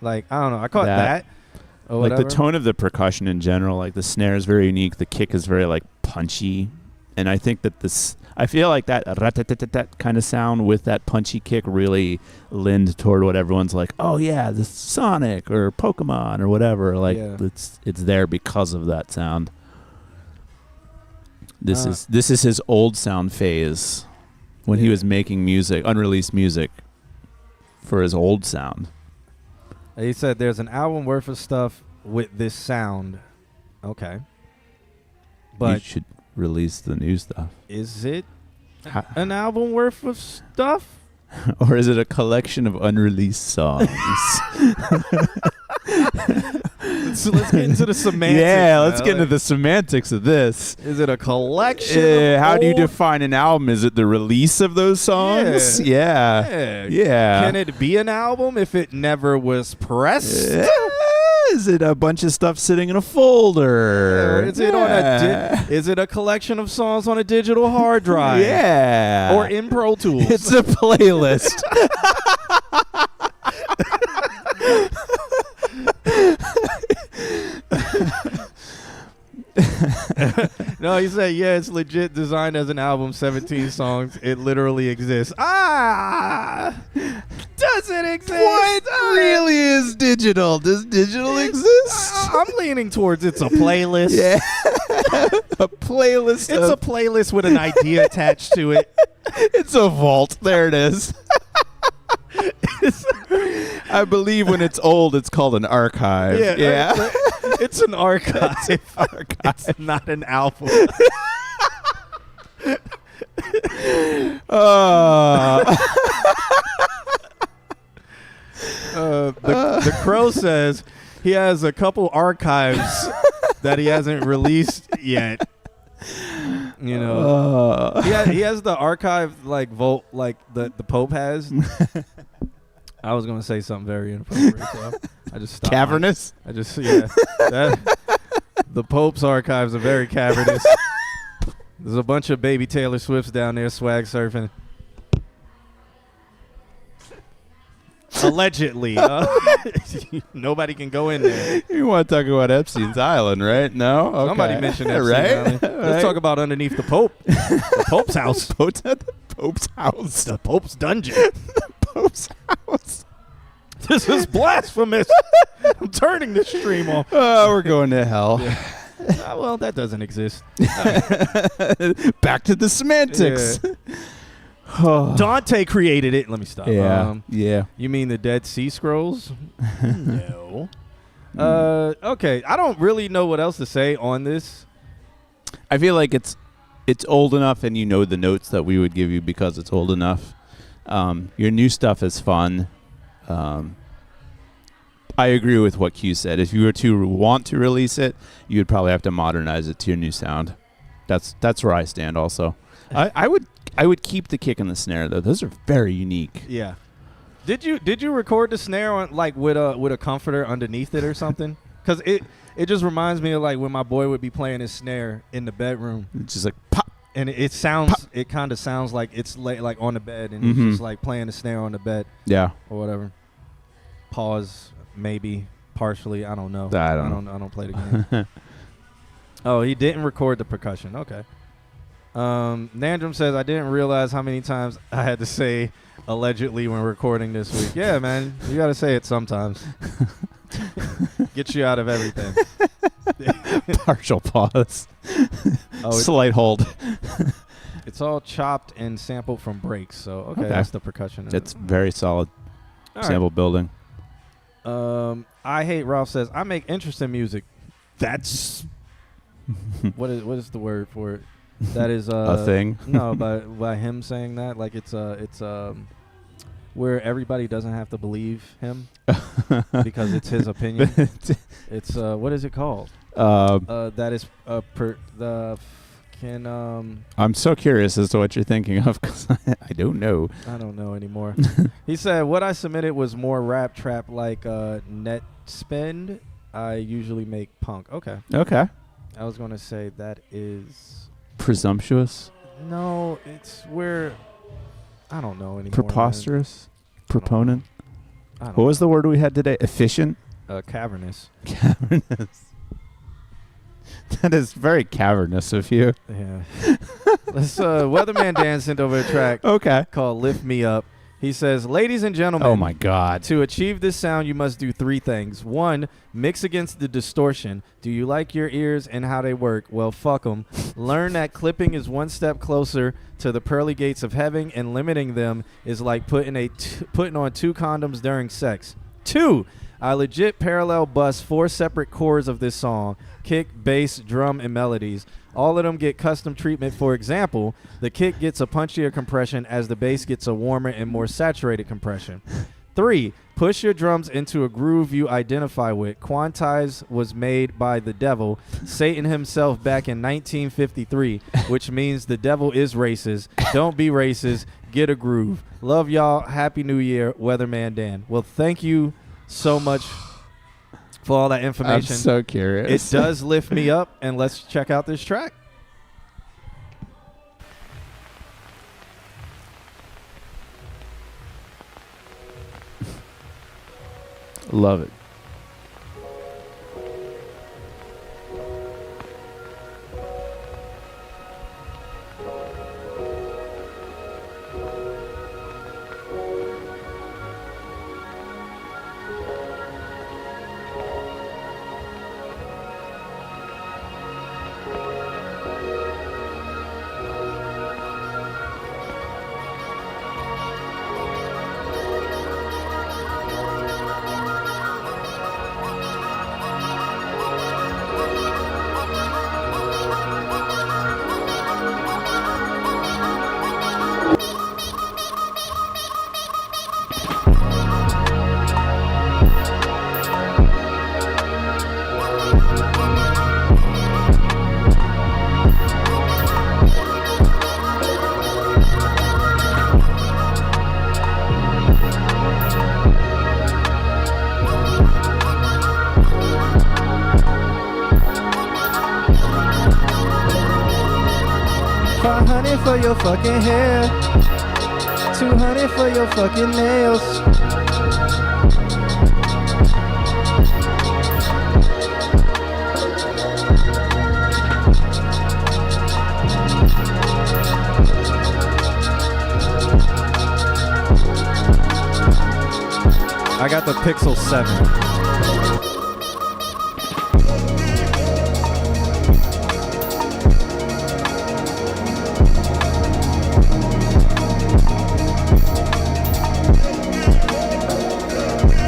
Like I don't know, I caught that. Or like whatever. the tone of the percussion in general. Like the snare is very unique. The kick is very like punchy, and I think that I feel like that rat-tat-tat-tat kind of sound with that punchy kick really lend toward what everyone's like, oh yeah, the Sonic or Pokemon or whatever. Like it's there because of that sound. This is his old sound phase when he was making music, unreleased music for his old sound. He said there's an album worth of stuff with this sound. Okay. But you should release the new stuff. Is it an album worth of stuff? Or is it a collection of unreleased songs? So let's get into the semantics. Yeah, let's get into the semantics of this. Is it a collection? How do you define an album? Is it the release of those songs? Yeah. Can it be an album if it never was pressed? Is it a bunch of stuff sitting in a folder? Is it a collection of songs on a digital hard drive? Yeah. Or in Pro Tools? It's a playlist. No, he said, yeah, it's legit designed as an album, 17 songs. It literally exists. Does it exist? What really is digital? Does digital exist? I'm leaning towards it's a playlist. Yeah. A playlist. It's a playlist with an idea attached to it. It's a vault. There it is. I believe when it's old, it's called an archive. Yeah. It's an archive. It's not an album. The Crow says he has a couple archives that he hasn't released yet. You know, he has the archive like Volt, like the Pope has. I was gonna say something very inappropriate, so I just stopped. Cavernous. The Pope's archives are very cavernous. There's a bunch of baby Taylor Swifts down there swag surfing. Allegedly. Nobody can go in there. You want to talk about Epstein's Island, right? No? Okay. Somebody mentioned Epstein's right? Island. Let's talk about underneath the Pope. The Pope's house. The Pope's house. The Pope's dungeon. The Pope's house. This is blasphemous. I'm turning this stream off. Oh, we're going to hell. Yeah. Well, that doesn't exist. Back to the semantics. Yeah. Dante created it. Let me stop. Yeah. Yeah. You mean the Dead Sea Scrolls? No. Okay. I don't really know what else to say on this. I feel like it's old enough, and you know the notes that we would give you because it's old enough. Your new stuff is fun. I agree with what Q said. If you were to want to release it, you would probably have to modernize it to your new sound. That's where I stand. Also, I would keep the kick and the snare though. Those are very unique. Yeah. Did you record the snare on like with a comforter underneath it or something? Because it just reminds me of like when my boy would be playing his snare in the bedroom. It's just like pop. And it sounds. Pop. It kind of sounds like it's like on the bed, and he's just like playing the snare on the bed. Yeah. Or whatever. Pause. Maybe partially. I don't know. I don't play the game. Oh, he didn't record the percussion. Okay. Nandrum says, I didn't realize how many times I had to say allegedly when recording this week. Yeah, man. You got to say it sometimes. Get you out of everything. Partial pause. Slight hold. It's all chopped and sampled from breaks. So, okay. That's the percussion. It's very solid. All sample right. building. I Hate Ralph says, I make interesting music. That's... what is the word for it? That is a thing. No, by him saying that, like it's where everybody doesn't have to believe him because it's his opinion. It's what is it called? That is I'm so curious as to what you're thinking of because I don't know. I don't know anymore. He said what I submitted was more rap trap like net spend. I usually make punk. Okay. I was gonna say that is. Presumptuous? No, it's where I don't know anymore. Preposterous? Proponent? What was the word we had today? Efficient? Cavernous. Cavernous. That is very cavernous of you. Yeah. Let's Weatherman Dan sent over a track called Lift Me Up. He says, ladies and gentlemen. Oh, my God. To achieve this sound, you must do 3 things. 1, mix against the distortion. Do you like your ears and how they work? Well, fuck them. Learn that clipping is 1 step closer to the pearly gates of heaven, and limiting them is like putting on 2 condoms during sex. 2, I legit parallel bust 4 separate chords of this song. Kick, bass, drum, and melodies. All of them get custom treatment. For example, the kick gets a punchier compression as the bass gets a warmer and more saturated compression. 3, push your drums into a groove you identify with. Quantize was made by the devil, Satan himself, back in 1953, which means the devil is racist. Don't be racist. Get a groove. Love y'all. Happy New Year, Weatherman Dan. Well, thank you so much for all that information. I'm so curious. It does lift me up, and let's check out this track. Love it. $500 for your fucking hair, $200 for your fucking nails. I got the Pixel 7.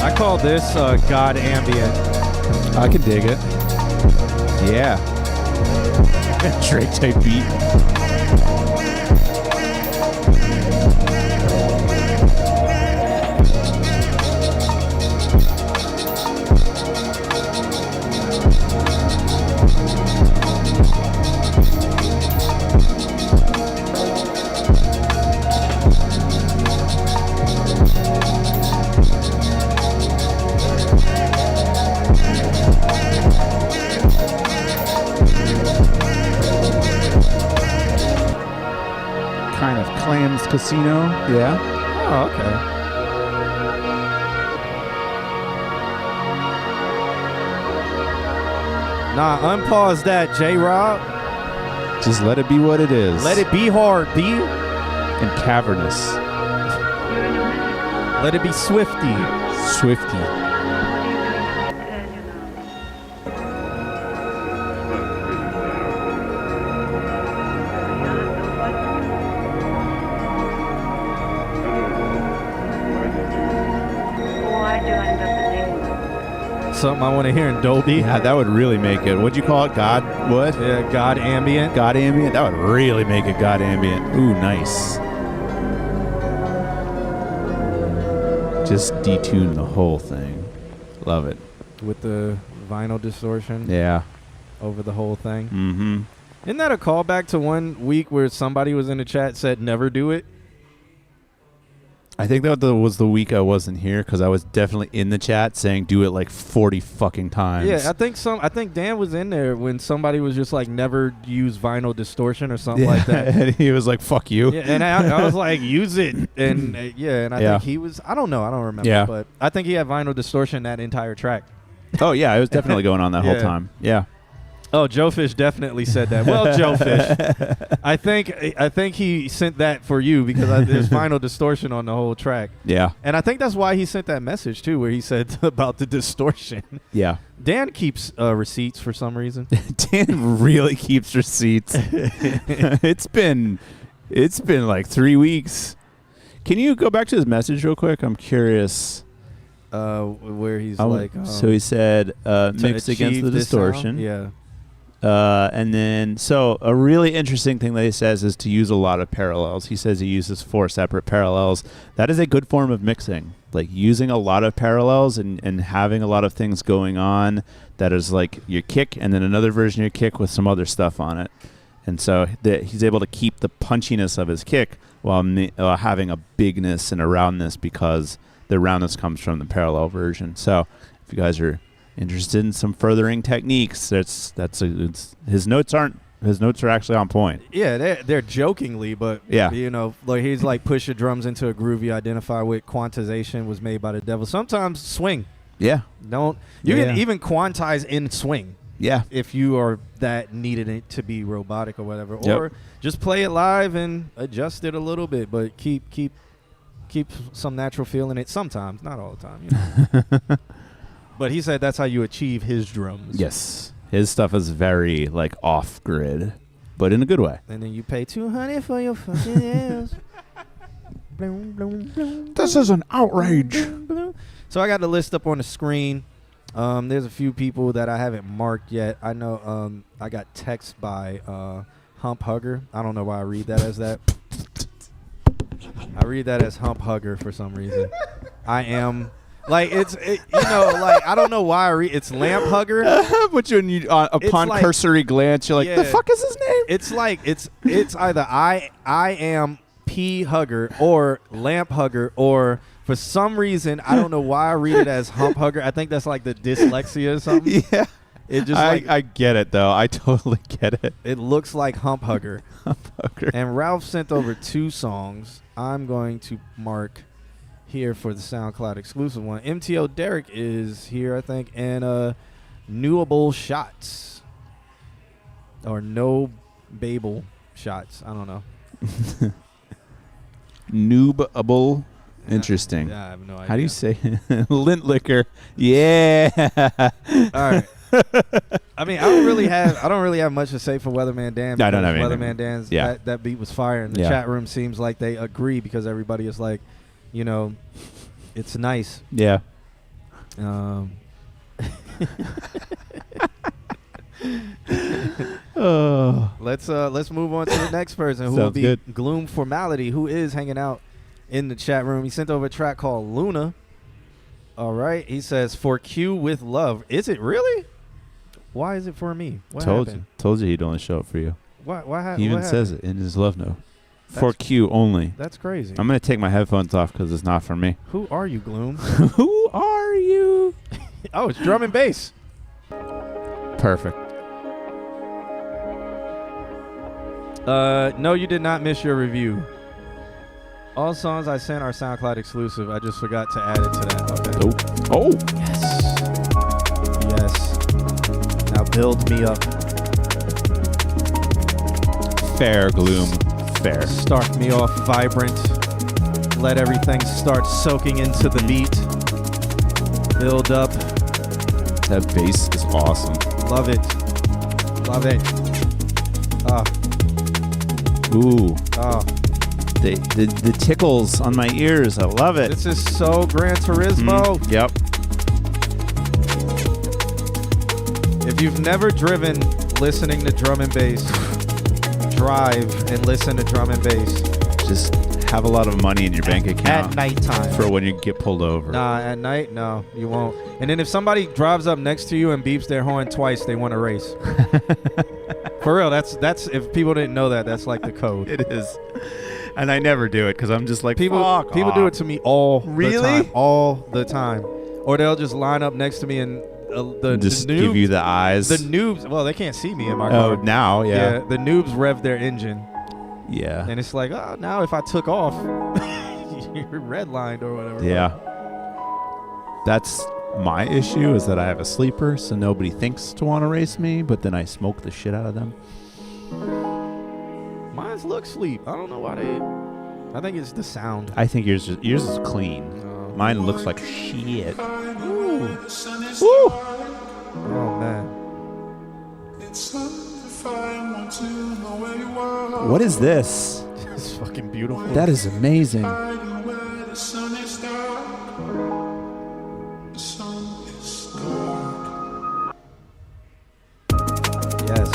I call this God ambient. I can dig it. Yeah. Drake type beat. Kind of Clams Casino. Yeah. Oh, okay. Nah, unpause that, J-Rob. Just let it be what it is. Let it be hard, B. And cavernous. Let it be swifty. Swifty. Something I want to hear in Dolby. Yeah, that would really make it. What'd you call it? God what? Yeah, God ambient. God ambient? That would really make it God ambient. Ooh, nice. Just detune the whole thing. Love it. With the vinyl distortion. Yeah. Over the whole thing. Mm-hmm. Isn't that a callback to one week where somebody was in the chat said never do it? I think that was the week I wasn't here because I was definitely in the chat saying do it like 40 fucking times. Yeah, I think Dan was in there when somebody was just like never use vinyl distortion or something like that. And he was like, fuck you. Yeah, and I was like, use it. And and I think he was, I don't know, I don't remember. Yeah. But I think he had vinyl distortion that entire track. Oh, yeah, it was definitely going on that whole time. Yeah. Oh, Joe Fish definitely said that. Well, Joe Fish, I think he sent that for you because there's vinyl distortion on the whole track. Yeah. And I think that's why he sent that message too, where he said about the distortion. Yeah. Dan keeps receipts for some reason. Dan really keeps receipts. It's been like 3 weeks. Can you go back to his message real quick? I'm curious. Where he's so he said mixed against the distortion. Yeah. And then, so a really interesting thing that he says is to use a lot of parallels. He says he uses 4 separate parallels. That is a good form of mixing, like using a lot of parallels and having a lot of things going on. That is like your kick and then another version of your kick with some other stuff on it. And so he's able to keep the punchiness of his kick while having a bigness and a roundness because the roundness comes from the parallel version. So if you guys are interested in some furthering techniques, his notes are actually on point. Yeah, they're jokingly, but yeah, like he's like push your drums into a groove you identify with. Quantization was made by the devil. Sometimes swing. Yeah. You can even quantize in swing. Yeah. If you are that needed it to be robotic or whatever, or just play it live and adjust it a little bit, but keep some natural feel in it. Sometimes, not all the time. But he said that's how you achieve his drums. Yes. His stuff is very, like, off-grid, but in a good way. And then you pay $200 for your fucking ass. This is an outrage. So I got the list up on the screen. There's a few people that I haven't marked yet. I know I got text by Hump Hugger. I don't know why I read that as that. I read that as Hump Hugger for some reason. I am... Like I don't know why it's Lamp Hugger. But upon like, cursory glance, you're like, the fuck is his name? It's like it's either I am P Hugger or Lamp Hugger, or for some reason I don't know why I read it as Hump Hugger. I think that's like the dyslexia or something. Yeah. It just I get it though. I totally get it. It looks like Hump Hugger. Hump Hugger. And Ralph sent over 2 songs. I'm going to mark here for the SoundCloud exclusive one. MTO Derek is here, I think, and Newable Shots or No Babel Shots. I don't know. Noobable. Interesting. I have no idea. How do you say lint liquor? Yeah. All right. I mean, I don't really have much to say for Weatherman Dan. I don't have Weatherman Dan's that beat was fire, and the chat room seems like they agree because everybody is like, it's nice. Yeah. Let's move on to the next person who will be good. Gloom Formality, who is hanging out in the chat room. He sent over a track called Luna. All right. He says, for Q with love. Is it really? Why is it for me? What happened? Told you he'd only show up for you. Why he even says it in his love note. For Q only. That's crazy. I'm going to take my headphones off because it's not for me. Who are you, Gloom? Who are you? Oh, it's drum and bass. Perfect. No, you did not miss your review. All songs I sent are SoundCloud exclusive. I just forgot to add it to that. Okay. Oh. Yes. Now build me up. Fair, Gloom. Fair. Start me off vibrant. Let everything start soaking into the beat. Build up. That bass is awesome. Love it. Love it. Ooh. Oh. The tickles on my ears. I love it. This is so Gran Turismo. Yep. If you've never driven listening to drum and bass, drive and listen to drum and bass. Just have a lot of money in your bank account. At nighttime. For when you get pulled over. Nah, at night, no, you won't. And then if somebody drives up next to you and beeps their horn twice, they want to race. For real, that's if people didn't know that, that's like the code. It is. And I never do it because I'm just like, people fuck do it to me all Really? the time. All the time. Or they'll just line up next to me and just the noobs, give you the eyes. The noobs, well, they can't see me in my car. Oh, now, yeah. The noobs rev their engine. Yeah. And it's like, oh, now if I took off, you're redlined or whatever. Yeah. That's my issue is that I have a sleeper, so nobody thinks to want to race me, but then I smoke the shit out of them. Mine's look sleep. I don't know why they. I think it's the sound. I think yours is clean. Mine looks like shit. Ooh. Woo! Oh man. What is this? It's fucking beautiful. That is amazing. Yes.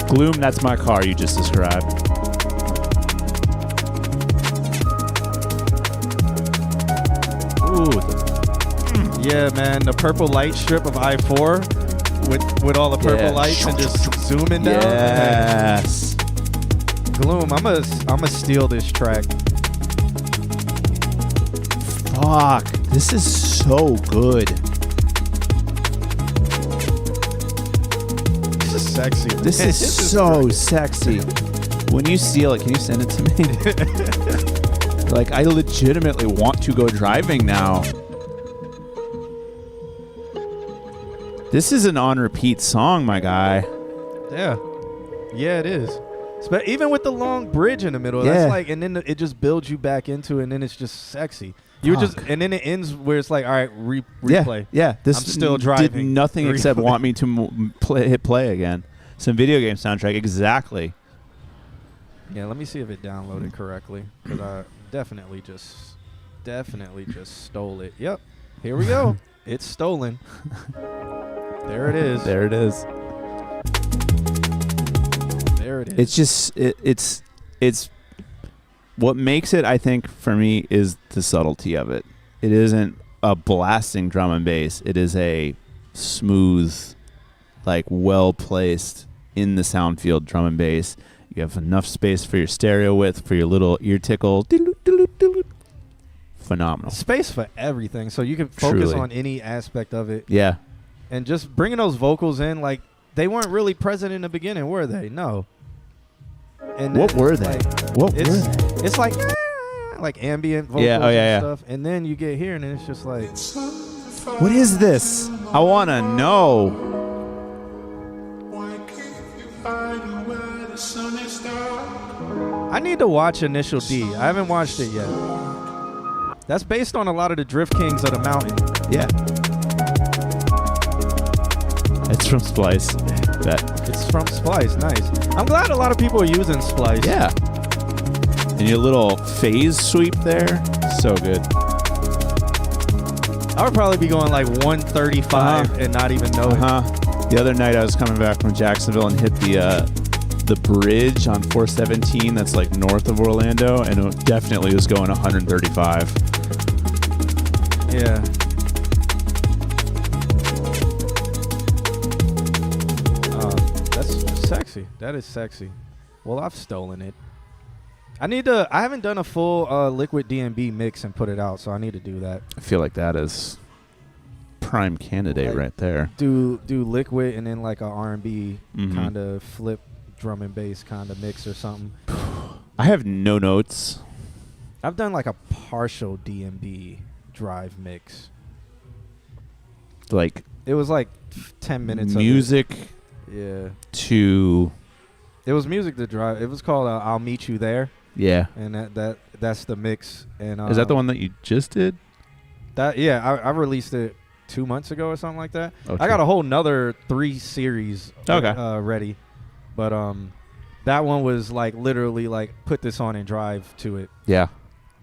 Gloom, that's my car you just described. Ooh. Yeah, man. The purple light strip of I-4 with all the purple lights and just zooming down. Yes. Gloom, I'ma steal this track. Fuck. This is so good. This is sexy. This is so sexy. When you steal it, can you send it to me? Like, I legitimately want to go driving now. This is an on repeat song, my guy. Yeah. Yeah, it is. Even with the long bridge in the middle, Yeah. that's like, and then it just builds you back into it, and then it's just sexy. You just, and then it ends where it's like, all right, replay. Yeah. This I'm still driving. did nothing except want me to hit play again. Some video game soundtrack, exactly. Yeah, let me see if it downloaded correctly, because I definitely just stole it. Yep, here we go. It's stolen. There it is. There it is. There it is. It's just it's what makes it, I think, for me, is the subtlety of it. It isn't a blasting drum and bass. It is a smooth, like well placed in the sound field drum and bass. You have enough space for your stereo width, for your little ear tickle. Phenomenal. Space for everything, so you can focus Truly. on any aspect of it. Yeah. And just bringing those vocals in, like, they weren't really present in the beginning, were they? No. And What then were it's they? like- What were it's, they? It's like ambient vocals Yeah, oh, yeah, and yeah. stuff. And then you get here, and it's just like, What is this? I want to know. I need to watch Initial D. I haven't watched it yet. That's based on a lot of the Drift Kings of the Mountain. Yeah. It's from Splice. Bet. It's from Splice. Nice. I'm glad a lot of people are using Splice. Yeah. And your little phase sweep there, so good. I would probably be going like 135 and not even know it. The other night I was coming back from Jacksonville and hit the bridge on 417 that's like north of Orlando, and it definitely was going 135. Yeah. That's sexy. That is sexy. Well, I've stolen it. I haven't done a full Liquid D&B mix and put it out, so I need to do that. I feel like that is prime candidate Like, right there. Do Liquid and then like a R&B Mhm. kind of flip drum and bass kind of mix or something. I have no notes. I've done like a partial D&B drive mix. Like, It was like 10 minutes music of it. Yeah. to It was music to drive. It was called I'll Meet You There. yeah. And that's the mix. And Is that the one that you just did? That I released it 2 months ago or something like that. Okay. I got a whole nother 3 series ready, but that one was like literally like put this on and drive to it. Yeah.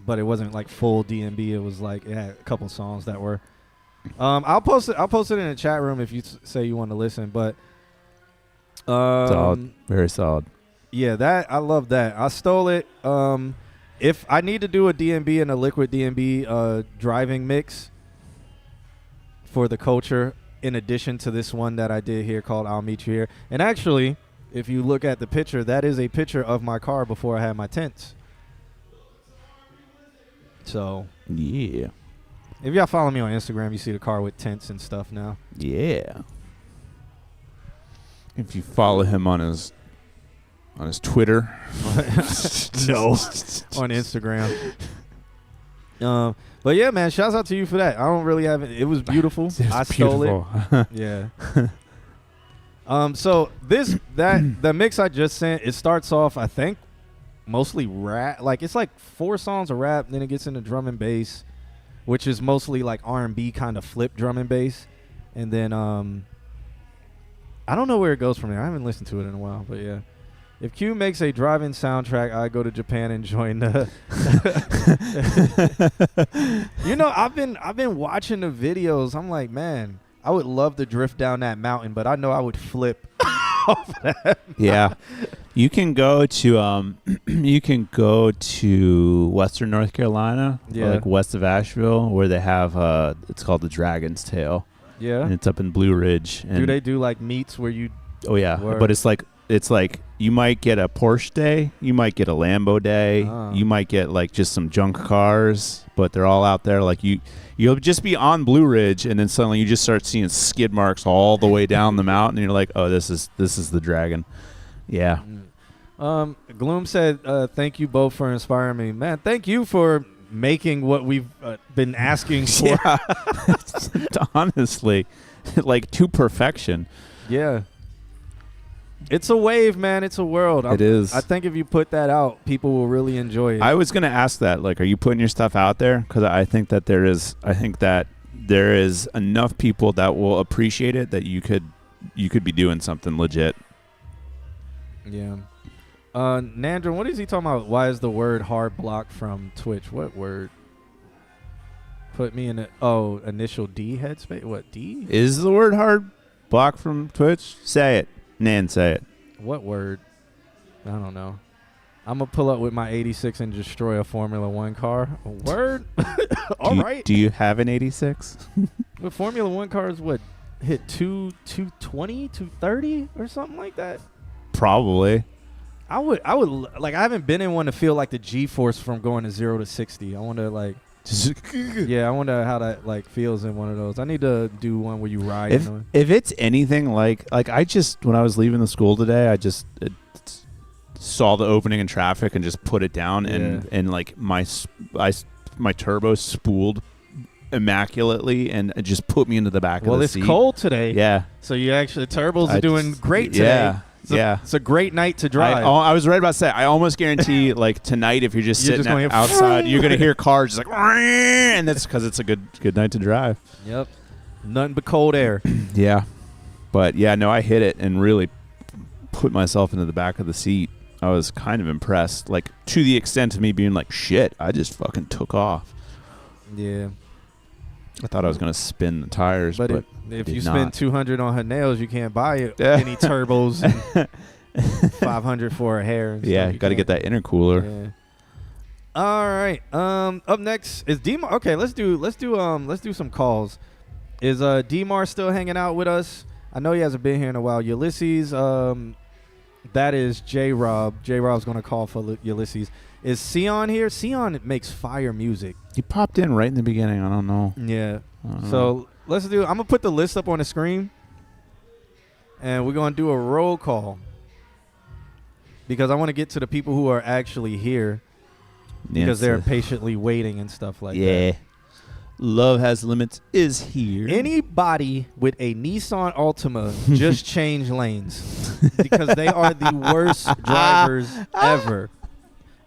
But it wasn't like full D&B. It was like it had a couple songs that were. I'll post it in the chat room if you say you want to listen. But solid, very solid. Yeah, that I love that. I stole it. If I need to do a D&B and a liquid D&B driving mix for the culture, in addition to this one that I did here called I'll Meet You Here. And actually, if you look at the picture, that is a picture of my car before I had my tints. So Yeah. if y'all follow me on Instagram, you see the car with tints and stuff now. Yeah. If you follow him on his Twitter. No. On Instagram. But yeah, man, shouts out to you for that. I don't really have it. It was beautiful. I stole it. Yeah. So the mix I just sent, it starts off, I think, mostly rap. Like it's like 4 songs of rap, then it gets into drum and bass, which is mostly like R&B kind of flip drum and bass. And then I don't know where it goes from there. I haven't listened to it in a while, but yeah. If Q makes a drive-in soundtrack, I go to Japan and join the. You know, I've been watching the videos. I'm like, man, I would love to drift down that mountain, but I know I would flip off that. Yeah, you can go to Western North Carolina, or like west of Asheville, where they have it's called the Dragon's Tail. Yeah, and it's up in Blue Ridge. And do they do like meets where you? Oh yeah, work? But it's like you might get a Porsche day, you might get a Lambo day, you might get like just some junk cars, but they're all out there. Like you'll just be on Blue Ridge, and then suddenly you just start seeing skid marks all the way down the mountain, and you're like, oh, this is the Dragon. Yeah. Gloom said, thank you both for inspiring me. Man, thank you for making what we've been asking for. Yeah. Honestly, like to perfection. Yeah. It's a wave, man. It's a world. It is. I think if you put that out, people will really enjoy it. I was going to ask that. Like, are you putting your stuff out there? Because I think that there is enough people that will appreciate it that you could be doing something legit. Yeah. Nandron, what is he talking about? Why is the word hard blocked from Twitch? What word? Put me in initial D headspace. What, D? Is the word hard blocked from Twitch? Say it. Nan, say it. What word? I don't know. I'm going to pull up with my 86 and destroy a Formula 1 car. A word? All right. Do you have an 86? The Formula 1 cars would hit 220, 230 or something like that? Probably. I would like, I haven't been in one to feel like the G-force from going to 0 to 60. I wonder like I wonder how that like feels in one of those. I need to do one where you ride. If it's anything like I just, when I was leaving the school today, I just saw the opening in traffic and just put it down, and like my turbo spooled immaculately and it just put me into the back of the seat. Well, it's cold today. Yeah. So you actually, turbos are doing great today. Yeah. It's a great night to drive. I was right about to say, I almost guarantee like tonight, if you're just sitting outside, you're going to hear cars just like, and that's because it's a good night to drive. Yep. Nothing but cold air. Yeah. But yeah, no, I hit it and really put myself into the back of the seat. I was kind of impressed, like to the extent of me being like, shit, I just fucking took off. Yeah. I thought I was going to spin the tires, but if you spend $200 on her nails, you can't buy any turbos. And $500 for her hair. And yeah, you got to get that intercooler. Yeah. All right. Up next is Demar. Okay, let's do some calls. Is Demar still hanging out with us? I know he hasn't been here in a while. Ulysses, that is J-Rob. J-Rob's going to call for Ulysses. Is Sion here? Sion makes fire music. He popped in right in the beginning. I don't know. Yeah. So I'm going to put the list up on the screen. And we're going to do a roll call. Because I want to get to the people who are actually here. Because they're patiently waiting and stuff like that. Love Has Limits is here. Anybody with a Nissan Altima just change lanes because they are the worst drivers ever.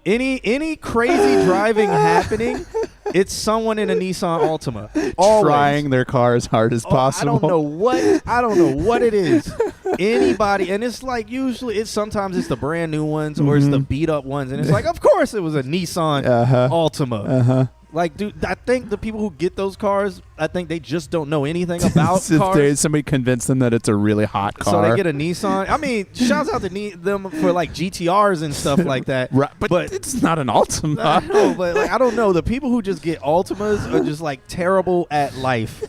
Any crazy driving happening, it's someone in a Nissan Altima. Always. Trying their car as hard as possible. I don't know what it is. Anybody, and it's like usually sometimes it's the brand new ones or it's the beat up ones, and it's like, of course it was a Nissan Altima. Like, dude, I think the people who get those cars, I think they just don't know anything about cars. Somebody convinced them that it's a really hot car. So they get a Nissan. I mean, shouts out to them for like GTRs and stuff like that. Right, but it's not an Altima. I know, but like, I don't know. The people who just get Altimas are just like terrible at life.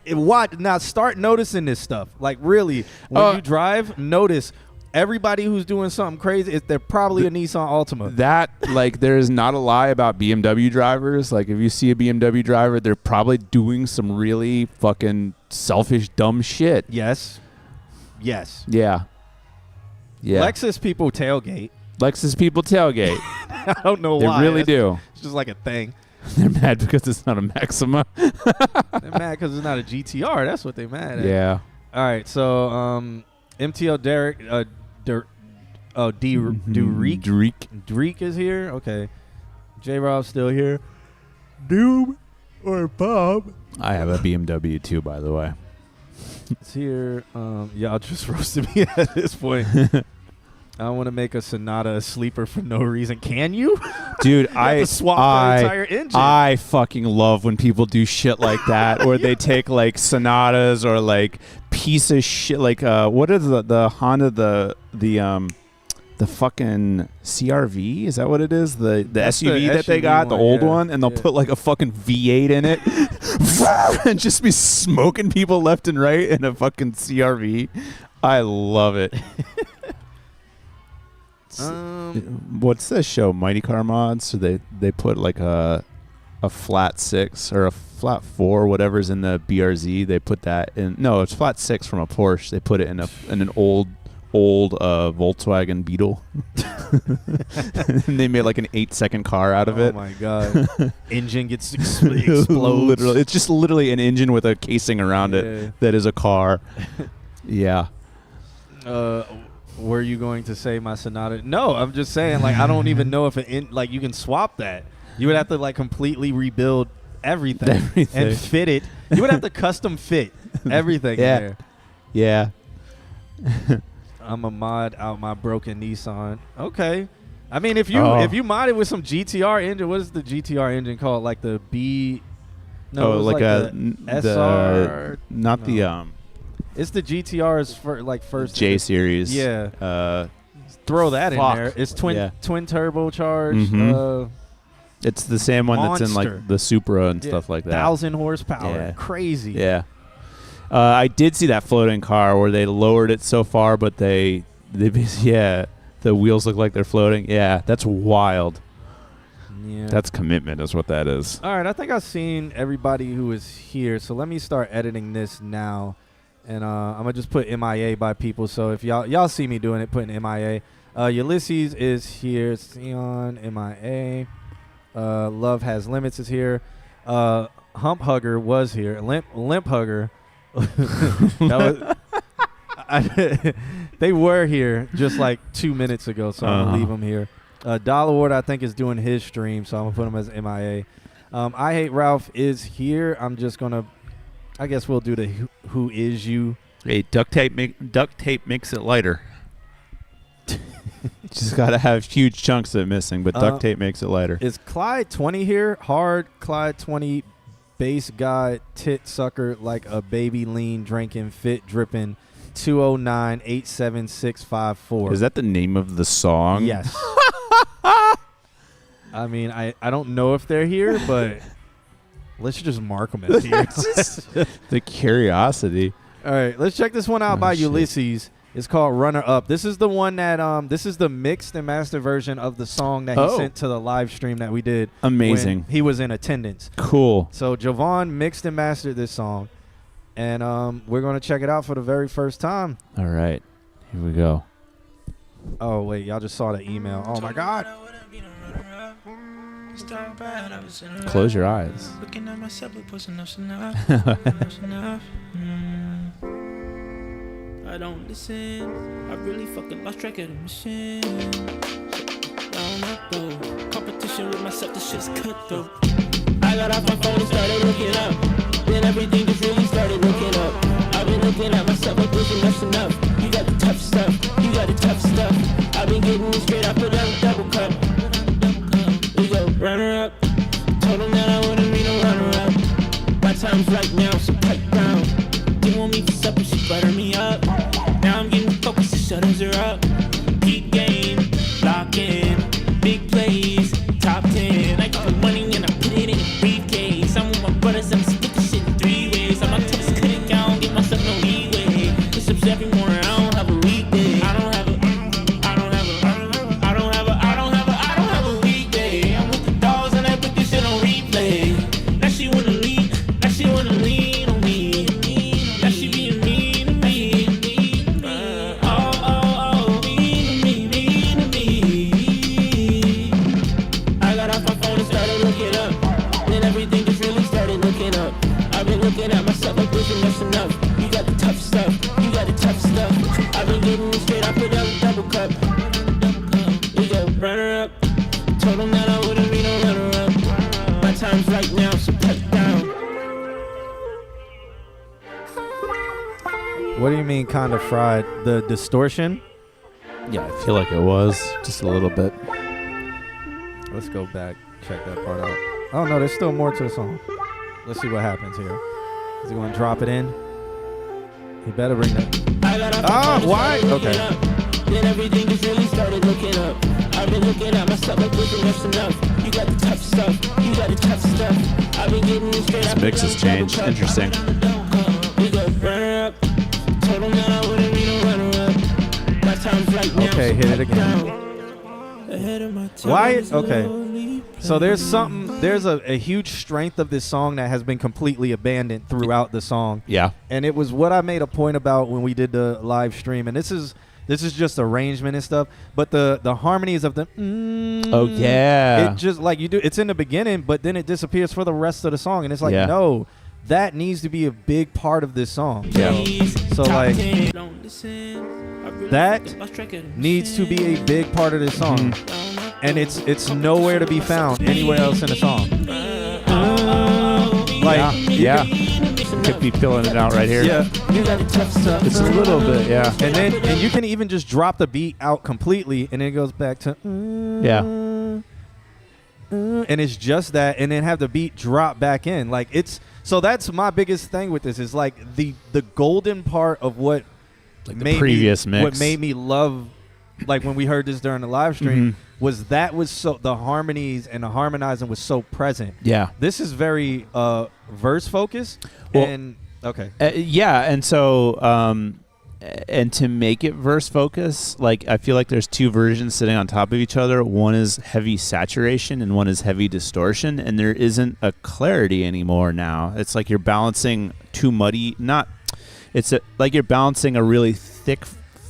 Now start noticing this stuff. Like, really, when you drive, notice everybody who's doing something crazy, they're probably a Nissan Altima. That, like, there is not a lie about BMW drivers. Like, if you see a BMW driver, they're probably doing some really fucking selfish, dumb shit. Yes. Yeah. Lexus people tailgate. I don't know why. They really do. It's just like a thing. They're mad because it's not a Maxima. They're mad because it's not a GTR. That's what they're mad at. Yeah. All right. So, MTL Derek, Dreek is here. Okay. J-Rob's still here. Doob or Bob. I have a BMW too, by the way. It's here. Y'all just roasted me at this point. I want to make a Sonata a sleeper for no reason. Can you? Dude, you have to swap the entire engine. I fucking love when people do shit like that, or they take like Sonatas or like piece of shit. Like what is the Honda the fucking CRV? Is that what it is? The SUV that they got, the old one, and they'll put like a fucking V8 in it, and just be smoking people left and right in a fucking CRV. I love it. What's this show? Mighty Car Mods? So they put like a flat 6 or a flat 4, whatever's in the BRZ. They put that in. No, it's flat 6 from a Porsche. They put it in an old Volkswagen Beetle. And they made like an 8-second car out of it. Oh my god! Engine gets explodes. Literally, it's just literally an engine with a casing around it that is a car. Yeah. Were you going to say my Sonata? No, I'm just saying, like, I don't even know if like you can swap that. You would have to like completely rebuild everything. And fit it. You would have to custom fit everything in there. Yeah. I'm a mod out my broken Nissan. Okay. I mean, if you mod it with some GTR engine, what is the GTR engine called? Like the B? No, like the SR. Not the It's the GTR's first J series. Yeah. Throw that in there. It's twin turbocharged. Mm-hmm. It's the same one monster. That's in like the Supra and stuff like that. 1,000 horsepower. Yeah. Crazy. Yeah. I did see that floating car where they lowered it so far, but the wheels look like they're floating. Yeah, that's wild. Yeah. That's commitment is what that is. All right, I think I've seen everybody who is here, so let me start editing this now. And I'm going to just put MIA by people. So if y'all see me doing it, putting MIA. Ulysses is here. Sion, MIA. Love Has Limits is here. Hump Hugger was here. Limp Hugger. They were here just like 2 minutes ago, so I'm going to leave them here. Dollar Ward, I think, is doing his stream, so I'm going to put him as MIA. I Hate Ralph is here. I'm just going to, I guess we'll do the who is you. Hey, duct tape makes it lighter. Just got to have huge chunks that are missing, but duct tape makes it lighter. Is Clyde 20 here? Hard Clyde 20, bass guy, tit sucker like a baby, lean, drinking, fit, dripping, 209-87654. Is that the name of the song? Yes. I mean, I don't know if they're here, but let's just mark them as here. The curiosity. All right, let's check this one out by Ulysses. It's called Runner Up. This is the one that this is the mixed and mastered version of the song that he sent to the live stream that we did. Amazing. When he was in attendance. Cool. So Javon mixed and mastered this song, and we're going to check it out for the very first time. All right, here we go. Oh wait, y'all just saw the email. Oh my God. Start bad, I was in a Close your eyes. looking at myself, it wasn't enough. Enough's enough. I don't listen. I really fucking lost track of the mission. Down up though. Competition with myself, this shit's cutthroat. I got off my phone and started looking up. Then everything just really started looking up. I've been looking at myself like this enough's enough. You got the tough stuff. You got the tough stuff. I've been getting it straight up and down double cup. We go runner up. Told him that I wouldn't be no runner up. My time's right now, so pipe down. Didn't want me for supper, she butter me up. Now I'm getting focused, the shutters are up. Deep game, lock in, big plays, top 10. I got the money and I put it in a briefcase. I'm with my brothers, I'm split this shit in 3 ways. I'm not toughest critic, I don't give myself no leeway. Push-ups every morning, I don't have a weekday. I don't have a weekday. I'm with the dogs and I put this shit on replay. Now she wanna lean on me. Now she being mean to me. Mean to me. I got off my phone and started looking up. Then everything just really started looking up. I've been looking at myself like this enough's enough. You got the tough stuff. You got the tough stuff. I've been getting it straight up without a double cup. We go runner up. Told him that I wouldn't be no runner up. My time's right now, so cut down. What do you mean kind of fried? The distortion? Yeah, I feel like it was just a little bit. Let's go back, check that part out. Oh no, there's still more to the song. Let's see what happens here. Is he gonna drop it in? He better bring that. Oh, why? Okay. Then everything just really started looking up. I've been looking at myself like this enough's enough. You got the tough stuff. You got the tough stuff. I've been getting it straight up. This mix has changed. Interesting. We go runner up. Told him that I wouldn't be no runner up. My time's right now. Okay, hit it again. Ahead of my time. Why? Okay. So there's a huge strength of this song that has been completely abandoned throughout the song. Yeah. And it was what I made a point about when we did the live stream. And this is just arrangement and stuff. But the harmonies of the Oh yeah. it just like you do. It's in the beginning, but then it disappears for the rest of the song. And it's like, Yeah. no, that needs to be a big part of this song. Yeah. So like that needs to be a big part of this song. And it's nowhere to be found anywhere else in the song. Like Yeah. Could be filling it out right here. yeah. It's a little bit, yeah. And you can even just drop the beat out completely and then it goes back to Yeah. and it's just that, and then have the beat drop back in. Like it's so that's my biggest thing with this is like the golden part of what Like the previous mix. What made me love, like when we heard this during the live stream, was so the harmonies and the harmonizing was so present. Yeah. This is very verse focused. Well, and okay. Yeah, and so and to make it verse focus, like I feel like there's two versions sitting on top of each other. One is heavy saturation and one is heavy distortion, and there isn't a clarity anymore now. It's like you're balancing too muddy, like you're balancing a really thick,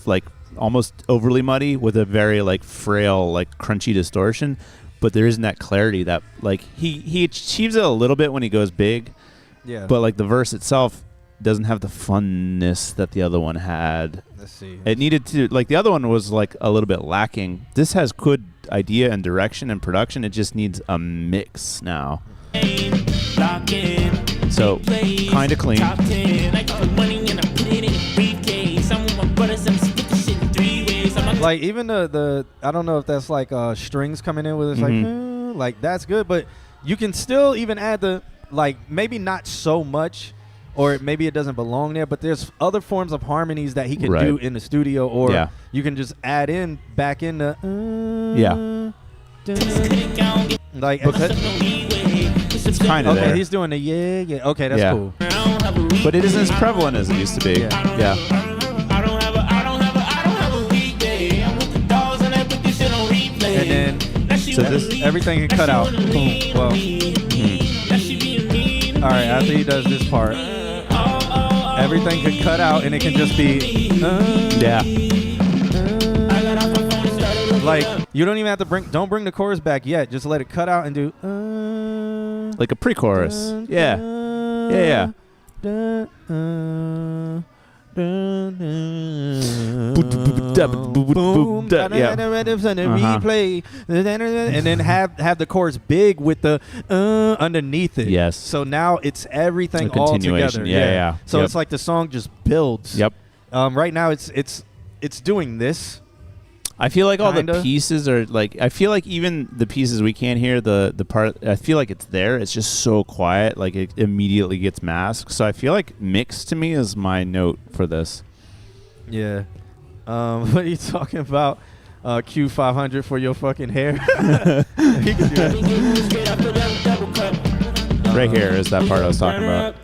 like almost overly muddy with a very like frail, like crunchy distortion, but there isn't that clarity that like he achieves it a little bit when he goes big. Yeah. But like the verse itself doesn't have the funness that the other one had. Let's see. It needed to, like the other one was like a little bit lacking. This has good idea and direction and production. It just needs a mix now. So kind of clean. Like even the I don't know if that's like strings coming in with it's like that's good, but you can still even add the like maybe not so much, or maybe it doesn't belong there, but there's other forms of harmonies that he can do in the studio, or you can just add in back in the like it's kind of there. He's doing the yeah. Okay, that's cool. But it isn't as prevalent as it used to be. Yeah. And then so this everything can cut out. Boom. Well. All right, after he does this part, everything can cut out and it can just be like You don't even have to don't bring the chorus back yet. Just let it cut out and do Like a pre-chorus. Yeah. Yeah. Replay, and then have the chorus big with the underneath it. Yes. So now it's everything A all continuation. together. Yeah. So Yep. it's like the song just builds. Yep. Right now it's doing this. I feel like all the Kinda. pieces are like. I feel like even the pieces we can't hear the part. I feel like it's there. It's just so quiet. Like it immediately gets masked. So I feel like mix to me is my note for this. Yeah. What are you talking about? Q500 for your fucking hair. You can do that. Right here is that part I was talking about.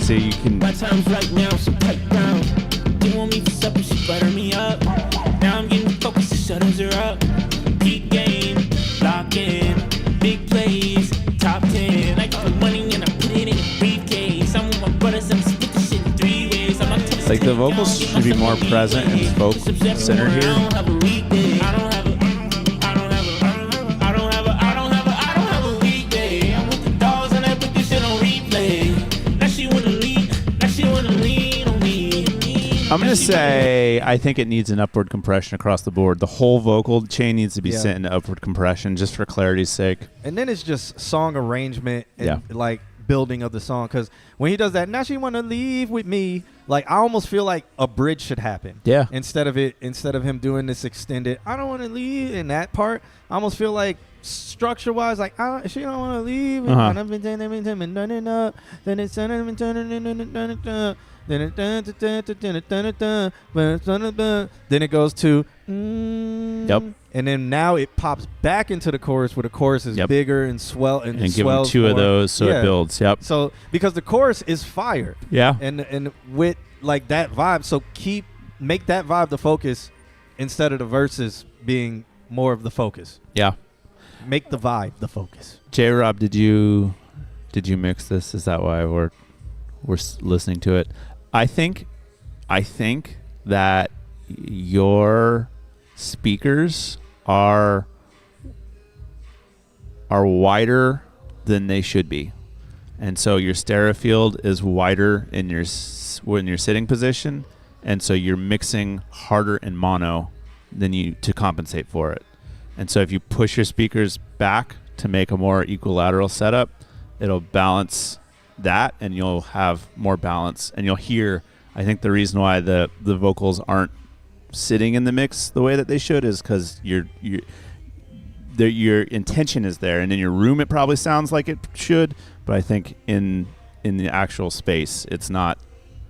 So you can. My time's right now, so pipe down. They want me for supper, she butter me up. Now I'm getting focused, the shutters are up. Peak game, lock in, big plays, top 10. I got the money and I put it in a briefcase. I'm with my brothers and I split the shit in 3 ways. I'm not Like the vocals should be more present and folk centered I here. don't have a weekday. I don't have a weekday. I'm with the dogs and I put this shit on replay. Now she wanna lean on me. I'm gonna say I think it needs an upward compression across the board. The whole vocal chain needs to be Yeah. sent into upward compression just for clarity's sake. And then it's just song arrangement and Yeah. like building of the song. Because when he does that, now she wanna leave with me. Like I almost feel like a bridge should happen. Yeah. Instead of him doing this extended, I don't want to leave in that part. I almost feel like structure wise, like she don't want to leave. And I've been turning up. Then it's turning. Then it goes to Yep. and then now it pops back into the chorus where the chorus is Yep. bigger and swell and And give them swells two of more. those so Yeah. it builds. Yep. So because the chorus is fire Yeah. and with like that vibe, so make that vibe the focus instead of the verses being more of the focus. Yeah. Make the vibe the focus. J Rob, did you mix this? Is that why we're listening to it? I think that your speakers are wider than they should be, and so your stereo field is wider in your sitting position, and so you're mixing harder in mono than you to compensate for it. And so if you push your speakers back to make a more equilateral setup, it'll balance that and you'll have more balance and you'll hear. I think the reason why the vocals aren't sitting in the mix the way that they should is because your intention is there, and in your room it probably sounds like it should, but I think in the actual space it's not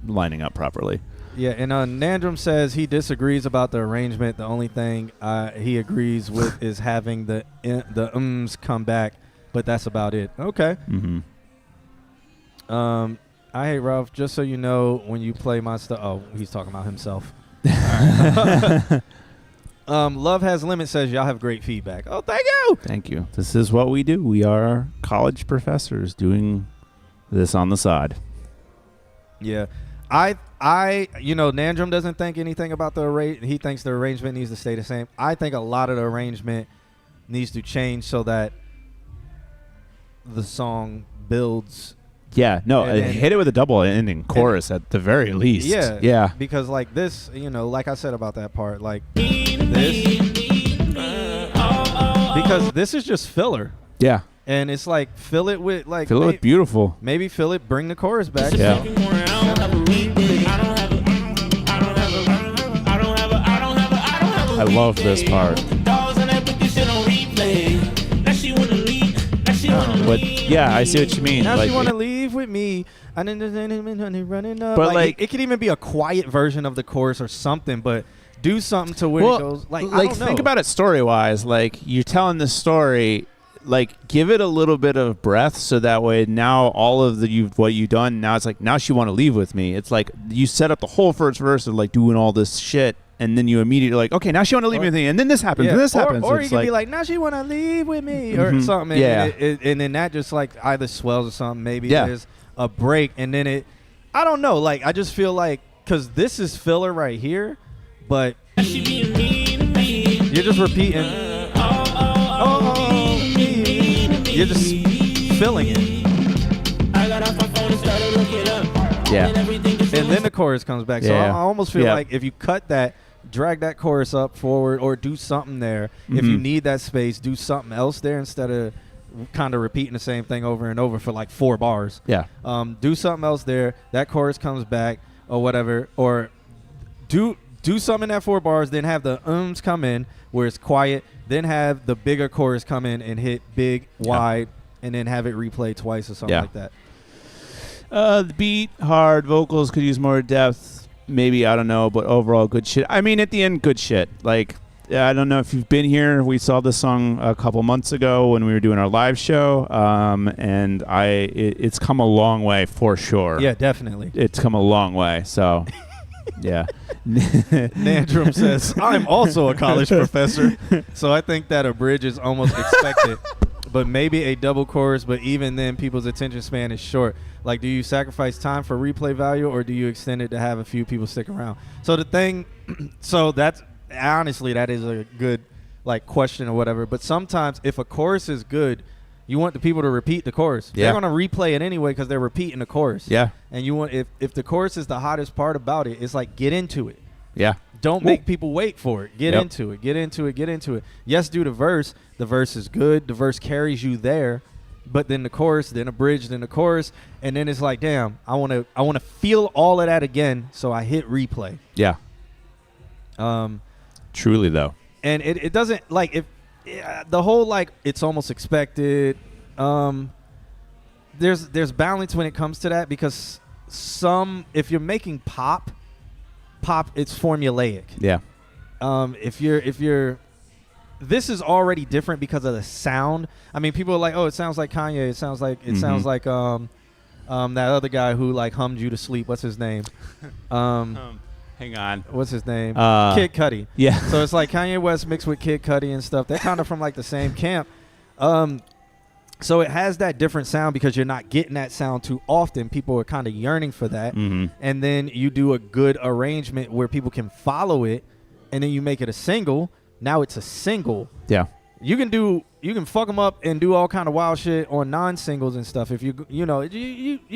lining up properly. Yeah, and Nandrum says he disagrees about the arrangement. The only thing he agrees with is having the ums come back, but that's about it. Okay. Mm-hmm. I hate Ralph. Just so you know, when you play my stuff, oh, he's talking about himself. Love Has Limits says y'all have great feedback. Oh, thank you. Thank you. This is what we do. We are college professors doing this on the side. Yeah. I Nandrum doesn't think anything about the arrangement. He thinks the arrangement needs to stay the same. I think a lot of the arrangement needs to change so that the song builds. Yeah, no, And then- hit it with a double ending chorus at the very least. Yeah. Yeah. Because like this, like I said about that part, like this. Because this is just filler. Yeah. And it's like fill it with like Fill it with beautiful. maybe fill it, bring the chorus back. Yeah. I love this part. But yeah, I see what you mean. Now Like, she want to leave with me. I didn't running up. But, Like, it could even be a quiet version of the chorus or something. But do something to where it goes. Like I don't know. think about it story wise. Like you're telling this story. Like give it a little bit of breath, so that way now all of what you've done now it's like now she want to leave with me. It's like you set up the whole first verse of like doing all this shit, and then you immediately like okay now she want to leave with me, and then this happens, Yeah. and this happens. Or It's you could be like, now she want to leave with me or something. Yeah. And then that just like either swells or something. Maybe Yeah. there's a break. And then I don't know. Like, I just feel like, because this is filler right here, but. She being mean, You're just repeating. You're just filling it. Yeah. And then the chorus comes back. So Yeah. I almost feel Yeah. like if you cut that, drag that chorus up forward or do something there. If you need that space, do something else there instead of kind of repeating the same thing over and over for like 4 bars. Yeah. Do something else there. That chorus comes back or whatever. Or do something in that 4 bars, then have the ums come in where it's quiet, then have the bigger chorus come in and hit big, wide, and then have it replay twice or something like that. The beat, hard, vocals could use more depth. Maybe, I don't know, but overall good shit. I mean, at the end, good shit. Like, I don't know if you've been here. We saw this song a couple months ago when we were doing our live show, and it's come a long way for sure. Yeah, definitely. It's come a long way, so... Yeah. Nandrum says, I'm also a college professor, so I think that a bridge is almost expected, but maybe a double chorus, but even then people's attention span is short. Like, do you sacrifice time for replay value, or do you extend it to have a few people stick around? So the thing, so that's, honestly, that is a good, like, question or whatever, but sometimes if a chorus is good, you want the people to repeat the chorus. Yeah. They're going to replay it anyway because they're repeating the chorus. Yeah. And you want, if the chorus is the hottest part about it, it's like, get into it. Yeah. Don't make people wait for it. Get into it. Get into it. Get into it. Yes, do the verse. The verse is good. The verse carries you there. But then the chorus, then a bridge, then the chorus, and then it's like, damn, I want to feel all of that again, so I hit replay. Yeah. Truly, though. And it doesn't, like, if the whole, like, it's almost expected. There's balance when it comes to that, because if you're making pop, it's formulaic. Yeah. If you're this is already different because of the sound. I mean, people are like, oh, it sounds like Kanye. It sounds like that other guy who like hummed you to sleep. What's his name? Hang on. What's his name? Kid Cudi. Yeah. So it's like Kanye West mixed with Kid Cudi and stuff. They're kind of from like the same camp. So it has that different sound because you're not getting that sound too often. People are kind of yearning for that. Mm-hmm. And then you do a good arrangement where people can follow it, and then you make it a single. Now it's a single. Yeah. You can fuck them up and do all kind of wild shit on non-singles and stuff. If you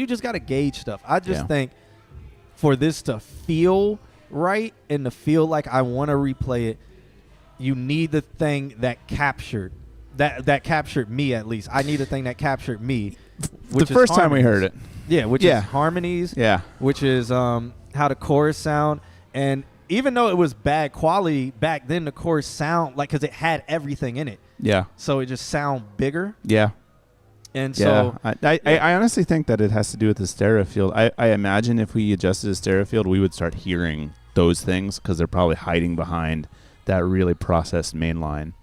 just got to gauge stuff. I just think for this to feel right and to feel like I want to replay it, you need the thing that captured me, at least. I need a thing that captured me. The first time we heard it. Yeah, which is harmonies. Yeah. Which is how the chorus sound. And even though it was bad quality back then, the chorus sound like, because it had everything in it. Yeah. So it just sound bigger. Yeah. And so I honestly think that it has to do with the stereo field. I imagine if we adjusted the stereo field, we would start hearing those things because they're probably hiding behind that really processed main line.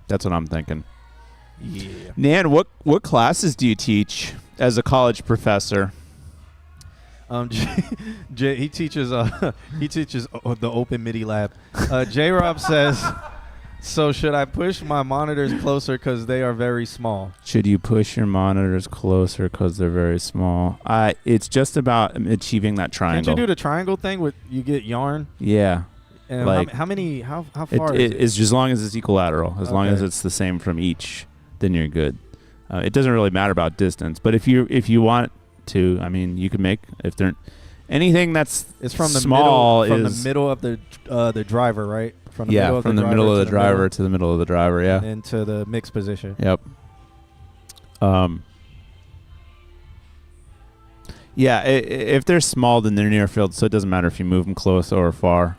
That's what I'm thinking. Yeah. Nan, what classes do you teach as a college professor? He teaches the Open MIDI lab. J-Rob says, so should I push my monitors closer because they are very small? Should you push your monitors closer because they're very small? It's just about achieving that triangle. Can't you do the triangle thing with you get yarn? Yeah. And like, how far is it? It's as long as it's equilateral, as long as it's the same from each, then you're good. It doesn't really matter about distance, but if you want to, I mean, you can make, if they're anything that's from the small middle, from the middle of the driver, right? From the middle of from the the middle of the driver to the middle of the driver, yeah, and to the mix position. Yep. Yeah, if they're small, then they're near field, so it doesn't matter if you move them close or far.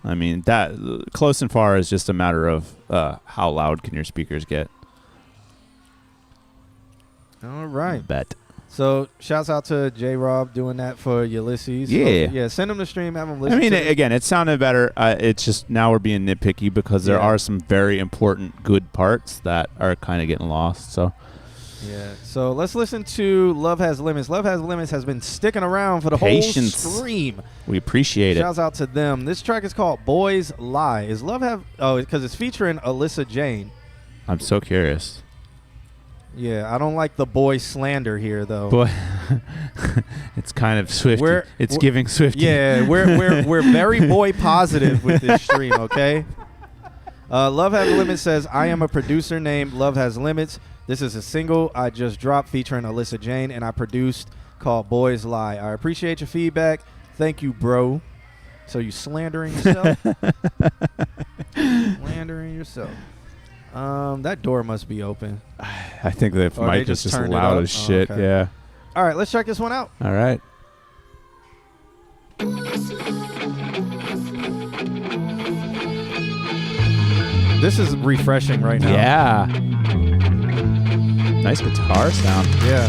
I mean, that close and far is just a matter of how loud can your speakers get. All right. Bet. So, shouts out to J-Rob doing that for Ulysses. Yeah. So, yeah, send him the stream, have him listen I mean, to it. again, it sounded better. It's just now we're being nitpicky because there are some very important good parts that are kind of getting lost. So, yeah. So, let's listen to Love Has Limits. Love Has Limits has been sticking around for the whole stream. We appreciate it. Shouts out to them. This track is called Boys Lie. Is Love Have... Oh, because it's featuring Alyssa Jane. I'm so curious. Yeah, I don't like the boy slander here, though. Boy, it's kind of Swifty. It's giving Swifty. Yeah, we're very boy positive with this stream, okay? Love Has Limits says, I am a producer named Love Has Limits. This is a single I just dropped featuring Alyssa Jane, and I produced called Boys Lie. I appreciate your feedback. Thank you, bro. So you slandering yourself? Slandering yourself. That door must be open. I think that Or might they just just turned it loud up? as shit. Okay. Yeah. All right, let's check this one out. All right. This is refreshing right now. Yeah. Nice guitar sound. Yeah.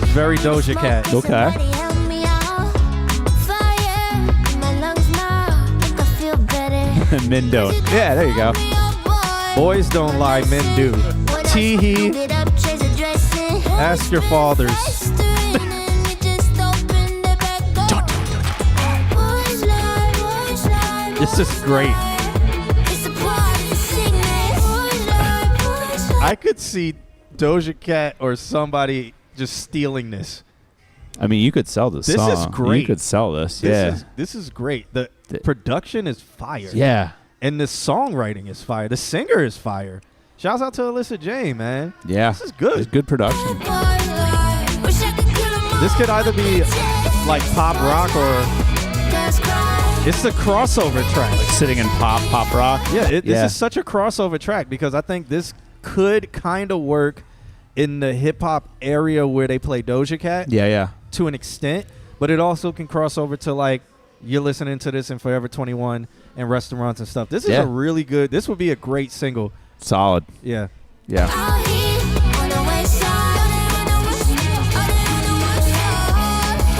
Very Doja Cat. Okay. Men don't. Yeah, there you go. Boys don't lie, men do. Tee-hee. Ask your fathers. This is great. I could see Doja Cat or somebody just stealing this. I mean, you could sell this This song. is great. You could sell this. Yeah. This is great. The production is fire. Yeah. And the songwriting is fire. The singer is fire. Shouts out to Alyssa Jane, man. Yeah. This is good. It's good production. This could either be like pop rock or it's the crossover track. Like sitting in pop rock. Yeah, this is such a crossover track because I think this could kind of work in the hip hop area where they play Doja Cat. Yeah, yeah. To an extent, but it also can cross over to like you're listening to this in Forever 21 and restaurants and stuff. This is a really good. This would be a great single. Solid. Yeah. Yeah.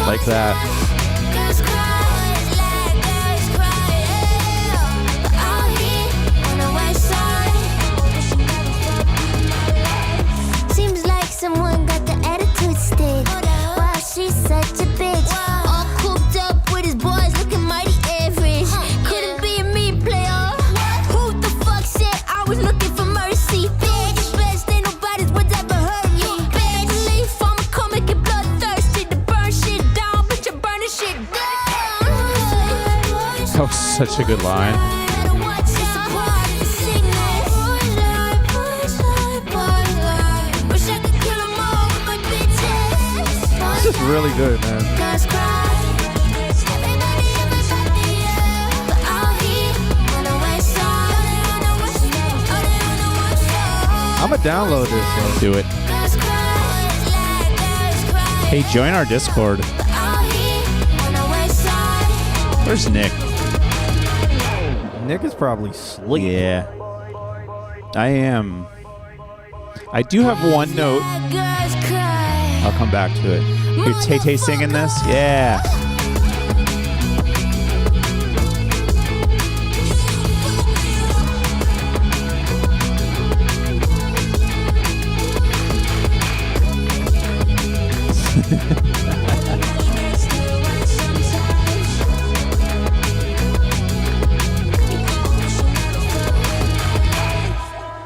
Like that. Seems like someone got the attitude stick. Wow, she's such a bitch. All cooped up with his boys, looking mighty average. Couldn't be a me player. Who the fuck said I was looking for mercy? Bitch, best ain't nobody's would ever hurt you. Bad belief, I'm a comic and bloodthirsty to burn shit down, but you're burning shit down. That was such a good line. This is really good, man. I'ma download this. Do it. Hey, join our Discord. Where's Nick? Nick is probably asleep. Yeah. I am. I do have one note. I'll come back to it. Hear Tay-Tay singing this? Yeah.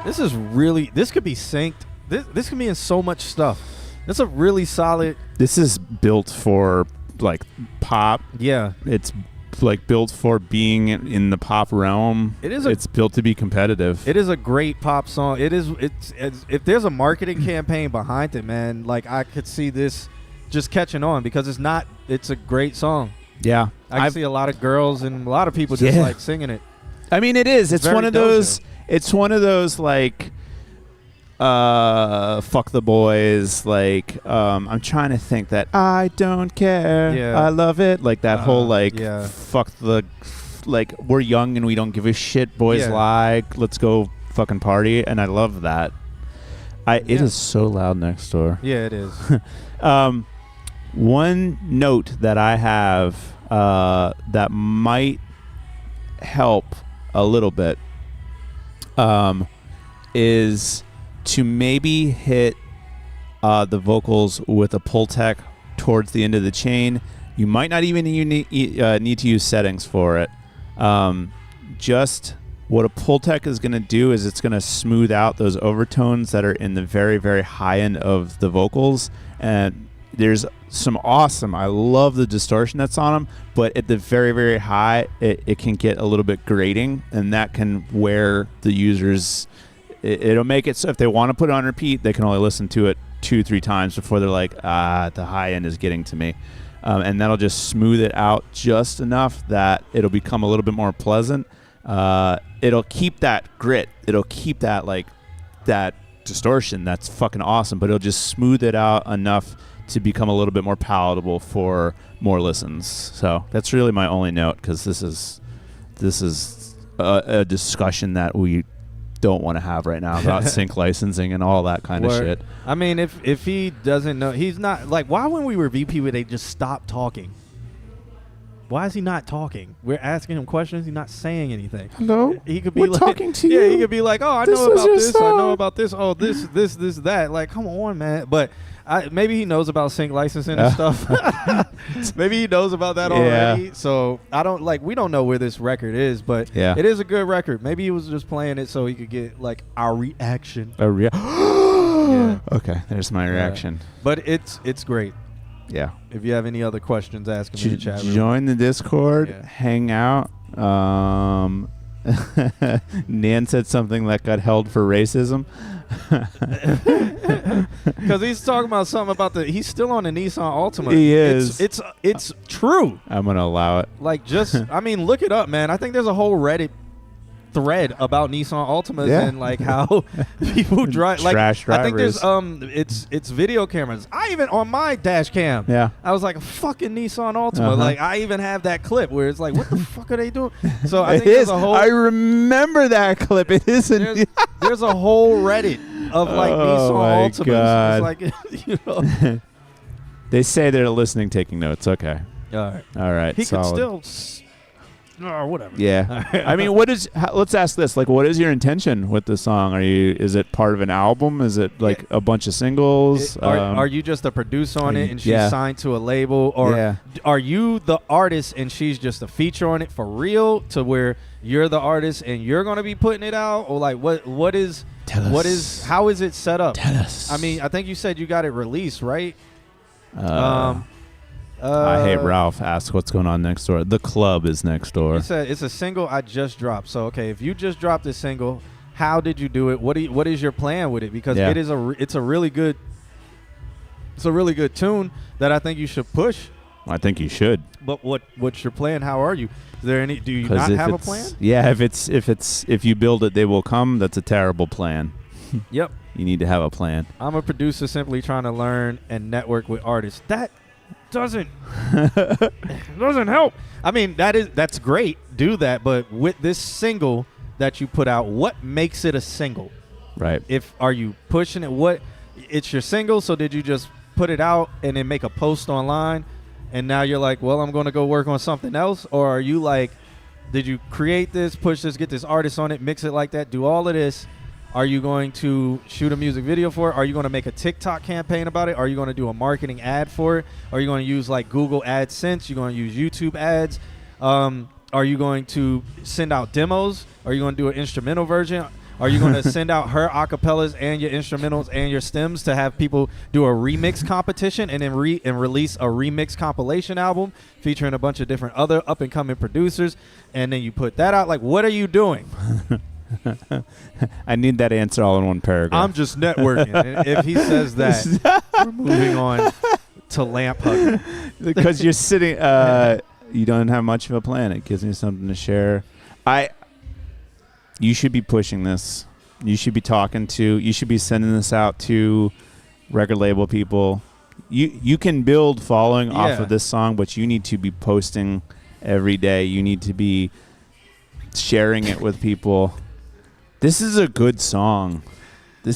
This is really. This could be synced. This could be in so much stuff. It's a really solid. This is built for like pop. Yeah. It's like built for being in the pop realm. It's built to be competitive. It is a great pop song. It's if there's a marketing campaign behind it, man, like I could see this just catching on because it's a great song. Yeah. I see a lot of girls and a lot of people just like singing it. I mean, it is. It's one of those. Doja. It's one of those like fuck the boys, like I'm trying to think that I don't care, I love it, like that whole like fuck the, like we're young and we don't give a shit, boys lie, let's go fucking party, and I love that. It is so loud next door. Yeah, it is. One note that I have that might help a little bit is to maybe hit the vocals with a pull tech towards the end of the chain. You might not even need to use settings for it. Just what a pull tech is going to do is it's going to smooth out those overtones that are in the very, very high end of the vocals. And there's some awesome. I love the distortion that's on them, but at the very, very high, it can get a little bit grating, and that can wear the users. It'll make it so if they want to put it on repeat, they can only listen to it 2-3 times before they're like, the high end is getting to me. And that'll just smooth it out just enough that it'll become a little bit more pleasant. It'll keep that grit. It'll keep that that distortion. That's fucking awesome. But it'll just smooth it out enough to become a little bit more palatable for more listens. So that's really my only note, because this is a discussion that we don't want to have right now about sync licensing and all that kind of shit. I mean, if he doesn't know, he's not like, why when we review people they just stop talking? Why is he not talking? We're asking him questions. He's not saying anything. Hello? He could be We're like, talking to you. Yeah, he could be like, oh, I This know was about your this. I know song. about this. Oh, this, that. Like, come on, man. But maybe he knows about sync licensing and stuff. Maybe he knows about that already. So we don't know where this record is, but it is a good record. Maybe he was just playing it so he could get like our reaction. Yeah. Okay, there's my reaction. But it's great. Yeah. If you have any other questions, ask them in the chat room. Join the Discord, hang out. Nan said something that got held for racism. Because he's talking about something about he's still on the Nissan Altima. He is. It's true. I'm going to allow it. Like, I mean, look it up, man. I think there's a whole Reddit thread about Nissan Altimas and like how people drive like trash drivers. I think there's it's video cameras. I even on my dash cam I was like a fucking Nissan Altima. Like I even have that clip where it's like, what the fuck are they doing? So I think there's a whole, I remember that clip. It isn't. There's a whole Reddit of like Nissan Altimas. God. It's like, you know. They say they're listening, taking notes. Okay. All right. He solid. could still. Oh, whatever. Yeah. I mean, let's ask this. Like, what is your intention with the song? Is it part of an album? Is it like a bunch of singles? Are you just a producer on it and she's signed to a label? Or are you the artist and she's just a feature on it for real, to where you're the artist and you're going to be putting it out? Or like, how is it set up? Tell us. I mean, I think you said you got it released, right? I hate Ralph. Ask what's going on next door. The club is next door. It's a single I just dropped. So okay, if you just dropped this single, how did you do it? What is your plan with it? Because it's a really good tune that I think you should push. I think you should. But what's your plan? How are you? Is there any? Do you not have a plan? Yeah, if you build it, they will come. That's a terrible plan. Yep. You need to have a plan. I'm a producer simply trying to learn and network with artists. That doesn't help. I mean, that's great. Do that, but with this single that you put out, what makes it a single? Right. Are you pushing it? It's your single, so did you just put it out and then make a post online and now you're like, well, I'm going to go work on something else? Or are you like, did you create this, push this, get this artist on it, mix it like that, do all of this? Are you going to shoot a music video for it? Are you going to make a TikTok campaign about it? Are you going to do a marketing ad for it? Are you going to use like Google AdSense? You're going to use YouTube ads? Are you going to send out demos? Are you going to do an instrumental version? Are you going to send out her acapellas and your instrumentals and your stems to have people do a remix competition and then release a remix compilation album featuring a bunch of different other up and coming producers, and then you put that out? Like, what are you doing? I need that answer all in one paragraph. I'm just networking. And if he says that, we're moving on to lamp hugging. Because you're sitting, you don't have much of a plan. It gives me something to share. You should be pushing this. You should be you should be sending this out to record label people. You can build following off of this song, but you need to be posting every day. You need to be sharing it with people. This is a good song. You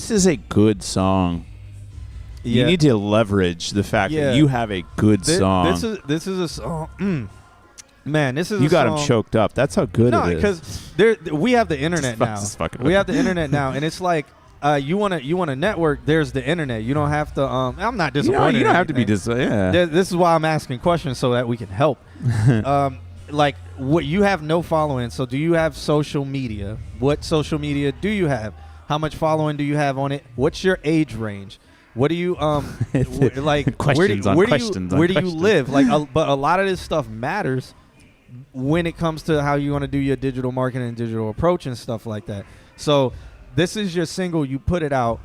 need to leverage the fact that you have a good song. This is a song. Man, this is you a got song. him choked up. That's how good it is. Because we have the internet now. We have the internet now, and it's like you want to network. There's the internet. You don't have to. I'm not disappointed. You don't have to be disappointed. This is why I'm asking questions so that we can help. Like, what, you have no following, so do you have social media? What social media do you have? How much following do you have on it? What's your age range? What do you like? Questions on questions on where do you questions. live? But a lot of this stuff matters when it comes to how you want to do your digital marketing and digital approach and stuff like that. So this is your single. You put it out.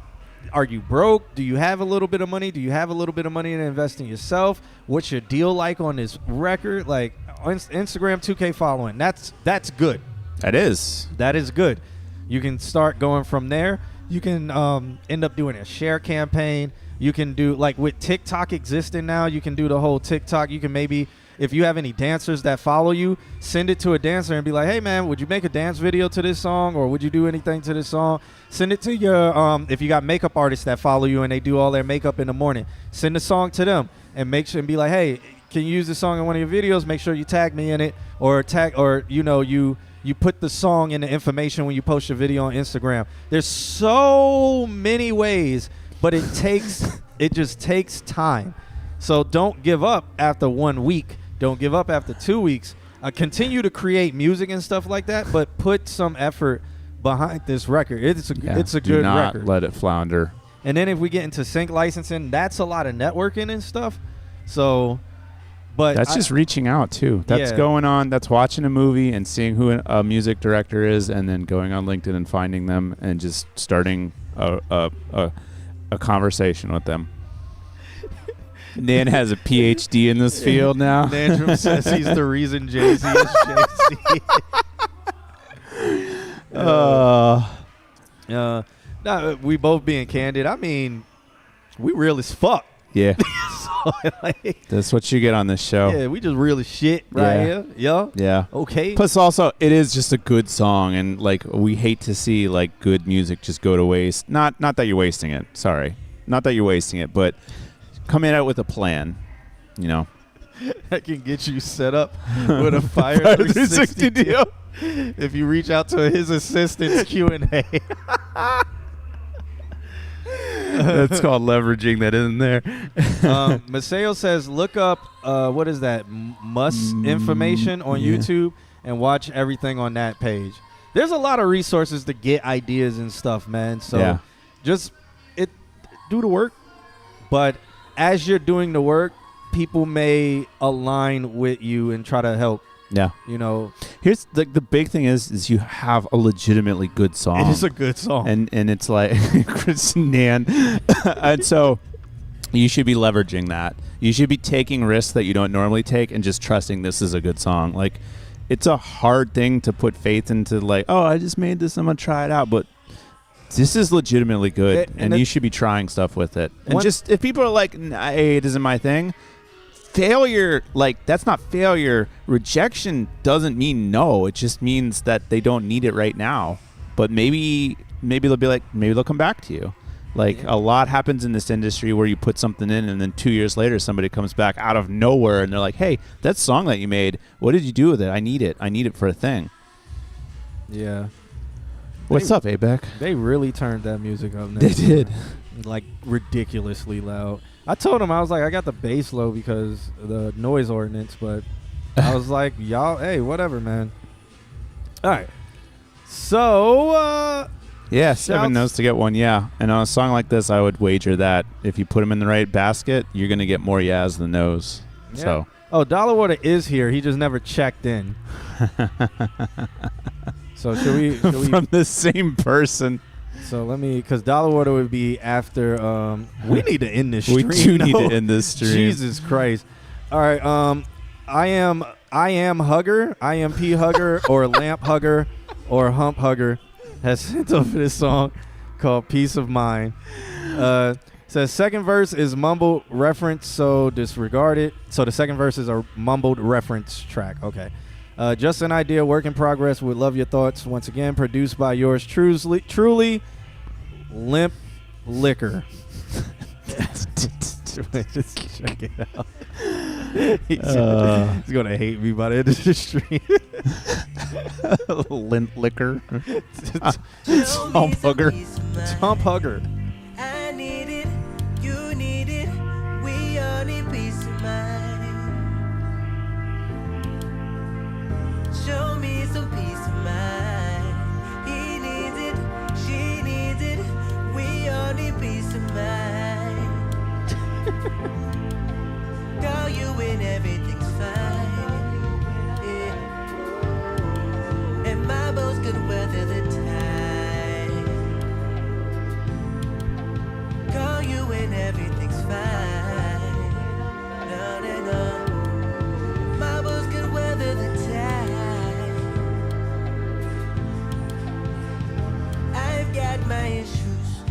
Are you broke? Do you have a little bit of money? Do you have a little bit of money to invest in yourself? What's your deal like on this record? Like on Instagram, 2K following. That's good. That is. That is good. You can start going from there. You can end up doing a share campaign. You can do, like with TikTok existing now, you can do the whole TikTok. You can maybe, if you have any dancers that follow you, send it to a dancer and be like, hey, man, would you make a dance video to this song, or would you do anything to this song? Send it to your, if you got makeup artists that follow you and they do all their makeup in the morning, send the song to them and make sure and be like, hey, can you use this song in one of your videos? Make sure you tag me in it, or you put the song in the information when you post your video on Instagram. There's so many ways, but it just takes time. So don't give up after 1 week. Don't give up after 2 weeks. Continue to create music and stuff like that, but put some effort behind this record. It's a good record. Do not let it flounder. And then if we get into sync licensing, that's a lot of networking and stuff. So, but that's just reaching out too. That's going on. That's watching a movie and seeing who a music director is, and then going on LinkedIn and finding them and just starting a conversation with them. Nan has a PhD in this field now. Nandrum says he's the reason Jay-Z is Jay-Z. We both being candid. I mean, we real as fuck. Yeah. So, like, that's what you get on this show. Yeah, we just real as shit here. Yeah. Yeah. Okay. Plus, also, it is just a good song, and like we hate to see like good music just go to waste. Not that you're wasting it. Sorry, not that you're wasting it, but coming out with a plan, you know. I can get you set up with a Fire 360 deal if you reach out to his assistant's QnA. That's called leveraging that in there. Maseo says, look up, what is that, information on YouTube and watch everything on that page. There's a lot of resources to get ideas and stuff, man. So just do the work. But as you're doing the work, people may align with you and try to help. Yeah. You know, here's the big thing is you have a legitimately good song. It is a good song. And it's like Chris and Nan. And so you should be leveraging that. You should be taking risks that you don't normally take and just trusting this is a good song. Like, it's a hard thing to put faith into, like, oh, I just made this, I'm going to try it out. But this is legitimately good, and you should be trying stuff with it. And just, if people are like, nah, hey, it isn't my thing, failure, like, that's not failure. Rejection doesn't mean no. It just means that they don't need it right now. But maybe they'll be like, maybe they'll come back to you. Like, a lot happens in this industry where you put something in, and then 2 years later somebody comes back out of nowhere and they're like, hey, that song that you made, what did you do with it? I need it for a thing. Yeah. What's up, ABEC? They really turned that music up. They did. Like, ridiculously loud. I told him, I was like, I got the bass low because of the noise ordinance, but I was like, y'all, hey, whatever, man. All right. So, yeah, 7 notes to get one, yeah. And on a song like this, I would wager that if you put them in the right basket, you're going to get more yeahs than no's. Yeah. So. Oh, Dollar Water is here. He just never checked in. So should we from the same person? So let me, because Dollar Water would be after. We need to end this stream. We do need to end this stream. Jesus Christ! All right. I am Hugger, IMP Hugger, or Lamp Hugger, or Hump Hugger has sent over this song called "Peace of Mind." Says second verse is mumbled reference, so disregard it. So the second verse is a mumbled reference track. Okay. Just an idea, work in progress. Would love your thoughts. Once again, produced by yours truly, Limp Liquor. Just check it out. He's gonna hate me by the end of the stream. Limp Liquor. It's Hump Hugger. It's Hump Hugger. I need it, you need it, we all need peace of mind. Show me some peace of mind. He needs it, she needs it, we all need peace of mind. Call you when everything's fine. Yeah. And my boats could weather the tide. Call you when everything's fine. No, no, no. My boats could weather the tide. I've got my issues.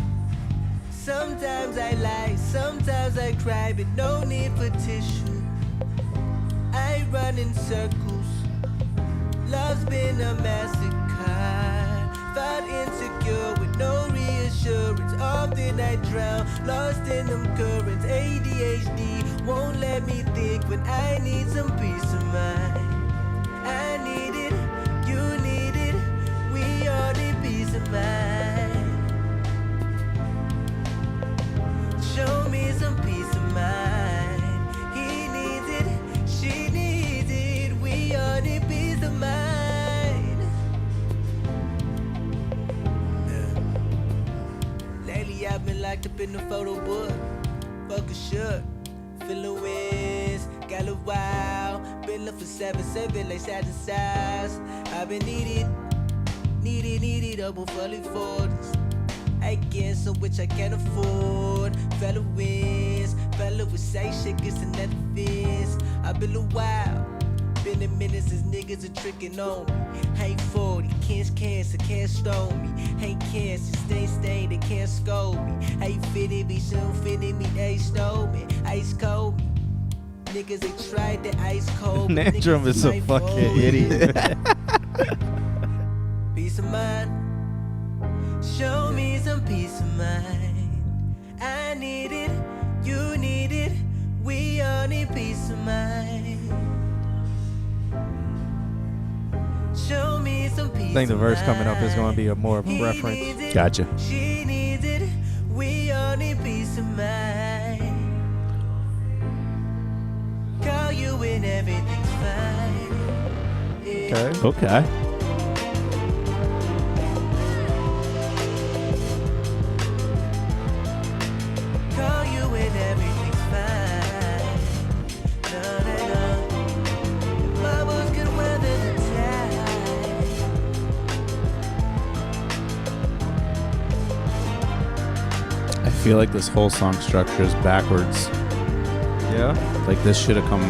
Sometimes I lie, sometimes I cry, but no need for tissue. I run in circles. Love's been a massacre. Thought insecure with no reassurance. Often I drown, lost in them currents. ADHD won't let me think when I need some peace of mind. I need it, you need it. We all need peace of mind. Show me some peace of mind. He needs it, she needs it. We all need peace of mind. Yeah. Lately I've been locked up in the photo book. Focus shook, feeling winds. Got a while, been left for 7-7 like side to sides. I've been needed, double fully forwards. I get so which I can't afford. Fella wins, fella would say shit gets another fizz. I've been a while, been a minute since niggas are tricking on me. Ain't 40, cancer, can't stone me. Ain't cancer, stain, they can't scold me. Ain't fitted me, soon fitted me, they stole me. Ice cold me. Niggas, they tried the ice cold. Nandrum is a fucking idiot. Peace of mind. Show me some peace of mind. I need it, you need it. We all need peace of mind. Show me some peace. I think the verse coming up is going to be more of a reference. Gotcha. She needs it. We all need peace of mind. Call you when everything's fine. Yeah. Okay. Call you when everything's fine. No, no, no. Bubbles can weather the tide. I feel like this whole song structure is backwards. Yeah. Like this should have come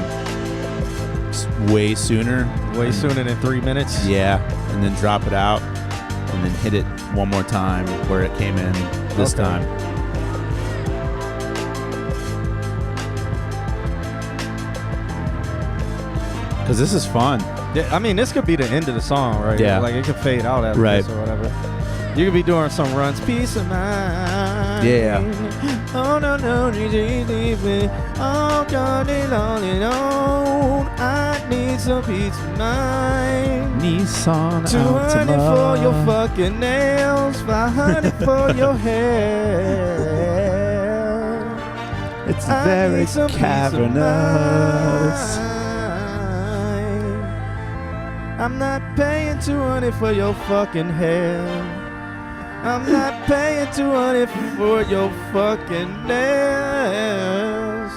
way sooner. Way sooner than 3 minutes. Yeah, and then drop it out, and then hit it one more time where it came in this time. Because this is fun. Yeah, I mean, this could be the end of the song, right? Yeah. Like, it could fade out after Right. this or whatever. You could be doing some runs. Peace of mind. Yeah. Oh, no, no, you leave me. Oh, God, on and on. I need some peace of mind. Nissan 200 Altima. for your fucking nails. 500 for your hair. It's I very need some peace of cavernous. mind. I'm not paying 200 for your fucking hair. I'm not paying 200 for your fucking nails.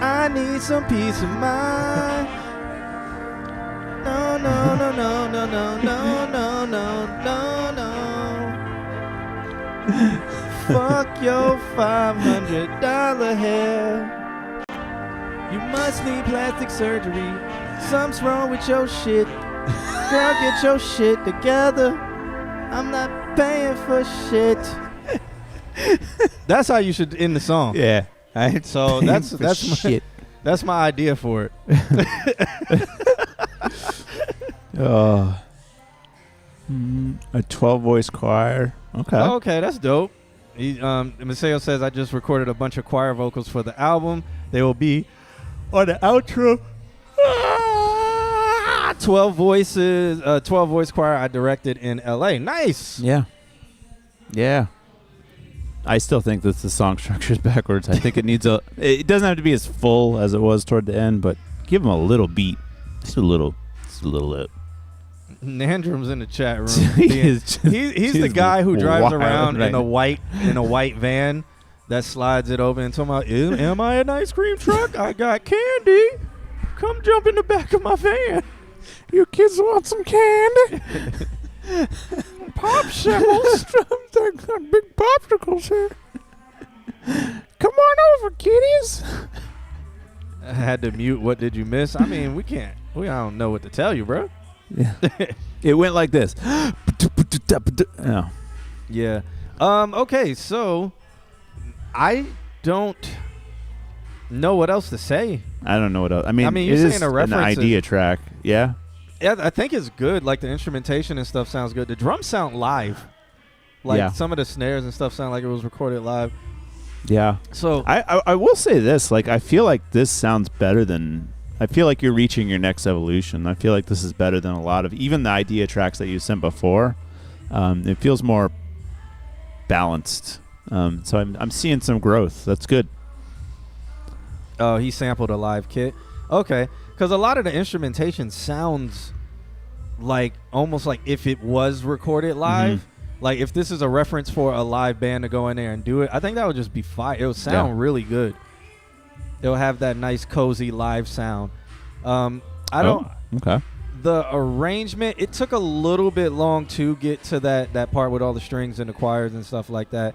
I need some peace of mind. No, no, no, no, no, no, no, no, no, no, no. Fuck your $500 hair. You must need plastic surgery. Something's wrong with your shit. Girl, get your shit together. I'm not paying for shit. That's how you should end the song. Yeah. So that's my shit. That's my idea for it. A 12-voice choir. Okay. Oh, okay, that's dope. Maceo says, I just recorded a bunch of choir vocals for the album. They will be on the outro. 12 voices, 12-voice choir I directed in LA. Nice. Yeah. Yeah. I still think that the song structure is backwards. I think it needs it doesn't have to be as full as it was toward the end, but give them a little beat. Just a little lip. Nandrum's in the chat room. He's he's the guy who drives around in a white van that slides it over and talking about, am I an ice cream truck? I got candy. Come jump in the back of my van. You kids want some candy? Popsicles. I got big popsicles here. Come on over, kiddies. I had to mute. What did you miss? I mean, I don't know what to tell you, bro. Yeah. It went like this. Oh. Yeah. Okay, so I don't know what else to say. I don't know what else. I mean you're it saying is a an reference idea track. Yeah. Yeah, I think it's good. Like the instrumentation and stuff sounds good. The drums sound live. Like Yeah. some of the snares and stuff sound like it was recorded live. Yeah. So I will say this. Like, I feel like this sounds better than. I feel like you're reaching your next evolution. I feel like this is better than a lot of even the idea tracks that you sent before. It feels more balanced. So I'm seeing some growth. That's good. Oh, he sampled a live kit. Okay, because a lot of the instrumentation sounds like almost like if it was recorded live. Like if this is a reference for a live band to go in there and do it, I think that would just be fire. It would sound really good. It'll have that nice cozy live sound. Okay. The arrangement, it took a little bit long to get to that part with all the strings and the choirs and stuff like that.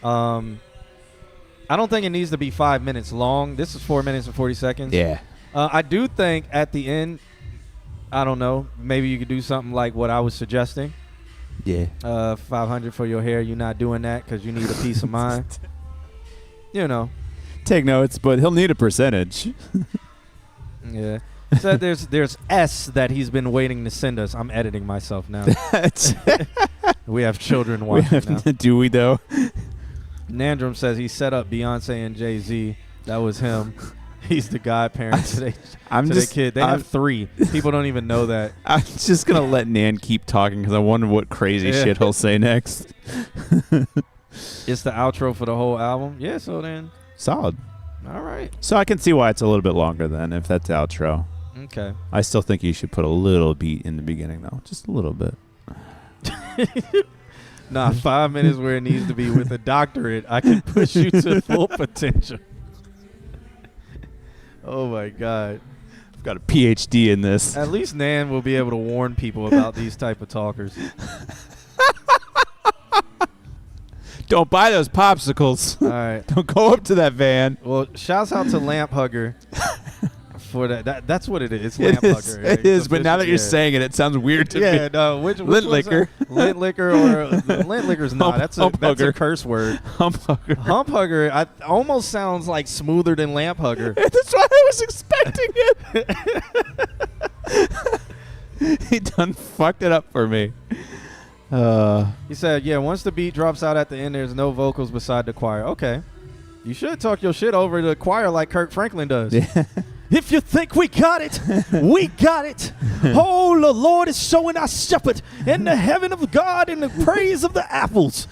I don't think it needs to be 5 minutes long. This is 4 minutes and 40 seconds. Yeah. I do think at the end, I don't know, maybe you could do something like what I was suggesting. Yeah. 500 for your hair. You're not doing that because you need a peace of mind. You know. Take notes, but he'll need a percentage. Yeah. So there's S that he's been waiting to send us. I'm editing myself now. We have children watching now. Do we though? Nandrum says he set up Beyonce and Jay-Z. That was him. He's the godparent to their kid. They have 3. People don't even know that. I'm just going to let Nan keep talking because I wonder what crazy shit he'll say next. It's the outro for the whole album. Yeah, so then. Solid. All right. So I can see why it's a little bit longer then if that's the outro. Okay. I still think you should put a little beat in the beginning though. Just a little bit. Nah, 5 minutes where it needs to be with a doctorate. I can push you to full potential. Oh, my God. I've got a PhD in this. At least Nan will be able to warn people about these type of talkers. Don't buy those popsicles. All right. Don't go up to that van. Well, shouts out to Lamp Hugger for that. That's what it is. It's Lamp Hugger. It is, but now that you're saying it, it sounds weird to me. Yeah, no. Which Lint liquor. Lint liquor or lint liquor's not. That's a curse word. Hump hugger. Hump hugger almost sounds like smoother than lamp hugger. That's what I was expecting it. He done fucked it up for me. He said, yeah, once the beat drops out at the end, there's no vocals beside the choir. Okay. You should talk your shit over the choir like Kirk Franklin does. Yeah. If you think we got it, we got it. Oh, the Lord is showing our shepherd in the heaven of God in the praise of the apples.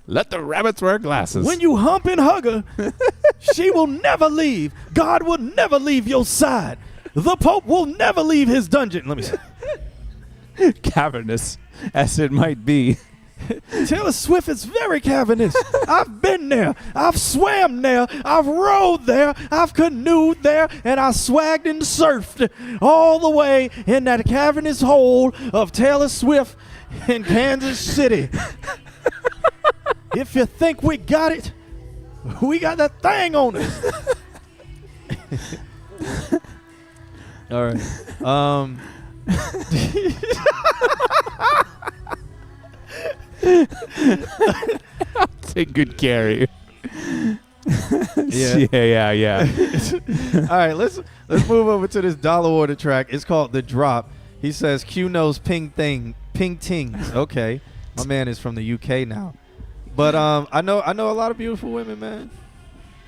Let the rabbits wear glasses. When you hump and hug her, she will never leave. God will never leave your side. The Pope will never leave his dungeon. Let me see. Cavernous as it might be. Taylor Swift is very cavernous. I've been there. I've swam there. I've rowed there. I've canoed there. And I swagged and surfed all the way in that cavernous hole of Taylor Swift in Kansas City. If you think we got it, we got that thing on it. All right. I'll take good care of you. Yeah. All right, let's move over to this dollar order track. It's called The Drop. He says Q knows ping tings. Okay. My man is from the UK now. But I know a lot of beautiful women, man.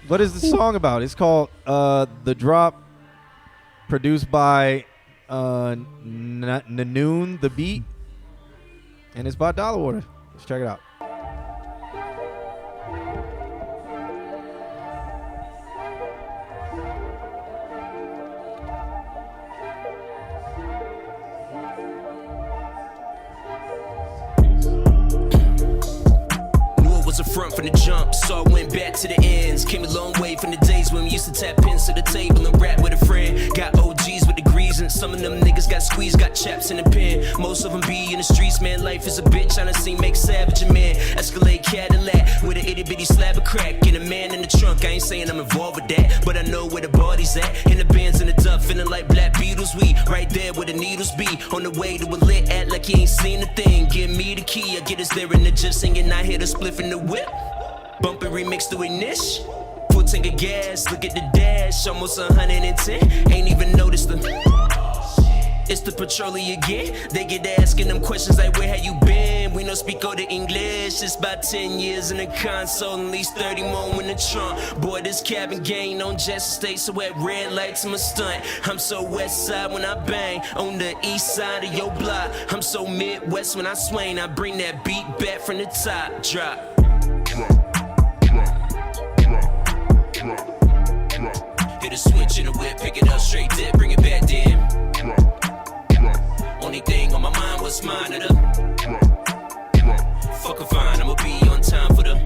What is the song about? It's called The Drop, produced by Nanoon The Beat, and it's by Dollar Order. Let's check it out. front from the jump, so I went back to the ends. Came a long way from the days when we used to tap pins to the table and rap with a friend. Got OGs with degrees and some of them niggas got squeezed, got chaps in the pen. Most of them be in the streets, man, life is a bitch. I done seen make savage a man. Escalade Cadillac with an itty bitty slab of crack and a man in the trunk. I ain't saying I'm involved with that, but I know where the body's at. In the bands in the duff, feeling like Black Beatles. We right there where the needles be. On the way to a lit, act like you ain't seen a thing. Give me the key, I get us there in the gym singing. I hit a spliff in the whip, bumping remix to a niche. Full tank of gas, look at the dash, almost 110. Ain't even noticed the. It's the patrolling again. They get asking them questions like, where have you been? We don't speak all the English. It's about 10 years in the console, at least 30 more in the trunk. Boy, this cabin gang on Jesse State, so at red lights I'm a stunt. I'm so west side when I bang, on the east side of your block. I'm so Midwest when I swing, I bring that beat back from the top. Drop. Hit a switch in the whip, pick it up straight dip, bring it back then. Only thing on my mind was mine of the. Fuck a fine, I'ma be on time for the.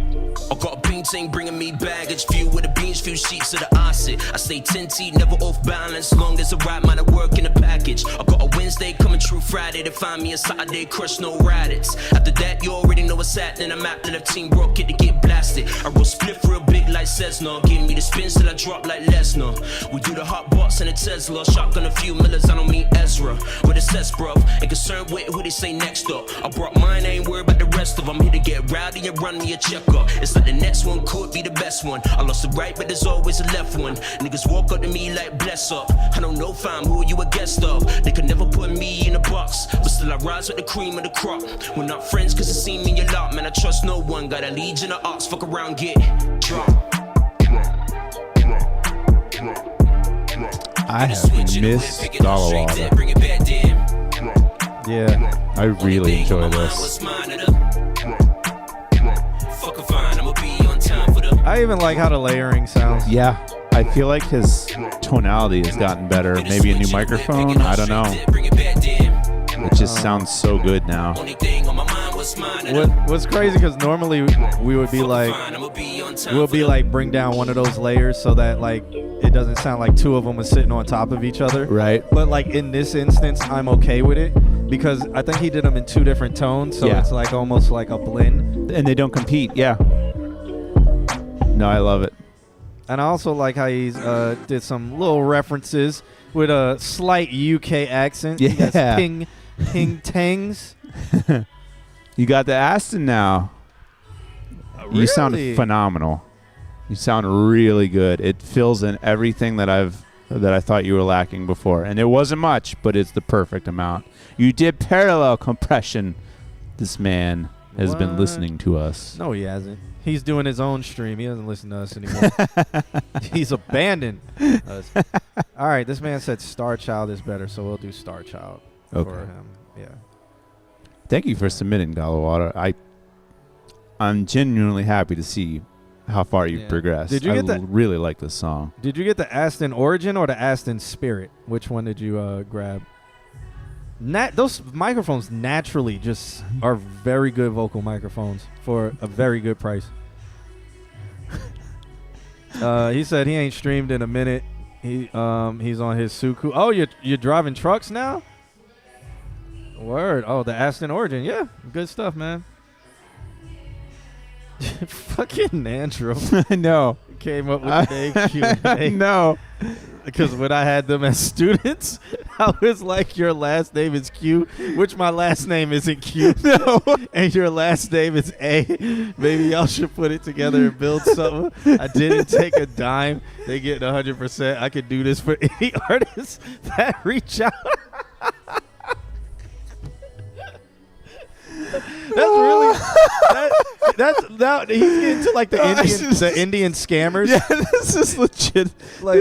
I got a bean ting bringing me baggage, view with the beans, few sheets of the acid. I stay 10T, never off balance, long as the right amount of work in the package. I got a Wednesday coming true Friday to find me a Saturday, crush no riders. After that, you already know what's happening. I'm out to Team Rock, get to get blasted. I roll split real big like Cessna, give me the spins till I drop like Lesnar. We do the hot box in a Tesla, shotgun a few millers, I don't mean Ezra. With a cess, bruv, ain't concerned with who they say next up. I brought mine, I ain't worried about the rest of them. Here to get rowdy and run me a checkup. It's like the next one could be the best one. I lost the right, but there's always a left one. Niggas walk up to me like bless up. I don't know fam, who are you a guest of? They could never put me in a box, but still I rise with the cream of the crop. We're not friends cause it see me a lot, man, I trust no one. Got a legion of ox, fuck around, get dropped. I have missed Dollar Water. Yeah, I really enjoy this. I even like how the layering sounds. Yeah, I feel like his tonality has gotten better. Maybe a new microphone, I don't know. It just sounds so good now. What's crazy because normally we would be like bring down one of those layers so that like it doesn't sound like two of them are sitting on top of each other. Right. But like in this instance, I'm okay with it because I think he did them in two different tones, so it's like almost like a blend. And they don't compete. Yeah. No, I love it. And I also like how he's did some little references with a slight UK accent. Yeah. Ping tangs. You got the Aston now. Really? You sound phenomenal. You sound really good. It fills in everything that I thought you were lacking before. And it wasn't much, but it's the perfect amount. You did parallel compression. This man has been listening to us. No, he hasn't. He's doing his own stream. He doesn't listen to us anymore. He's abandoned us. All right, this man said Star Child is better, so we'll do Star Child for him. Yeah. Thank you for submitting, Galawater. I'm genuinely happy to see how far you've progressed. Did you get really like this song. Did you get the Aston Origin or the Aston Spirit? Which one did you grab? Those microphones naturally just are very good vocal microphones for a very good price. He said he ain't streamed in a minute. He's on his Suku. Oh, you're driving trucks now? Word. Oh, the Aston Origin. Yeah, good stuff, man. Fucking Andrew. No. Came up with the name QnA. No. Because when I had them as students, I was like, your last name is Q, which my last name isn't Q. No. And your last name is A. Maybe y'all should put it together and build something. I didn't take a dime. They get 100%. I could do this for any artist that reach out. That's really that's he's getting to like the Indian scammers. Yeah, this is legit. Like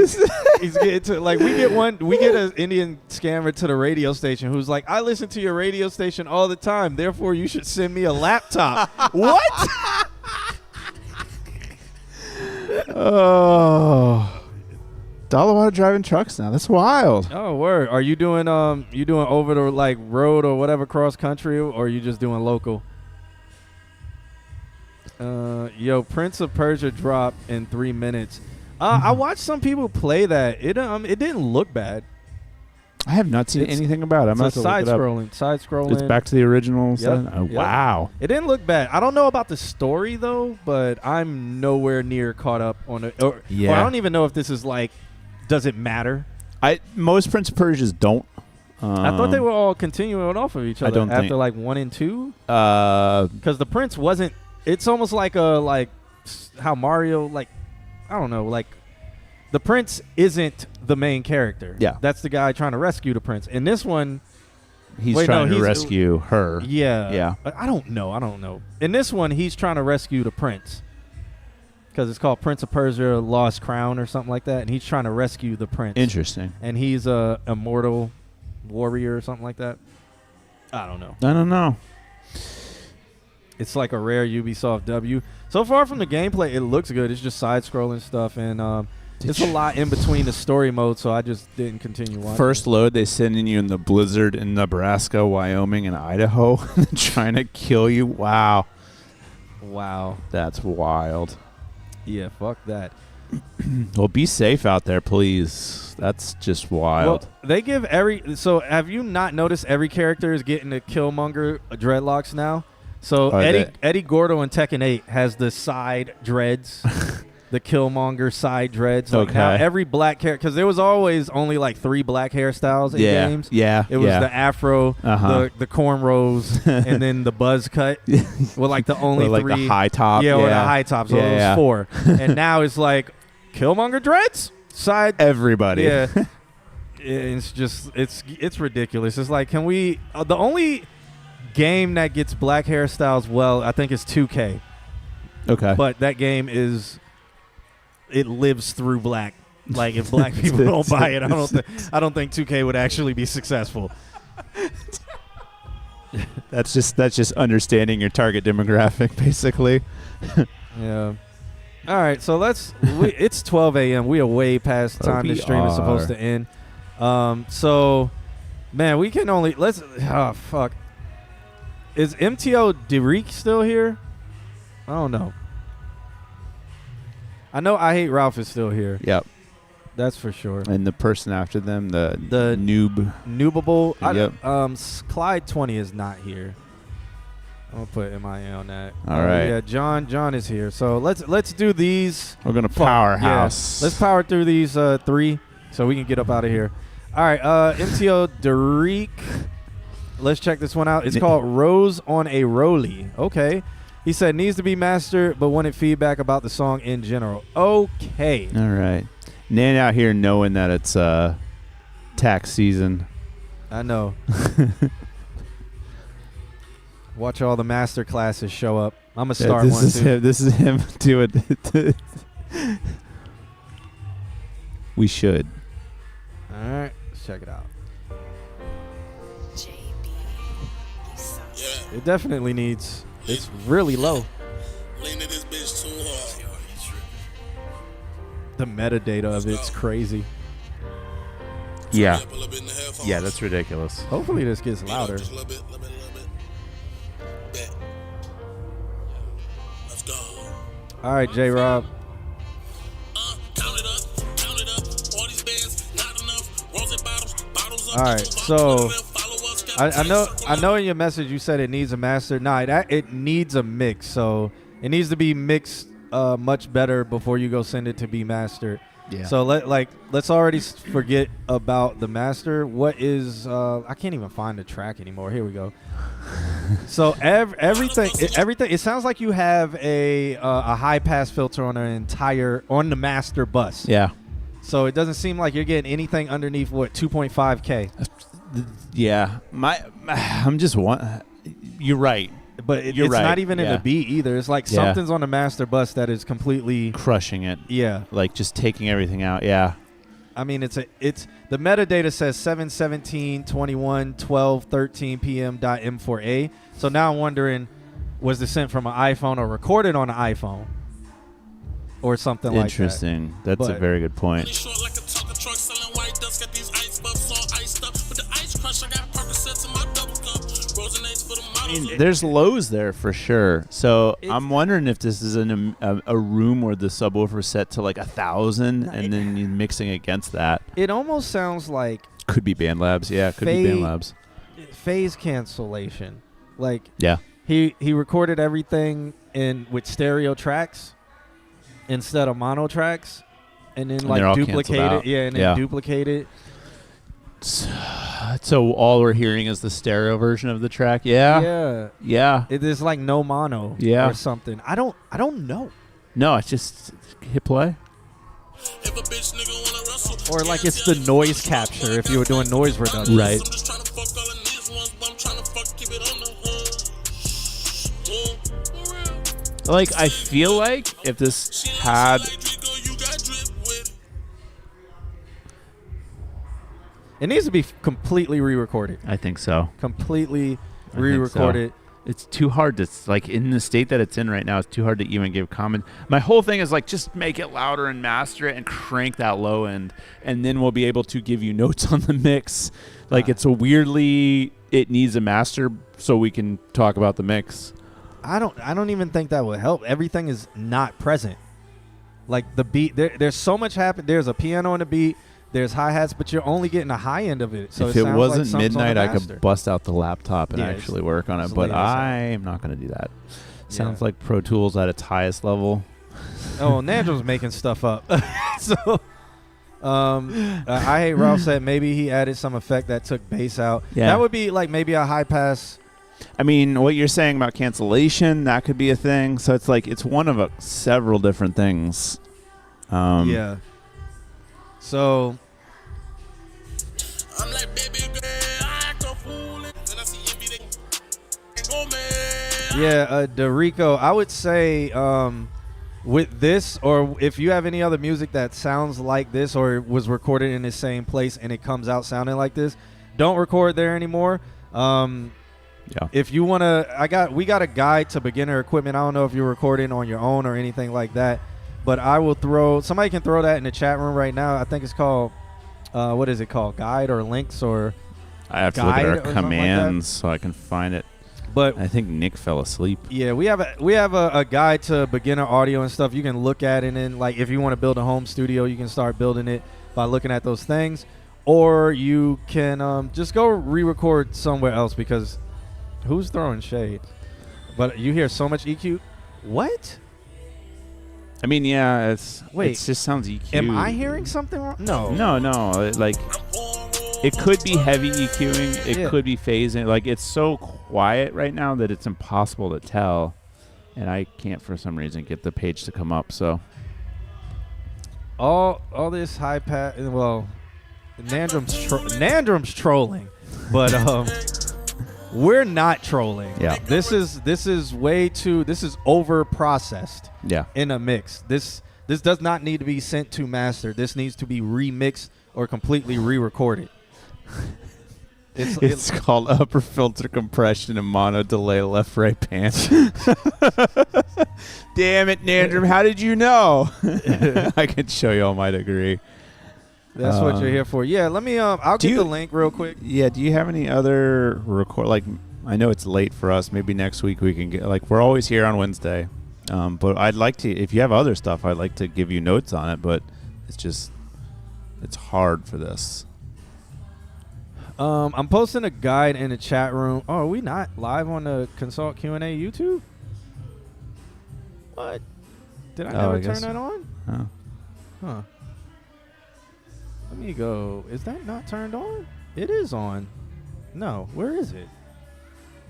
he's getting to like we get an Indian scammer to the radio station who's like, I listen to your radio station all the time, therefore you should send me a laptop. What? Oh. Dollarwater driving trucks now. That's wild. Oh, word. Are you doing over the like road or whatever cross country, or are you just doing local? Yo, Prince of Persia dropped in 3 minutes. I watched some people play that. It didn't look bad. I have not seen anything about it. I'm It's not side scrolling. It's back to the original. Yep, Yep. Wow. It didn't look bad. I don't know about the story though, but I'm nowhere near caught up on it. Or I don't even know if this is like, does it matter? Most Prince of Persias don't. I thought they were all continuing off of each other after like 1 and 2. Because the Prince wasn't. It's almost like how Mario, like, I don't know, like the Prince isn't the main character. Yeah, that's the guy trying to rescue the Prince. In this one, he's trying to rescue her. Yeah. I don't know. In this one, he's trying to rescue the Prince. Because it's called Prince of Persia Lost Crown or something like that. And he's trying to rescue the Prince. Interesting. And he's a immortal warrior or something like that. I don't know. I don't know. It's like a rare Ubisoft W. So far from the gameplay, it looks good. It's just side-scrolling stuff. And it's a lot in between the story mode, so I just didn't continue watching. First load, they sending you in the blizzard in Nebraska, Wyoming, and Idaho, trying to kill you. Wow. That's wild. Yeah, fuck that. Well, be safe out there, please. That's just wild. Well, they give so have you not noticed every character is getting the Killmonger dreadlocks now? So Eddie Gordo in Tekken 8 has the side dreads. The Killmonger side dreads. Like now every black character, because there was always only like 3 black hairstyles in games. Yeah. It was the afro, the cornrows, and then the buzz cut. Well, like the only like 3. The high top. Yeah, or the high top. So it was 4. And now it's like Killmonger dreads? Side. Everybody. Yeah. It's just, it's ridiculous. It's like, can we, the only game that gets black hairstyles well, I think is 2K. Okay. But that game it lives through black. Like if black people don't buy it, I don't think 2K would actually be successful. That's just understanding your target demographic, basically. Yeah. All right, so it's 12 a.m. We are way past the time this stream is supposed to end. So, man, we can only oh fuck. Is MTO Derek still here? I don't know. I know I Hate Ralph is still here. Yep. That's for sure. And the person after them, the noob. Noobable. Yep. Clyde 20 is not here. I'm gonna put MIA on that. All right. Yeah, John is here. So let's do these. We're gonna powerhouse. Yeah, let's power through these 3 so we can get up out of here. All right, MTO Derek. Let's check this one out. It's called Rose on a Rollie. Okay. He said needs to be mastered, but wanted feedback about the song in general. Okay. All right. Nan out here knowing that it's tax season. I know. Watch all the master classes show up. I'm gonna start one too. This is him doing it. We should. All right, let's check it out. It definitely needs. It's really low. The metadata of it's crazy. Yeah. Yeah, that's ridiculous. Hopefully this gets louder. All right, J-Rob. All right, so I know in your message you said it needs a master. Nah, it needs a mix. So it needs to be mixed much better before you go send it to be mastered. Yeah. So let's already forget about the master. What is I can't even find the track anymore. Here we go. So everything. It sounds like you have a high pass filter on the master bus. Yeah. So it doesn't seem like you're getting anything underneath 2.5K. Yeah. I'm just one. You're right. But it's not even in the beat either. It's like something's on the master bus that is completely crushing it. Yeah. Like just taking everything out. Yeah. I mean, it's the metadata says 7/17/21 p.m. .m4a. So now I'm wondering, was this sent from an iPhone or recorded on an iPhone or something like that? Interesting. That's a very good point. smelling white dust. Got these ice buffs all iced up. With the ice crush, I got Percocets in my double cup. Rosinades for the models. There's lows there for sure. So I'm wondering if this is in a room where the subwoofer set to like 1,000 and then you're mixing against that. It almost sounds like Could be band labs. Yeah, could be band labs. Phase cancellation. Like Yeah. he recorded everything with stereo tracks instead of mono tracks, and then they're all duplicate canceled it. out. Yeah, and then duplicate it. So all we're hearing is the stereo version of the track. Yeah. It is like no mono. Yeah. Or something. I don't know. No, it's just hit play. If a bitch nigga wanna wrestle, Or like it's the noise capture if you were doing noise reduction. Right. I'm just trying to fuck all of these ones, but I'm trying to fuck keep it on the hood. Like I feel like if this had It needs to be completely re-recorded. I think so. Completely I think re-recorded. so. It's too hard to like in the state that it's in right now. It's too hard to even give comment. My whole thing is like just make it louder and master it and crank that low end, and then we'll be able to give you notes on the mix. Like it's a weirdly it needs a master so we can talk about the mix. I don't even think that would help. Everything is not present. Like the beat, there's so much happen. There's a piano on the beat. There's hi-hats, but you're only getting a high end of it. So if it it sounds wasn't like something's on midnight, the I master. could bust out the laptop and Yeah, actually work on it. it's But late as hell. I am not going to do that. Sounds like Pro Tools at its highest level. Oh, Nandrom's making stuff up. So, I hate Ralph said maybe he added some effect that took bass out. Yeah. That would be like maybe a high pass. I mean, what you're saying about cancellation, that could be a thing. So it's like it's one of several different things. Yeah. So. I'm like, baby girl, I act a fool. And I see everything. Go, man. Yeah, Dorico, I would say with this, or if you have any other music that sounds like this or was recorded in the same place and it comes out sounding like this, don't record there anymore. Yeah. If you want to, we got a guide to beginner equipment. I don't know if you're recording on your own or anything like that, but I will somebody can throw that in the chat room right now. I think it's called, what is it called? Guide or links or I have to look at guide our or something like that? commands so I can find it. But I think Nick fell asleep. yeah, we have a guide to beginner audio and stuff. You can look at it, and then like if you want to build a home studio, you can start building it by looking at those things, or you can just go re-record somewhere else because who's throwing shade? But you hear so much EQ. What? I mean, yeah, it just sounds EQ. Am I hearing something wrong? No. No. It could be heavy EQing. It could be phasing. Like it's so quiet right now that it's impossible to tell, and I can't for some reason get the page to come up. So all this high pass. Well, Nandrom's trolling, but we're not trolling. Yeah. This is way too. This is over processed. Yeah. In a mix. This does not need to be sent to master. This needs to be remixed or completely re-recorded. It's called upper filter compression and mono delay left right pan. Damn it, Nandrom! How did you know? I can show you on my degree. That's what you're here for. Yeah, let me. I'll get the link real quick. Yeah. Do you have any other record? Like, I know it's late for us. Maybe next week we can get. Like, we're always here on Wednesday, but I'd like to. If you have other stuff, I'd like to give you notes on it. But it's hard for this. I'm posting a guide in the chat room. Oh, are we not live on the Consult QnA YouTube? What? Did I never turn that on? Oh. Huh. Let me go. Is that not turned on? It is on. No, where is it?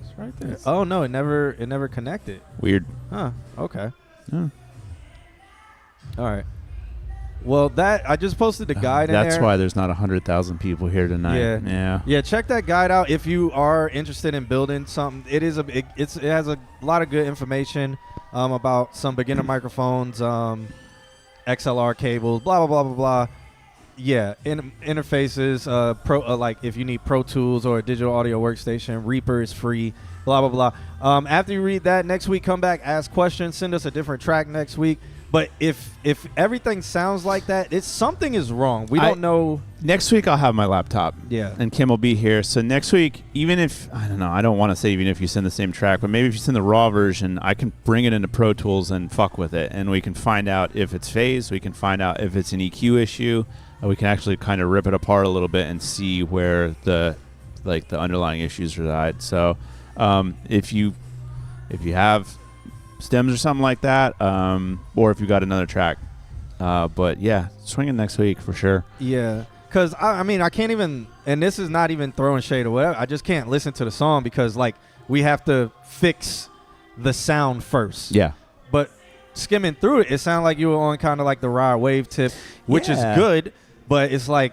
It's right there. Oh no, it never connected. Weird. Huh. Okay. Yeah. All right. Well, I just posted the guide in there. That's why there's not 100,000 people here tonight. Yeah. Check that guide out if you are interested in building something. It has a lot of good information about some beginner microphones, XLR cables, blah blah blah blah blah. Yeah, interfaces. Like if you need Pro Tools or a digital audio workstation, Reaper is free. Blah blah blah. After you read that, next week come back, ask questions, send us a different track next week. But if everything sounds like that, something is wrong. We don't know. Next week I'll have my laptop. Yeah. And Kim will be here. So next week, even if, I don't know, I don't want to say even if you send the same track, but maybe if you send the raw version, I can bring it into Pro Tools and fuck with it. And we can find out if it's phase. We can find out if it's an EQ issue. And we can actually kind of rip it apart a little bit and see where the underlying issues reside. So if you have stems or something like that, or if you got another track, but yeah, swinging next week for sure. Yeah, because I mean I can't even, and this is not even throwing shade or whatever, I just can't listen to the song because like we have to fix the sound first. Yeah, but skimming through it sounded like you were on kind of like the Rod Wave tip, which is good, but it's like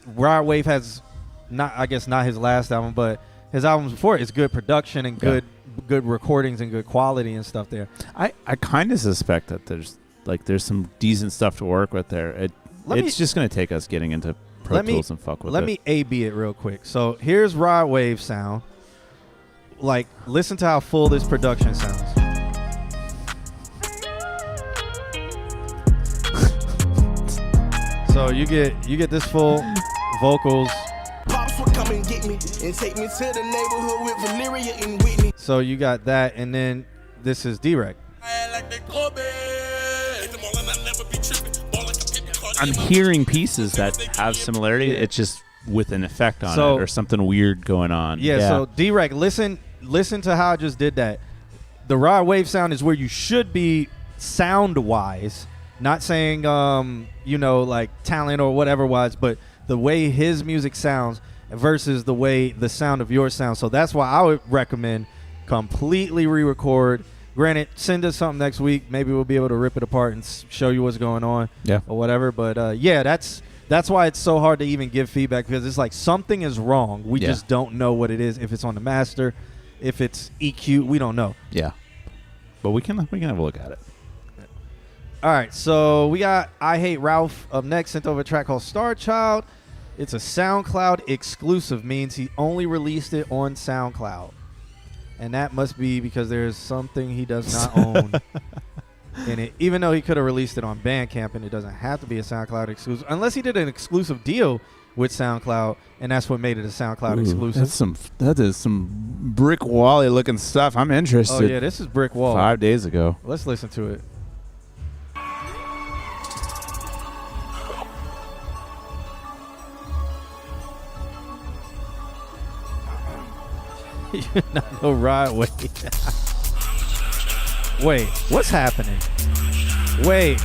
Rod Wave has not his last album, but his albums before it's good production and good recordings and good quality and stuff there. I kind of suspect that there's some decent stuff to work with there. It's just going to take us getting into Pro Tools and fuck with it. Let me A-B it real quick. So here's Rod Wave sound. Like, listen to how full this production sounds. So you get this full vocals. Come and get me and take me to the neighborhood with Valeria and Whitney. So you got that, and then this is D-Rec. I'm hearing pieces that have similarity. Yeah. It's just with an effect on it or something weird going on. Yeah. So D-Rec, listen to how I just did that. The Rod Wave sound is where you should be sound-wise. Not saying like talent or whatever wise, but the way his music sounds versus the way the sound of yours sounds. So that's why I would recommend completely re-record. Granted, send us something next week. Maybe we'll be able to rip it apart and show you what's going on or whatever. But, that's why it's so hard to even give feedback because it's like something is wrong. We just don't know what it is. If it's on the master, if it's EQ, we don't know. Yeah. But we can have a look at it. All right, so we got I Hate Ralph up next. Sent over a track called Star Child. It's a SoundCloud exclusive, means he only released it on SoundCloud. And that must be because there's something he does not own in it. Even though he could have released it on Bandcamp, and it doesn't have to be a SoundCloud exclusive. Unless he did an exclusive deal with SoundCloud, and that's what made it a SoundCloud exclusive. That is some Brick Wally looking stuff. I'm interested. Oh, yeah, this is Brick Wall. 5 days ago. Let's listen to it. You're not no Rod Wave. Wait, what's happening? Wait.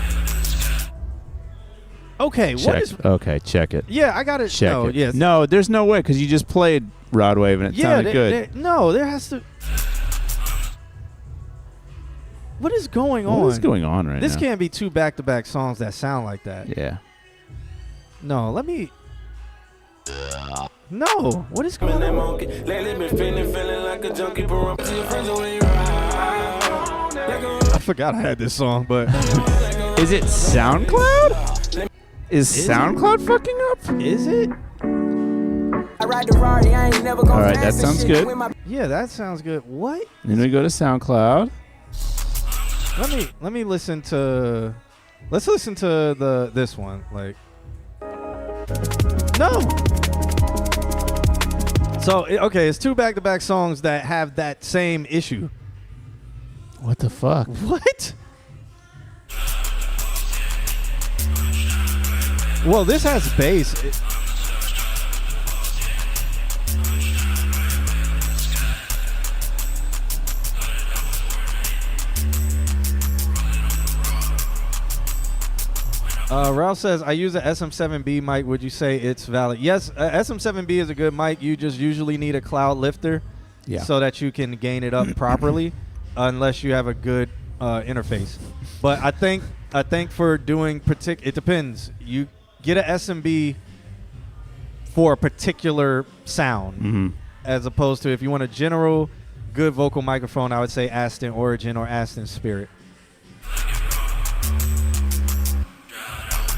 Okay, check. what is... Okay, check it. Yeah, I got to... Check no, it. Yes. No, there's no way, because you just played Rod Wave, and it sounded good. There has to... What is going on? What is going on right now? This can't be two back-to-back songs that sound like that. Yeah. No, let me... No, what is going on? I forgot I had this song, but is it SoundCloud? Is SoundCloud fucking up? Is it? All right, that sounds good. Yeah, that sounds good. What? Then we go to SoundCloud. Let me listen to. Let's listen to this one. Like, no. So, okay, it's two back-to-back songs that have that same issue. What the fuck? What? Well, this has bass. Ralph says, I use a SM7B mic. Would you say it's valid? Yes, SM7B is a good mic. You just usually need a cloud lifter so that you can gain it up properly unless you have a good interface. But I think for doing it depends. You get a SMB for a particular sound as opposed to if you want a general good vocal microphone, I would say Aston Origin or Aston Spirit.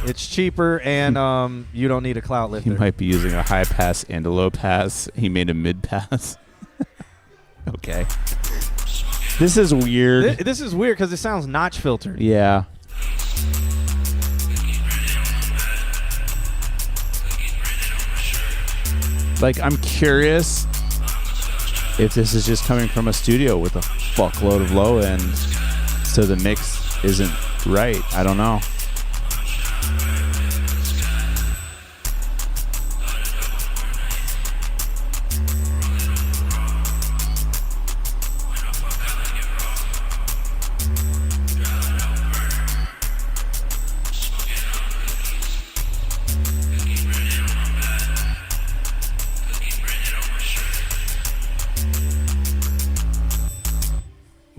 It's cheaper, and you don't need a cloud lifter. He might be using a high pass and a low pass. He made a mid pass. Okay. This is weird. This is weird because it sounds notch filtered. Yeah. Like, I'm curious if this is just coming from a studio with a fuckload of low end, so the mix isn't right. I don't know.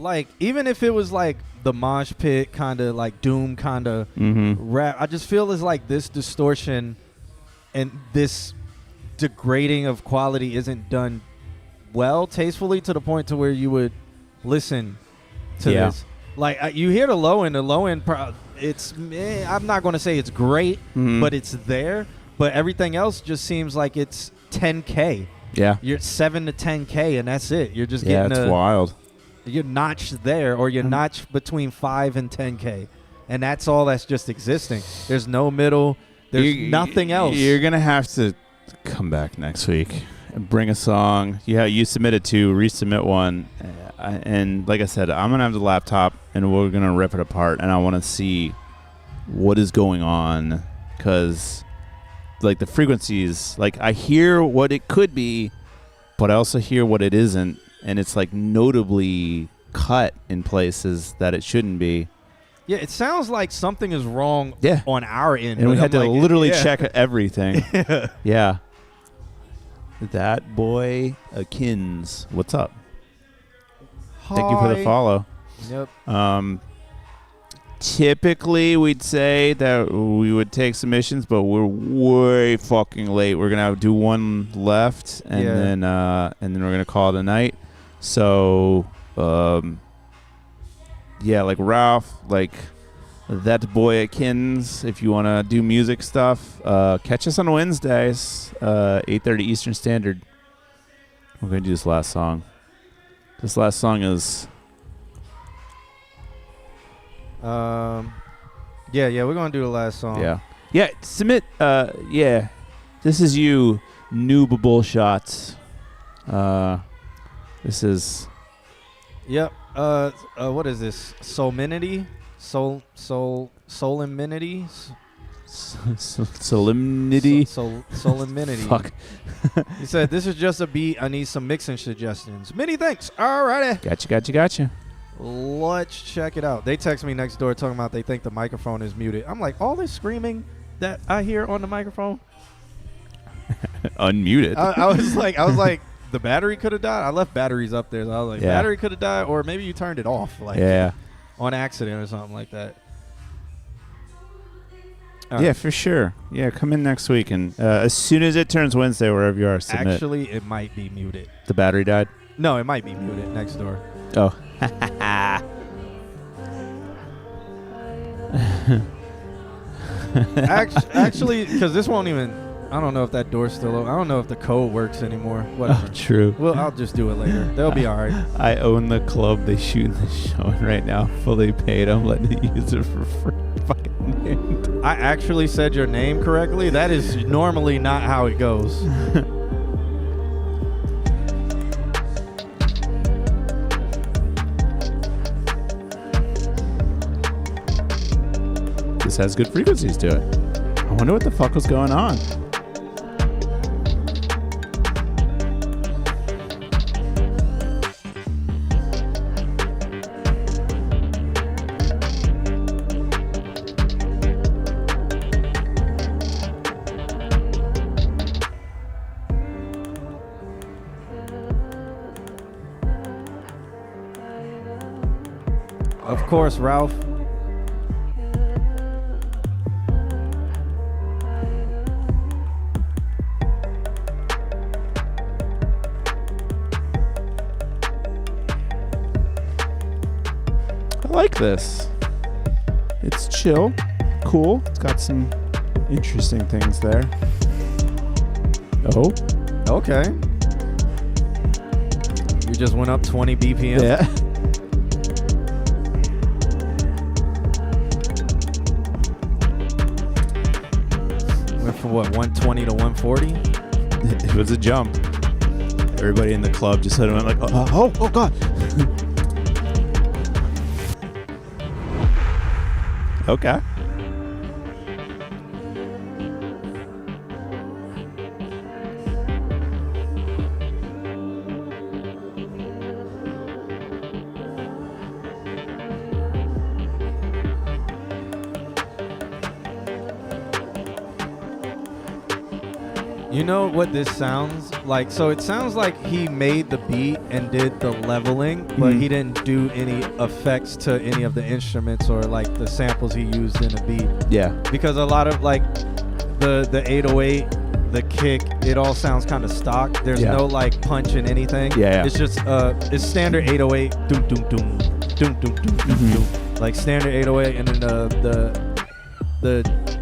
Like, even if it was like the mosh pit kind of like doom kind of rap, I just feel it's like this distortion and this degrading of quality isn't done well, tastefully, to the point to where you would listen to this. Like, you hear the low end. It's I'm not going to say it's great, but it's there. But everything else just seems like it's 10K. Yeah. You're 7 to 10K, and that's it. You're just getting it's wild. You're notched there, or you're notched between 5 and 10K, and that's all that's just existing. There's no middle. There's nothing else. You're gonna have to come back next week and bring a song. Yeah, you submitted to resubmit one, and like I said, I'm gonna have the laptop and we're gonna rip it apart, and I want to see what is going on, because like the frequencies, like I hear what it could be, but I also hear what it isn't. And it's like notably cut in places that it shouldn't be. Yeah, it sounds like something is wrong on our end. And we had to like, literally check everything. Yeah. That boy Akins. What's up? Hi. Thank you for the follow. Yep. Typically, we'd say that we would take submissions, but we're way fucking late. We're gonna do one left, and then we're gonna call it a night. So, like Ralph, like that boy Akins. If you wanna do music stuff, catch us on Wednesdays, 8:30 Eastern Standard. We're gonna do this last song. This last song is. We're gonna do the last song. Yeah. Submit. This is you, noobable shots. This is. Yep. What is this? Solemnity. Solemnity. Solemnity. Solemnity. Fuck. He said, "This is just a beat. I need some mixing suggestions." Many thanks. Alrighty. Gotcha. Let's check it out. They text me next door talking about they think the microphone is muted. I'm like, all this screaming that I hear on the microphone? Unmuted. I was like, the battery could have died. I left batteries up there. So I was like, battery could have died, or maybe you turned it off, like on accident or something like that. Yeah, for sure. Yeah, come in next week, and as soon as it turns Wednesday, wherever you are, submit. Actually, it might be muted. The battery died? No, it might be muted next door. Oh. Actually, because this won't even. I don't know if that door's still open. I don't know if the code works anymore. Whatever. Oh, true. Well, I'll just do it later. They'll be all right. I own the club they shoot the show in right now. Fully paid. I'm letting it use it for free. Fucking name. I actually said your name correctly. That is normally not how it goes. This has good frequencies to it. I wonder what the fuck was going on. Of course, Ralph. I like this. It's chill, cool. It's got some interesting things there. Oh. Okay. You just went up 20 BPM. Yeah. Went from what, 120 to 140? it was a jump. Everybody in the club just sort of went like, oh God. Okay. You know what this sounds like? So it sounds like he made the beat and did the leveling, but he didn't do any effects to any of the instruments or like the samples he used in the beat. Yeah. Because a lot of like the 808, the kick, it all sounds kind of stock. There's no like punch in anything. Yeah. It's just it's standard 808, doom doom doom, doom doom doom doom doom. Like standard 808, and then the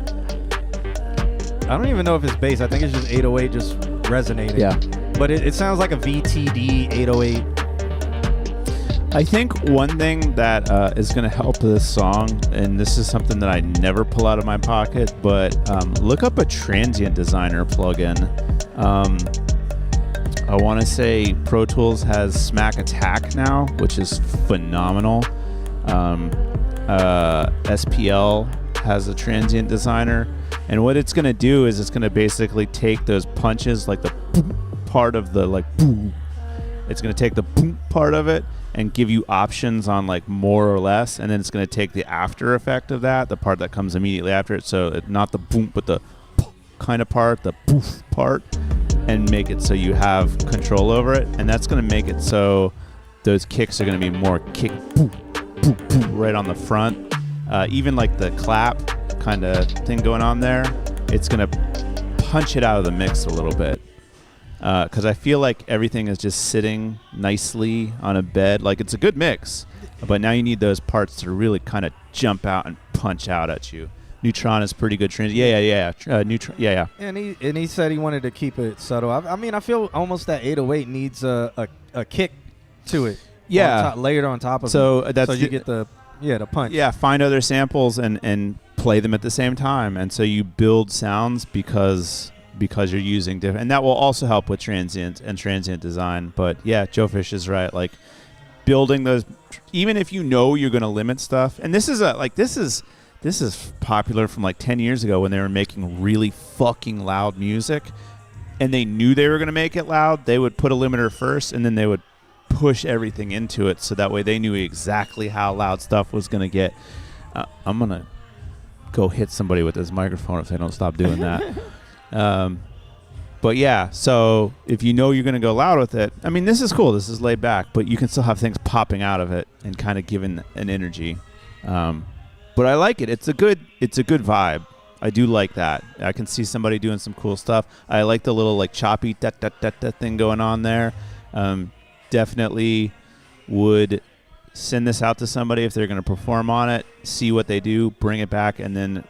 I don't even know if it's bass. I think it's just 808 just resonating. Yeah. But it sounds like a VTD 808. I think one thing that is going to help this song, and this is something that I never pull out of my pocket, but look up a transient designer plugin. I want to say Pro Tools has Smack Attack now, which is phenomenal. SPL has a transient designer. And what it's going to do is it's going to basically take those punches, like the part of the like boom. It's going to take the boom part of it and give you options on like more or less. And then it's going to take the after effect of that, the part that comes immediately after it. So not the boom, but the kind of part, the poof part, and make it so you have control over it. And that's going to make it so those kicks are going to be more kick, boom, boom, boom, right on the front. Even like the clap kind of thing going on there, it's going to punch it out of the mix a little bit. Because I feel like everything is just sitting nicely on a bed. Like it's a good mix, but now you need those parts to really kind of jump out and punch out at you. Neutron is pretty good. Neutron, yeah. And he said he wanted to keep it subtle. I mean, I feel almost that 808 needs a kick to it. Yeah. Layered on top of it. So you get the punch. Yeah, find other samples and play them at the same time. And so you build sounds because you're using different, and that will also help with transient design. But yeah, Joe Fish is right. Like building those, even if you know you're going to limit stuff. And this is popular from like 10 years ago when they were making really fucking loud music, and they knew they were going to make it loud. They would put a limiter first, and then they would push everything into it, so that way they knew exactly how loud stuff was going to get. I'm going to go hit somebody with this microphone if they don't stop doing that. But yeah, so if you know you're going to go loud with it, I mean, this is cool. This is laid back, but you can still have things popping out of it and kind of giving an energy. But I like it. It's a good vibe. I do like that. I can see somebody doing some cool stuff. I like the little like choppy that thing going on there. Definitely would send this out to somebody if they're going to perform on it, see what they do, bring it back, and then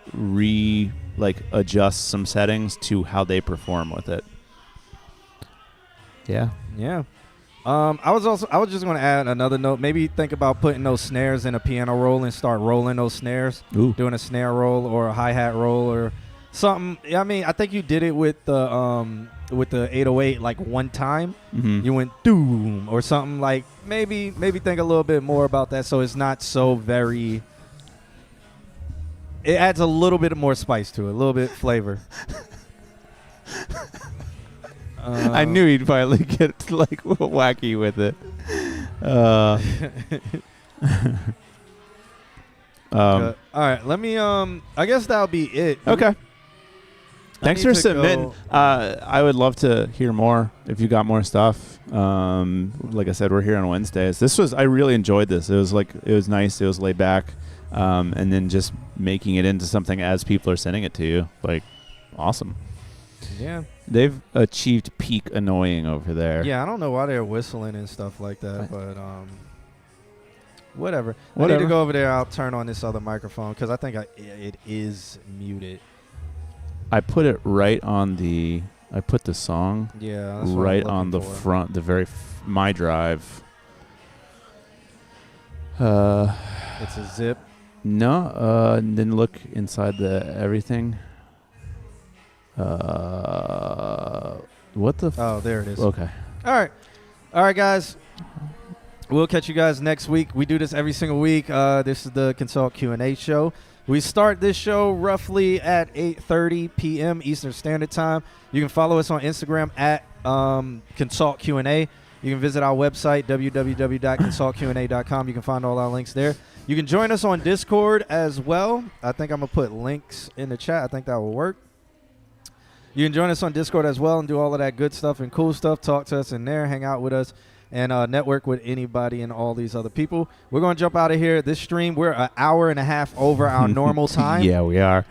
adjust some settings to how they perform with it. Yeah. I was just going to add another note. Maybe think about putting those snares in a piano roll and start rolling those snares. Ooh. Doing a snare roll or a hi-hat roll or something. I mean, I think you did it with the 808 like one time. Mm-hmm. You went doom or something. Like maybe think a little bit more about that so it's not so very. It adds a little bit more spice to it, a little bit flavor. I knew he'd finally get like wacky with it. All right, let me. I guess that'll be it. Okay. Thanks for submitting. I would love to hear more if you got more stuff. Like I said, we're here on Wednesdays. I really enjoyed this. It was nice. It was laid back. And then just making it into something as people are sending it to you. Like, awesome. Yeah. They've achieved peak annoying over there. Yeah, I don't know why they're whistling and stuff like that, but whatever. I need to go over there. I'll turn on this other microphone because I think it is muted. I put it right on the. I put the song. Yeah, that's right what I'm on the for. front, the very my drive. It's a zip. No, and then look inside the everything. What the? Oh, there it is. Okay. All right, guys. We'll catch you guys next week. We do this every single week. This is the Consult Q&A show. We start this show roughly at 8:30 p.m. Eastern Standard Time. You can follow us on Instagram at Consult Q&A. You can visit our website, www.consultqna.com. You can find all our links there. You can join us on Discord as well. I think I'm going to put links in the chat. I think that will work. You can join us on Discord as well and do all of that good stuff and cool stuff. Talk to us in there, hang out with us, and network with anybody and all these other people. We're going to jump out of here. This stream, we're an hour and a half over our normal time. Yeah, we are.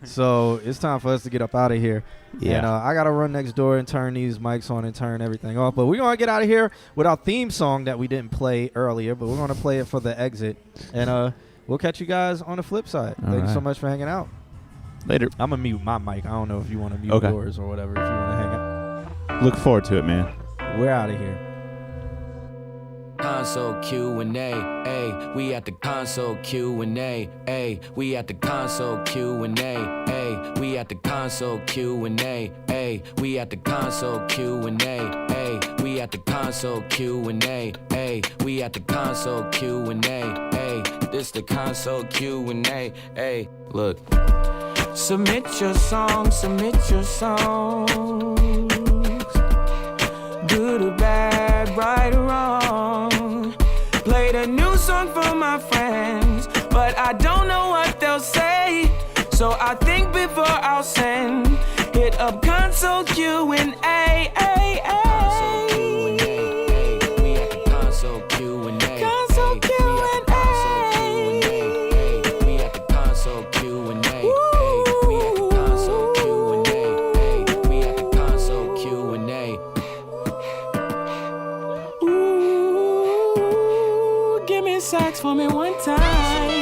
So it's time for us to get up out of here. Yeah. And I got to run next door and turn these mics on and turn everything off. But we're going to get out of here with our theme song that we didn't play earlier, but we're going to play it for the exit. And we'll catch you guys on the flip side. Thank you so much for hanging out. Later. I'm going to mute my mic. I don't know if you want to mute yours or whatever, if you want to hang out. Look forward to it, man. We're out of here. Console QnA, ayy, we at the console QnA, ayy, we at the console QnA, ayy, we at the console QnA, ayy, we at the console QnA, ayy, we at the console QnA, ayy, we at the console QnA, ayy, this the console QnA, ayy, look. Submit your songs, good or bad, right or wrong. Played a new song for my friends, but I don't know what they'll say. So I think before I'll send, hit up console QnA. Console QnA, we at the console QnA. Console QnA, we at the console QnA. We at the console QnA, we at the console QnA. Ooh, give me sax for me one time.